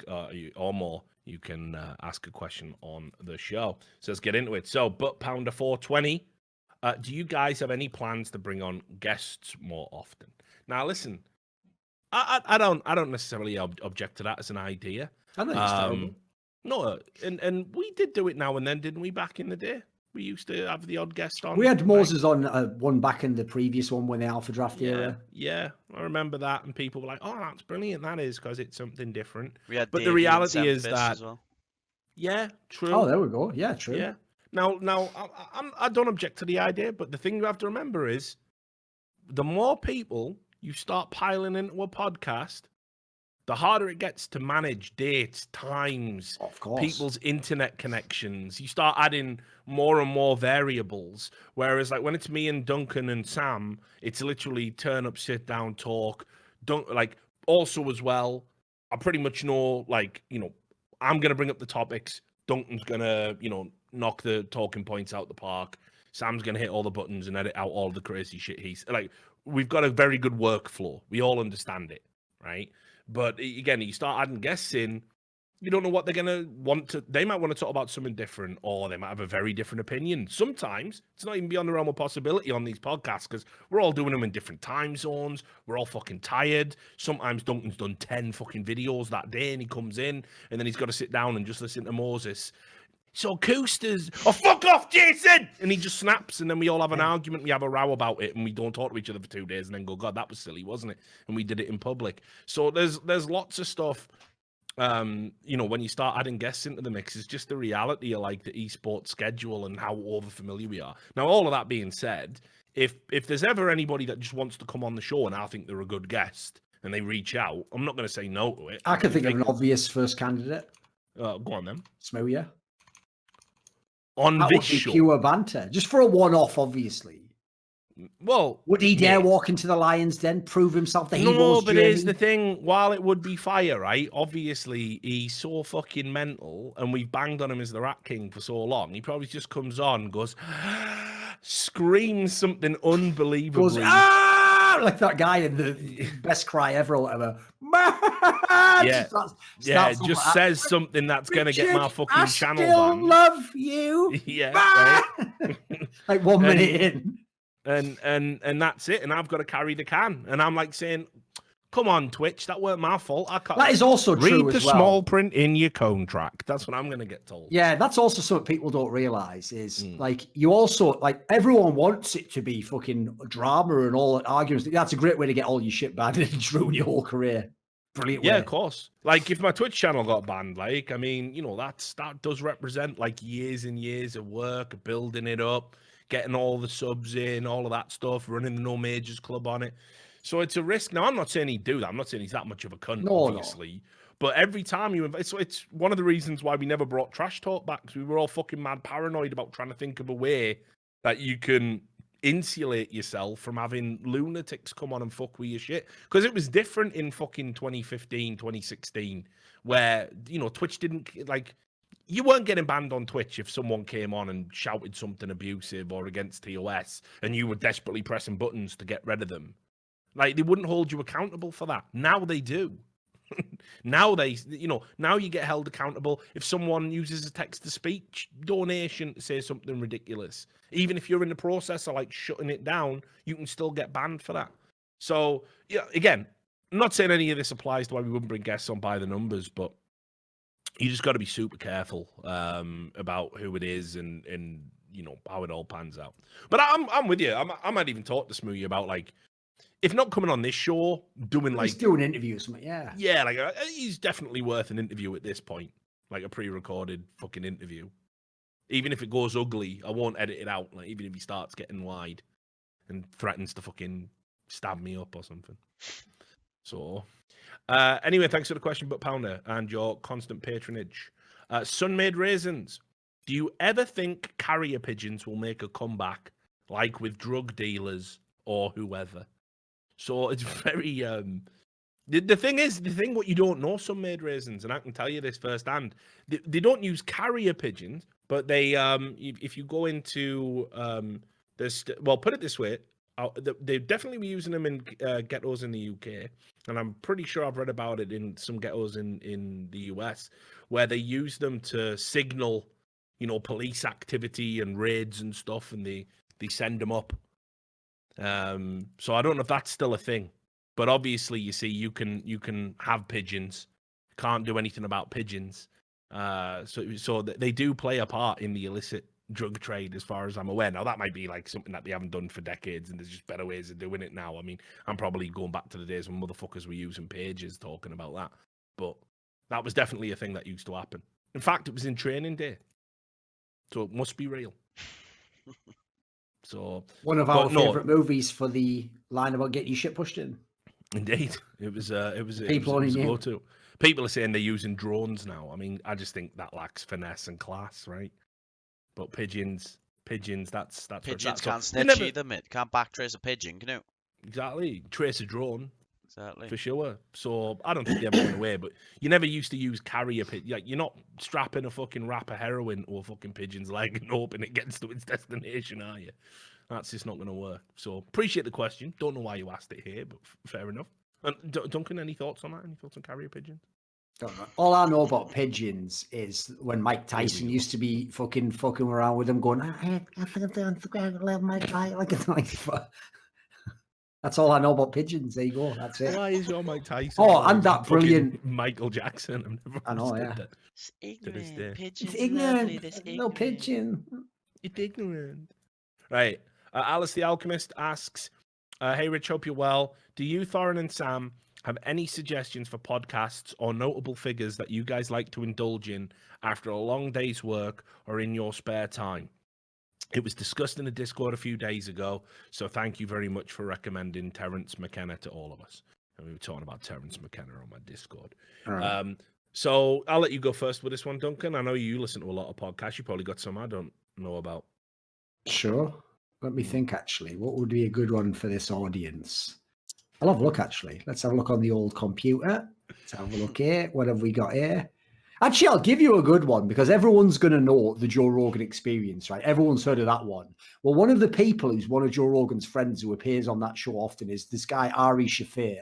or more. You can ask a question on the show. So let's get into it. So, Butt Pounder 420. Do you guys have any plans to bring on guests more often? Now, listen. I don't necessarily object to that as an idea. I think it's terrible. No, and we did do it now and then, didn't we? Back in the day, we used to have the odd guest on. We had Moses on one back in the previous one when the Alpha Draft era. Yeah, I remember that, and people were like, "Oh, that's brilliant! That is because it's something different." We had, but the reality is that, as well. Yeah, true. Oh, there we go. Yeah, true. Yeah. Now, I don't object to the idea, but the thing you have to remember is, the more people you start piling into a podcast, the harder it gets to manage dates, times, of course, people's internet connections. You start adding more and more variables. Whereas, like, when it's me and Duncan and Sam, it's literally turn up, sit down, talk. Also as well, I pretty much know, I'm going to bring up the topics. Duncan's going to, knock the talking points out the park. Sam's going to hit all the buttons and edit out all the crazy shit he's like. We've got a very good workflow. We all understand it, right? But again, you start adding guests in, you don't know what they're going to want to. They might want to talk about something different, or they might have a very different opinion. Sometimes it's not even beyond the realm of possibility on these podcasts because we're all doing them in different time zones. We're all fucking tired. Sometimes Duncan's done 10 fucking videos that day and he comes in and then he's got to sit down and just listen to Moses. So Coosters, fuck off, Jason! And he just snaps, and then we all have an argument, we have a row about it, and we don't talk to each other for 2 days, and then go, God, that was silly, wasn't it? And we did it in public. So there's lots of stuff, when you start adding guests into the mix, it's just the reality of, the esports schedule and how over-familiar we are. Now, all of that being said, if there's ever anybody that just wants to come on the show and I think they're a good guest, and they reach out, I'm not going to say no to it. I can think of an obvious first candidate. Go on, then. Smoya. On that this would be show. Pure banter, just for a one-off, obviously. Well, would he dare walk into the Lion's Den, prove himself the hero's No, but journey? here's the thing. While it would be fire, right? Obviously, he's so fucking mental, and we've banged on him as the Rat King for so long. He probably just comes on, goes, screams something unbelievably. Goes, like that guy in the best cry ever or whatever. Just says something that's going to get my fucking channel banned. I still love you. Yeah, right? Like 1 minute in. And that's it. And I've got to carry the can. And I'm like saying, come on, Twitch, that weren't my fault. I can't. That is also true Read the small print in your contract. That's what I'm going to get told. Yeah, that's also something people don't realize is you also, everyone wants it to be fucking drama and all arguments. That's a great way to get all your shit banned and ruin your whole career. Brilliant. Yeah, of course. If my Twitch channel got banned, that does represent years and years of work, building it up, getting all the subs in, all of that stuff, running the No Majors Club on it. So it's a risk. Now, I'm not saying he'd do that. I'm not saying he's that much of a cunt, obviously. No. But every time it's one of the reasons why we never brought Trash Talk back, because we were all fucking mad paranoid about trying to think of a way that you can insulate yourself from having lunatics come on and fuck with your shit. Because it was different in fucking 2015, 2016, where, Twitch didn't, you weren't getting banned on Twitch if someone came on and shouted something abusive or against TOS, and you were desperately pressing buttons to get rid of them. They wouldn't hold you accountable for that. Now they do. Now now you get held accountable if someone uses a text-to-speech donation to say something ridiculous. Even if you're in the process of like shutting it down, you can still get banned for that. So, yeah, again, I'm not saying any of this applies to why we wouldn't bring guests on by the numbers, but you just got to be super careful about who it is and how it all pans out. But I'm with you. I might even talk to Smoothie about like, if not coming on this show, doing like do an interview or something. Yeah, like he's definitely worth an interview at this point, like a pre-recorded fucking interview. Even if it goes ugly, I won't edit it out. Like even if he starts getting wide and threatens to fucking stab me up or something. So, anyway, thanks for the question, But Pounder, and your constant patronage. Sun-made raisins. Do you ever think carrier pigeons will make a comeback, like with drug dealers or whoever? So it's very. The thing what you don't know, sun-made raisins, and I can tell you this firsthand, they don't use carrier pigeons, but they if you go into put it this way, they definitely be using them in ghettos in the UK, and I'm pretty sure I've read about it in some ghettos in the US, where they use them to signal, police activity and raids and stuff, and they send them up. So I don't know if that's still a thing, but obviously you see you can have pigeons, can't do anything about pigeons. So they do play a part in the illicit drug trade, as far as I'm aware. Now that might be like something that they haven't done for decades, and there's just better ways of doing it now. I mean, I'm probably going back to the days when motherfuckers were using pages talking about that, but that was definitely a thing that used to happen. In fact, it was in Training Day, so it must be real. So one of our favorite movies for the line about getting your shit pushed in. Indeed, it was a go-to. People are saying they're using drones now. I mean, I just think that lacks finesse and class, right? But pigeons, that's pigeons can't snitch either, mate. Can't backtrace a pigeon, can you? Exactly, trace a drone. Exactly. For sure. So I don't think they ever went away, but you never used to use carrier pigeon. Like, you're not strapping a fucking wrap of heroin or a fucking pigeon's leg and hoping it gets to its destination, are you? That's just not going to work. So appreciate the question. Don't know why you asked it here, but fair enough. And Duncan, any thoughts on that? Any thoughts on carrier pigeons? Don't know. All I know about pigeons is when Mike Tyson used to be fucking around with them, going, I love my guy like a knife. That's all I know about pigeons. There you go. That's it. Why is your Mike Tyson? Oh, and that brilliant Michael Jackson. I've never understood that. It's ignorant. Pigeons it's ignorant. Lovely, no pigeon. It's ignorant. Right. Alice the Alchemist asks, hey, Rich, hope you're well. Do you, Thorin and Sam, have any suggestions for podcasts or notable figures that you guys like to indulge in after a long day's work or in your spare time? It was discussed in the Discord a few days ago, so thank you very much for recommending Terence McKenna to all of us. And we were talking about Terence McKenna on my Discord. Right. So I'll let you go first with this one, Duncan. I know you listen to a lot of podcasts. You probably got some I don't know about. Sure. Let me think, actually. What would be a good one for this audience? I'll have a look, actually. Let's have a look on the old computer. Let's have a look here. What have we got here? Actually, I'll give you a good one because everyone's going to know the Joe Rogan Experience, right? Everyone's heard of that one. Well, one of the people who's one of Joe Rogan's friends who appears on that show often is this guy, Ari Shaffir.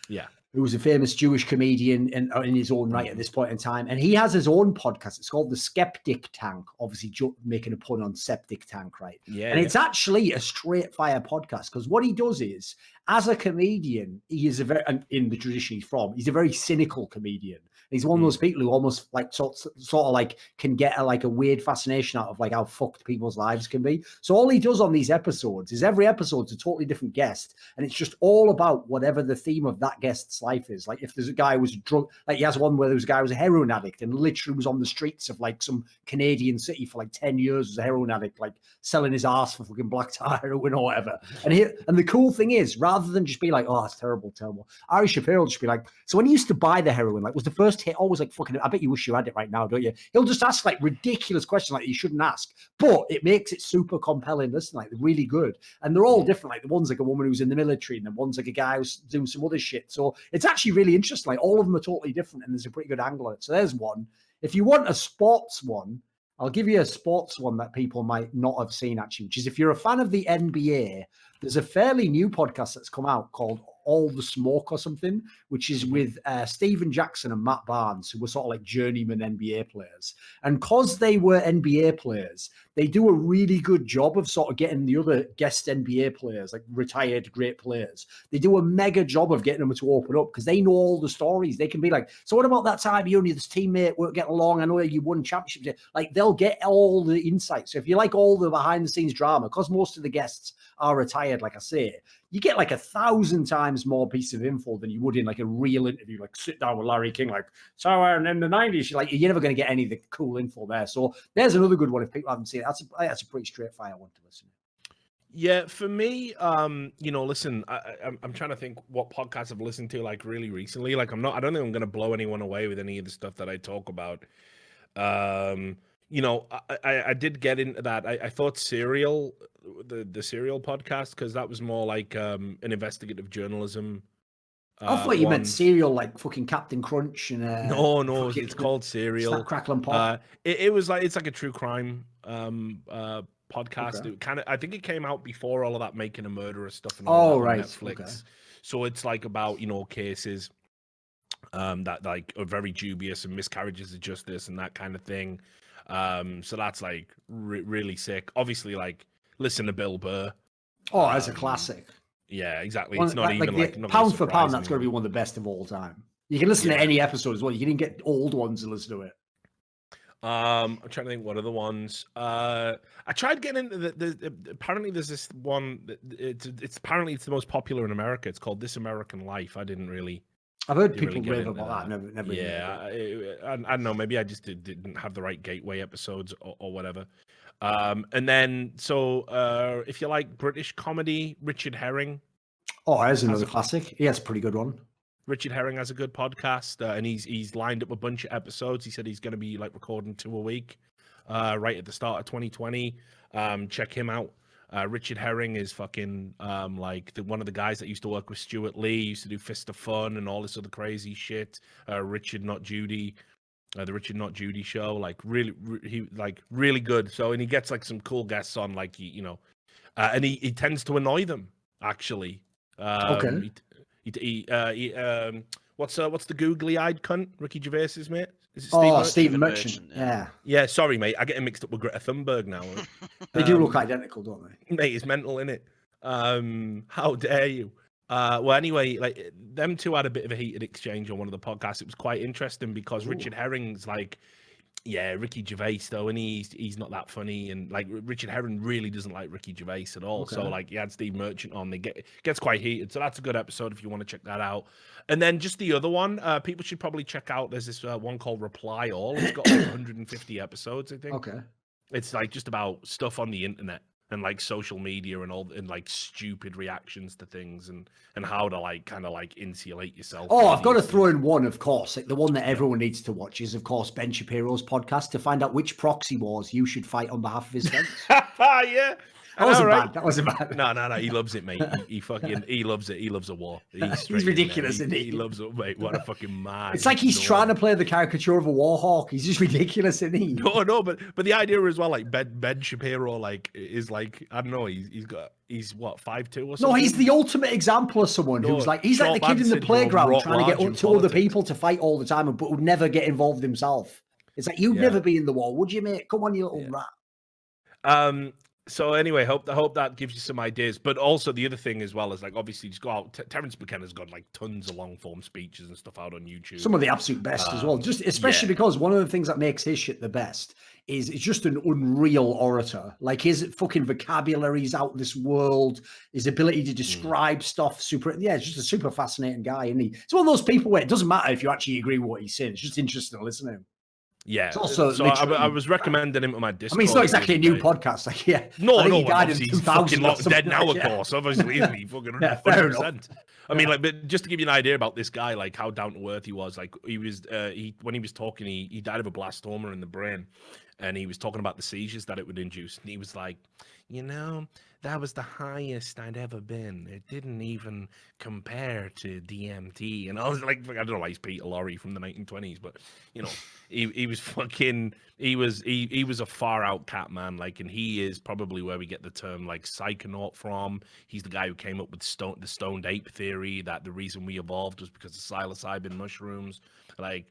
Yeah. Who was a famous Jewish comedian in his own right at this point in time. And he has his own podcast. It's called The Skeptic Tank, obviously making a pun on septic tank, right? Yeah. And it's actually a straight fire podcast because what he does is, as a comedian, he is in the tradition he's from, he's a very cynical comedian. He's one of those people who almost like sort of like can get a weird fascination out of like how fucked people's lives can be. So all he does on these episodes is every episode's a totally different guest, and it's just all about whatever the theme of that guest's life is. Like if there's a guy who was drunk, like he has one where there was a guy who was a heroin addict and literally was on the streets of like some Canadian city for like 10 years as a heroin addict, like selling his ass for fucking black tar heroin or whatever. And the cool thing is, rather than just be like, oh, it's terrible, Ari Shaffir will just be like, so when he used to buy the heroin, like was the first hit always like fucking, I bet you wish you had it right now, don't you? He'll just ask like ridiculous questions like you shouldn't ask, but it makes it super compelling. Listen, like really good. And they're all different. Like the one's like a woman who's in the military and then one's like a guy who's doing some other shit. So it's actually really interesting. Like all of them are totally different and there's a pretty good angle on it. So there's one. If you want a sports one, I'll give you a sports one that people might not have seen actually, which is if you're a fan of the NBA, there's a fairly new podcast that's come out called All the Smoke or something, which is with Steven Jackson and Matt Barnes, who were sort of like journeyman NBA players. And because they were NBA players, they do a really good job of sort of getting the other guest NBA players, like retired great players. They do a mega job of getting them to open up because they know all the stories. They can be like, so what about that time you and this teammate weren't getting along? I know you won championships. Like, they'll get all the insights. So if you like all the behind the scenes drama, because most of the guests are retired, like I say, you get like 1,000 times more piece of info than you would in like a real interview. Like, sit down with Larry King, like, so in the 90s, you're never going to get any of the cool info there. So there's another good one if people haven't seen it. That's a pretty straight fire one to listen to. Yeah, for me, listen, I'm trying to think what podcasts I've listened to like really recently. Like, I don't think I'm going to blow anyone away with any of the stuff that I talk about. I did get into that. I thought Serial, the Serial podcast, because that was more like an investigative journalism. I thought you meant Serial, like fucking Captain Crunch and no, it's called Serial. Snap, Crackle and Pop. It's like a true crime podcast. Okay. I think it came out before all of that Making a Murderer stuff and all that on Netflix. Okay. So it's like about cases that like are very dubious and miscarriages of justice and that kind of thing. So that's like really sick. Obviously, like, listen to Bill Burr. Oh, that's a classic. Yeah, exactly. It's not even like pound for pound. That's going to be one of the best of all time. You can listen to any episode as well. You can even get old ones and listen to it. I'm trying to think what other ones. I tried getting into apparently there's this one. It's apparently it's the most popular in America. It's called This American Life. I didn't really. I've heard people rave about that. Never. Yeah, I don't know. Maybe I just didn't have the right gateway episodes or whatever. And then if you like British comedy, Richard Herring. Oh, there's another classic. He has a pretty good one. Richard Herring has a good podcast, and he's lined up a bunch of episodes. He said he's going to be like recording 2 a week, right at the start of 2020. Check him out. Richard Herring is fucking like one of the guys that used to work with Stuart Lee, used to do Fist of Fun and all this other crazy shit. Richard Not Judy, the Richard Not Judy show, like really good. So, and he gets like some cool guests on, like and he tends to annoy them actually. Okay. What's the googly-eyed cunt? Ricky Gervais's mate? Is it Steve Merchant? Yeah. Yeah, sorry, mate. I get him mixed up with Greta Thunberg now. They do look identical, don't they? Mate, it's mental, innit? How dare you? Well, anyway, like, them two had a bit of a heated exchange on one of the podcasts. It was quite interesting because Richard Herring's like, yeah, Ricky Gervais though, and he's not that funny, and like Richard Herring really doesn't like Ricky Gervais at all. Okay. So like, he had Steve Merchant on. Gets quite heated. So that's a good episode if you want to check that out. And then just the other one, people should probably check out. There's this one called Reply All. It's got like 150 episodes, I think. Okay. It's like just about stuff on the internet and like social media and all, and like stupid reactions to things and how to like kind of like insulate yourself. Oh, I've got to throw in one, of course. Like the one that everyone needs to watch is, of course, Ben Shapiro's podcast to find out which proxy wars you should fight on behalf of his friends. Yeah. That wasn't bad. No. He loves it, mate. He loves it. He loves a war. He's ridiculous, isn't he? He loves it, mate. What a fucking man. It's like he's trying to play the caricature of a war hawk. He's just ridiculous, isn't he? No, but the idea as well, like Ben Shapiro, like is like, I don't know, he's what, 5'2" or something? No, he's the ultimate example of someone who's like, he's like the kid in the playground trying to get up to other people to fight all the time, but would never get involved himself. It's like, you'd never be in the war, would you, mate? Come on, you little rat. So anyway, hope that gives you some ideas. But also the other thing as well is, like, obviously just go out. Terence McKenna's got like tons of long form speeches and stuff out on YouTube. Some of the absolute best as well. Just especially because one of the things that makes his shit the best is it's just an unreal orator. Like his fucking vocabulary's out of this world. His ability to describe stuff, it's just a super fascinating guy. And it's one of those people where it doesn't matter if you actually agree with what he's saying. It's just interesting to listen to him. Yeah, so I was recommending him on my Discord. I mean, it's not exactly a new podcast. Like, he died in 2000. He's dead now, of course. Obviously, isn't he? Fucking 100%. I mean, like, but just to give you an idea about this guy, like how down to earth he was. Like, he was, when he was talking, he died of a blastoma in the brain, and he was talking about the seizures that it would induce, and he was like, that was the highest I'd ever been. It didn't even compare to DMT. And I was like, I don't know why he's Peter Lorre from the 1920s, but he was fucking, he was a far out cat, man. Like, and he is probably where we get the term like psychonaut from. He's the guy who came up with the stoned ape theory, that the reason we evolved was because of psilocybin mushrooms. Like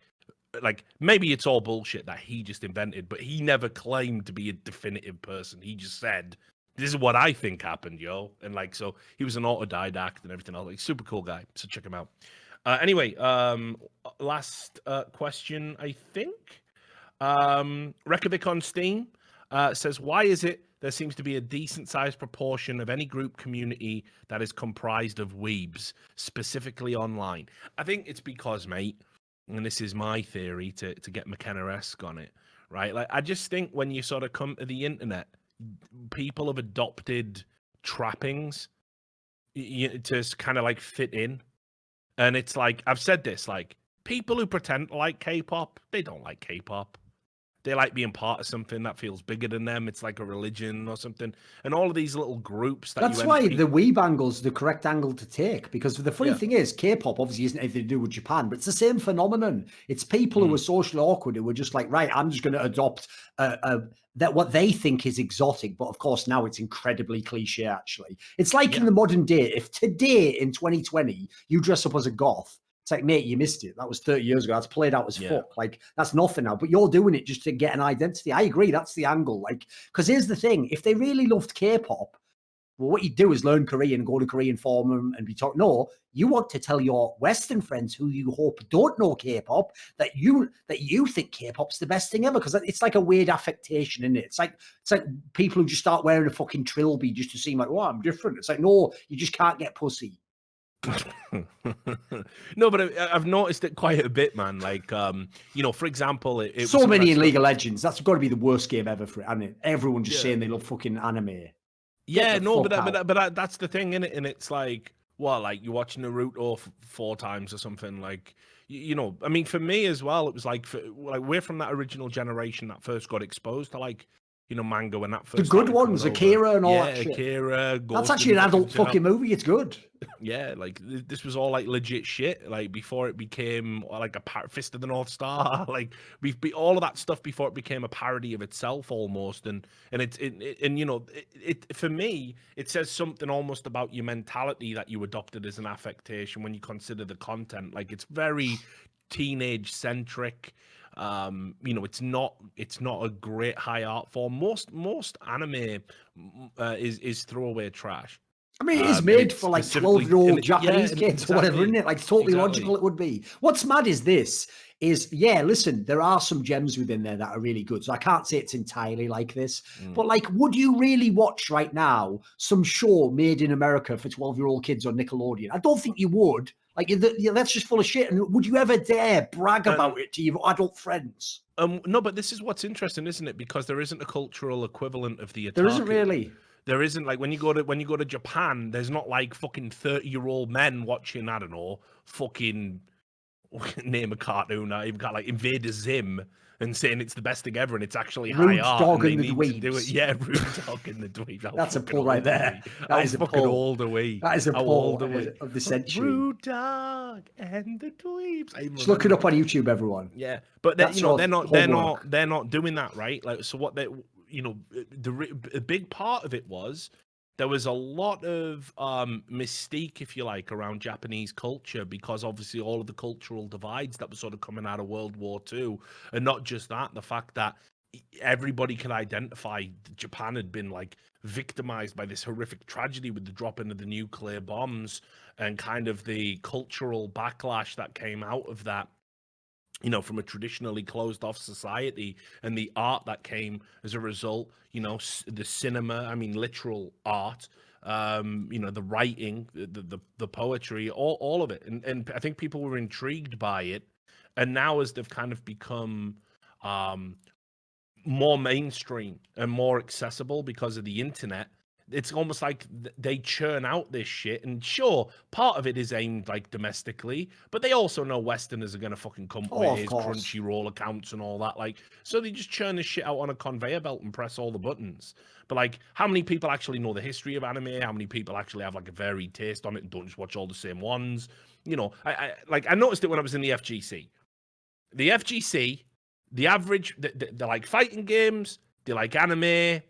maybe it's all bullshit that he just invented, but he never claimed to be a definitive person. He just said, this is what I think happened, yo. And like, so he was an autodidact and everything else. Like, super cool guy. So check him out. Anyway, last question, I think. Rekovic on Steam says, why is it there seems to be a decent sized proportion of any group community that is comprised of weebs, specifically online? I think it's because, mate, and this is my theory to get McKenna-esque on it, right? Like, I just think when you sort of come to the internet, people have adopted trappings to kind of like fit in. And it's like, I've said this, like, people who pretend to like K-pop, they don't like K-pop. They like being part of something that feels bigger than them. It's like a religion or something. And all of these little groups. That's why the weeb angle's the correct angle to take. Because the funny thing is, K-pop obviously isn't anything to do with Japan, but it's the same phenomenon. It's people who are socially awkward who are just like, right, I'm just going to adopt that what they think is exotic. But of course, now it's incredibly cliche, actually. It's like in the modern day, if today in 2020, you dress up as a goth, it's like, mate, you missed it. That was 30 years ago. That's played out as fuck. Like, that's nothing now. But you're doing it just to get an identity. I agree. That's the angle. Like, because here's the thing. If they really loved K-pop, well, what you do is learn Korean, go to Korean forum and be taught. No, you want to tell your Western friends who you hope don't know K-pop that you think K-pop's the best thing ever, because it's like a weird affectation, isn't it? It's like people who just start wearing a fucking trilby just to seem like, oh, I'm different. It's like, no, you just can't get pussy. No, but I've noticed it quite a bit, man. Like, for example, it so many in League of Legends. That's got to be the worst game ever for it, hasn't it? Everyone just saying they love fucking anime. Yeah, no, but that's the thing, innit? And it's like, well, like you're watching Naruto 4 times or something. Like, I mean, for me as well, it was like, we're from that original generation that first got exposed to like, manga when that first. The good ones, Akira and all that shit. Akira. That's actually an adult fucking movie. It's good. Yeah, like this was all like legit shit. Like before it became like a Fist of the North Star. Like all of that stuff before it became a parody of itself almost. And it for me it says something almost about your mentality that you adopted as an affectation when you consider the content. Like it's very teenage centric. It's not a great high art form. Most anime is throwaway trash. I mean, it is made for like 12-year-old Japanese kids or whatever, isn't it? Like, it's totally logical it would be. What's mad is listen, there are some gems within there that are really good. So I can't say it's entirely like this. But like, would you really watch right now some show made in America for 12-year-old kids on Nickelodeon? I don't think you would. Like, that's just full of shit. And would you ever dare brag about it to your adult friends? No, but this is what's interesting, isn't it? Because there isn't a cultural equivalent of the otaku. There isn't really. There isn't, like, when you go to Japan, there's not like fucking 30-year-old men watching, I don't know, fucking name a cartoon. You've got like Invader Zim and saying it's the best thing ever and it's actually Rude high art. Dog and and they the need to do it. Dweebs. Yeah, Rude Dog and the Dweebs. That's a pull right there. That is a fucking pull. all the way. That is a pull of the century. Rude Dog and the Dweebs. Just look it up on YouTube, everyone. Yeah, but they're not doing that, right? Like, so what they, the big part of it was there was a lot of mystique, if you like, around Japanese culture because obviously all of the cultural divides that were sort of coming out of World War II, and not just that, the fact that everybody can identify Japan had been like victimized by this horrific tragedy with the dropping of the nuclear bombs and kind of the cultural backlash that came out of that. From a traditionally closed off society, and the art that came as a result, the cinema, I mean, literal art, the writing, the poetry, all of it. And I think people were intrigued by it. And now as they've kind of become more mainstream and more accessible because of the internet, it's almost like they churn out this shit. And sure, part of it is aimed like domestically, but they also know Westerners are going to fucking come with his Crunchyroll accounts and all that. Like, so they just churn this shit out on a conveyor belt and press all the buttons. But like, how many people actually know the history of anime? How many people actually have like a varied taste on it and don't just watch all the same ones? You know, I noticed it when I was in the FGC. The FGC, the average, they like fighting games, they like anime.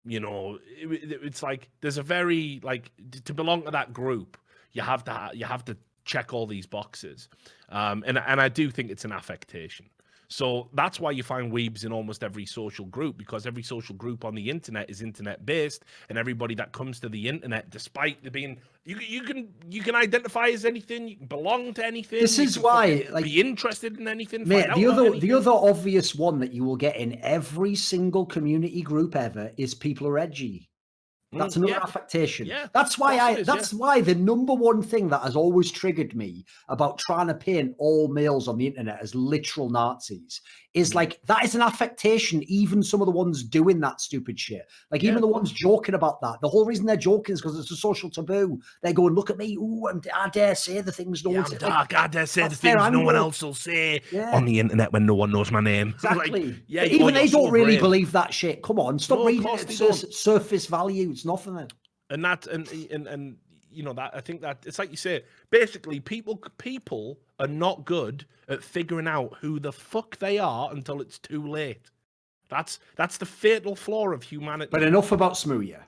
You know, it's like there's a very like to belong to that group, you have to check all these boxes, and I do think it's an affectation. So that's why you find weebs in almost every social group, because every social group on the internet is internet based, and everybody that comes to the internet, despite there being you can identify as anything, you can belong to anything. This is why, like, be interested in anything. Mate, the other obvious one that you will get in every single community group ever is people are edgy. That's another affectation. Yeah, that's why why the number one thing that has always triggered me about trying to paint all males on the internet as literal Nazis is like, that is an affectation. Even some of the ones doing that stupid shit, like even the ones joking about that, the whole reason they're joking is because it's a social taboo. They're going, look at me, ooh, I dare say the things no one's dark. I dare say the things no one else will say on the internet when no one knows my name. Exactly. Like, even they don't really believe that shit. Come on, stop reading it at surface value. It's nothing. And that and you know, that I think that it's like you say, basically people are not good at figuring out who the fuck they are until it's too late. That's the fatal flaw of humanity. But enough about Smooya.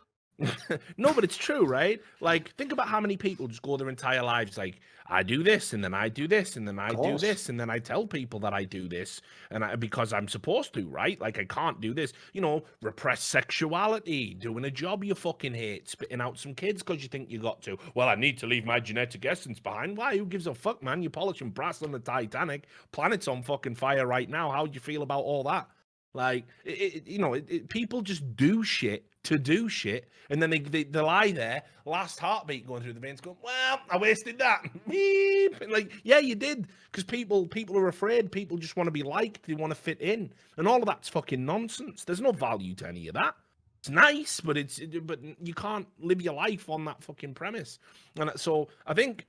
No, but it's true, right? Like, think about how many people just go their entire lives like, I do this, and then I do this, and then I do this, and then I tell people that I do this, and because I'm supposed to, right? Like, I can't do this. You know, repress sexuality, doing a job you fucking hate, spitting out some kids because you think you got to. Well, I need to leave my genetic essence behind. Why? Who gives a fuck, man? You're polishing brass on the Titanic. Planet's on fucking fire right now. How do you feel about all that? Like, people just do shit to do shit, and then they lie there, last heartbeat going through the veins, going, well, I wasted that. And like, yeah, you did, because people are afraid. People just want to be liked. They want to fit in, and all of that's fucking nonsense. There's no value to any of that. It's nice, but you can't live your life on that fucking premise. And so I think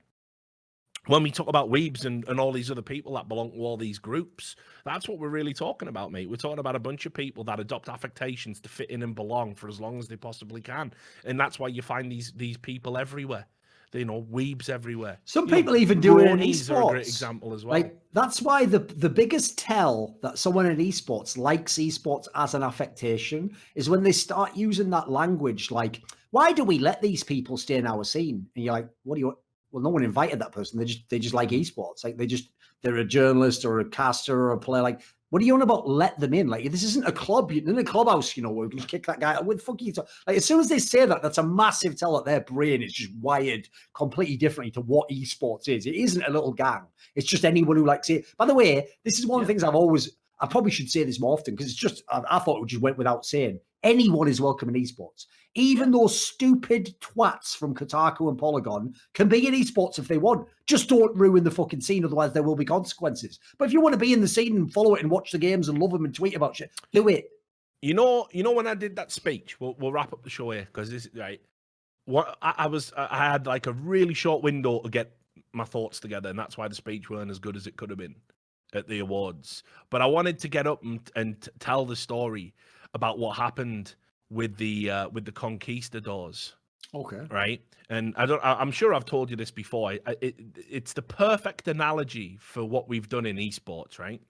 when we talk about weebs and all these other people that belong to all these groups, that's what we're really talking about, mate. We're talking about a bunch of people that adopt affectations to fit in and belong for as long as they possibly can. And that's why you find these people everywhere. You know, weebs everywhere. Some people even do it in esports. Are a great example as well. Like, that's why the biggest tell that someone in esports likes esports as an affectation is when they start using that language. Like, why do we let these people stay in our scene? And you're like, what do you? Well, no one invited that person. They just like esports. Like, they're a journalist or a caster or a player. Like, what are you on about? Let them in. Like, this isn't a club. You're in a clubhouse, you know, where we can kick that guy out. What the fuck are you talking? Like, as soon as they say that, that's a massive tell that their brain is just wired completely differently to what esports is. It isn't a little gang. It's just anyone who likes it. By the way, this is one of the things I probably should say this more often, because it's just, I thought it just went without saying. Anyone is welcome in esports. Even those stupid twats from Kotaku and Polygon can be in esports if they want. Just don't ruin the fucking scene, otherwise there will be consequences. But if you want to be in the scene and follow it and watch the games and love them and tweet about shit, do it. You know when I did that speech, we'll wrap up the show here, because this right. What I had like a really short window to get my thoughts together, and that's why the speech weren't as good as it could have been at the awards. But I wanted to get up and tell the story about what happened with the conquistadors. Okay. Right. And I'm sure I've told you this before. It's the perfect analogy for what we've done in esports, right?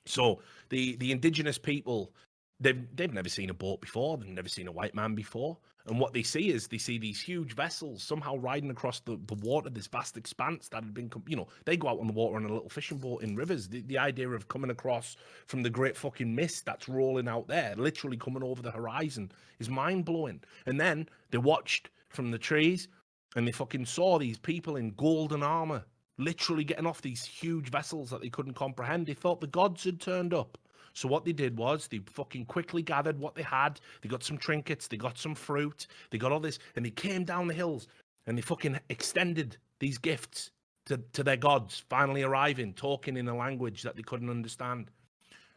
So the indigenous people, they've never seen a boat before. They've never seen a white man before. And what they see is these huge vessels somehow riding across the water, this vast expanse that had been, you know, they go out on the water on a little fishing boat in rivers. The idea of coming across from the great fucking mist that's rolling out there, literally coming over the horizon, is mind-blowing. And then they watched from the trees and they fucking saw these people in golden armor literally getting off these huge vessels that they couldn't comprehend. They thought the gods had turned up. So what they did was they fucking quickly gathered what they had. They got some trinkets, they got some fruit, they got all this, and they came down the hills and they fucking extended these gifts to their gods, finally arriving, talking in a language that they couldn't understand.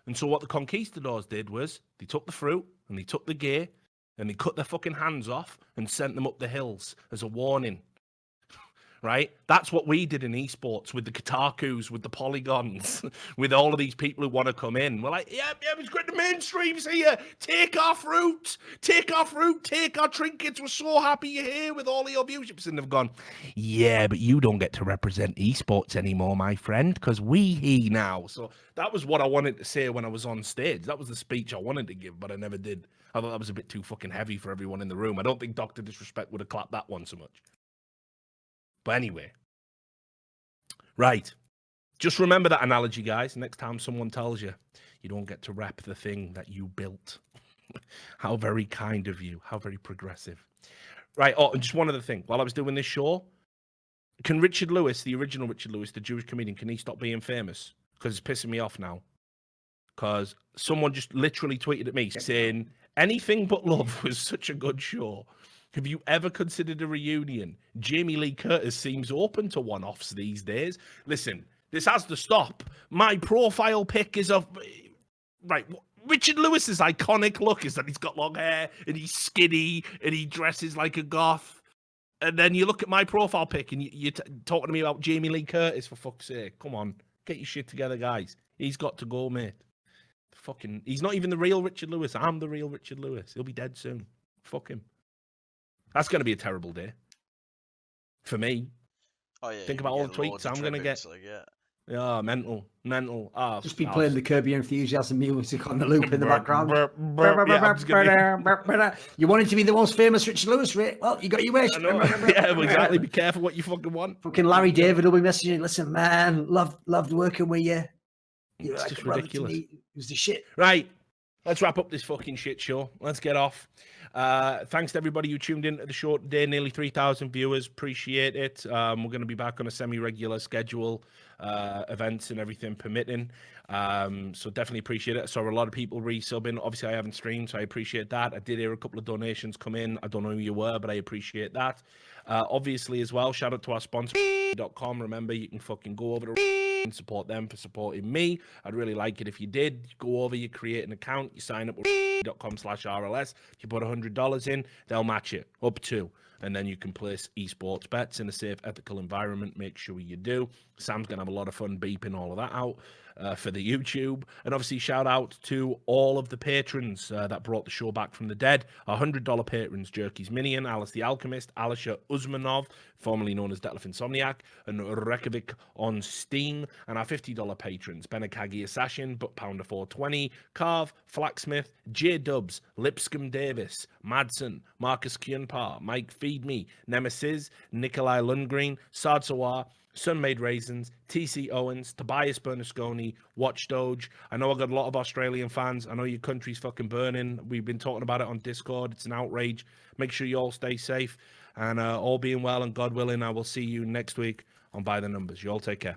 And so what the conquistadors did was they took the fruit and they took the gear and they cut their fucking hands off and sent them up the hills as a warning. Right? That's what we did in esports with the Kotakus, with the Polygons, with all of these people who want to come in. We're like, yeah, it's great. The mainstream's here. Take our fruit. Take our fruit. Take our trinkets. We're so happy you're here with all of your viewerships. And they've gone, yeah, but you don't get to represent esports anymore, my friend, because we here now. So that was what I wanted to say when I was on stage. That was the speech I wanted to give, but I never did. I thought that was a bit too fucking heavy for everyone in the room. I don't think Dr. Disrespect would have clapped that one so much. But anyway, right. Just remember that analogy, guys. Next time someone tells you you don't get to rep the thing that you built. How very kind of you. How very progressive. Right. Oh, and just one other thing. While I was doing this show, can Richard Lewis, the original Richard Lewis, the Jewish comedian, can he stop being famous? Because it's pissing me off now. Because someone just literally tweeted at me saying, Anything But Love was such a good show. Have you ever considered a reunion? Jamie Lee Curtis seems open to one-offs these days. Listen, this has to stop. My profile pic is of... Right, Richard Lewis's iconic look is that he's got long hair and he's skinny and he dresses like a goth. And then you look at my profile pic and you're talking to me about Jamie Lee Curtis, for fuck's sake. Come on, get your shit together, guys. He's got to go, mate. He's not even the real Richard Lewis. I'm the real Richard Lewis. He'll be dead soon. Fuck him. That's going to be a terrible day for me. Oh yeah. Think about all the tweets I'm going to get. Like, yeah. Yeah, mental. Oh, just be playing the Kirby Enthusiasm music on the loop in the background. You wanted to be the most famous Richard Lewis, right? Well, you got your wish. Yeah, well, exactly. Be careful what you fucking want. Fucking Larry David will be messaging. Listen, man, loved working with you. It's just ridiculous. It was the shit. Right. Let's wrap up this fucking shit show. Let's get off. Thanks to everybody who tuned in to the show today. Nearly 3,000 viewers. Appreciate it. We're going to be back on a semi-regular schedule, events and everything permitting. So definitely appreciate it. I saw a lot of people resubbing. Obviously, I haven't streamed, so I appreciate that. I did hear a couple of donations come in. I don't know who you were, but I appreciate that. Obviously, as well, shout out to our sponsor, .com. Remember, you can fucking go over to and support them for supporting me. I'd really like it if you did. You go over, you create an account, you sign up with .com/RLS. You put $100 in, they'll match it up to. And then you can place esports bets in a safe, ethical environment. Make sure you do. Sam's going to have a lot of fun beeping all of that out for the YouTube. And obviously, shout out to all of the patrons that brought the show back from the dead. Our $100 patrons, Jerky's Minion, Alice the Alchemist, Alisha Uzmanov, formerly known as Detlef Insomniac, and Reykjavik on Steam. And our $50 patrons, Benakagi Assassin, Butt Pounder 420, Carve, Flacksmith, J Dubs, Lipscomb Davis, Madsen, Marcus Kyunpar, Mike Feed Me, Nemesis, Nikolai Lundgren, Sard Sawar, Sunmade Raisins, TC Owens, Tobias Bernasconi, Watch Doge. I know I got a lot of Australian fans. I know your country's fucking burning. We've been talking about it on Discord. It's an outrage. Make sure you all stay safe. And all being well and God willing, I will see you next week on By the Numbers. You all take care.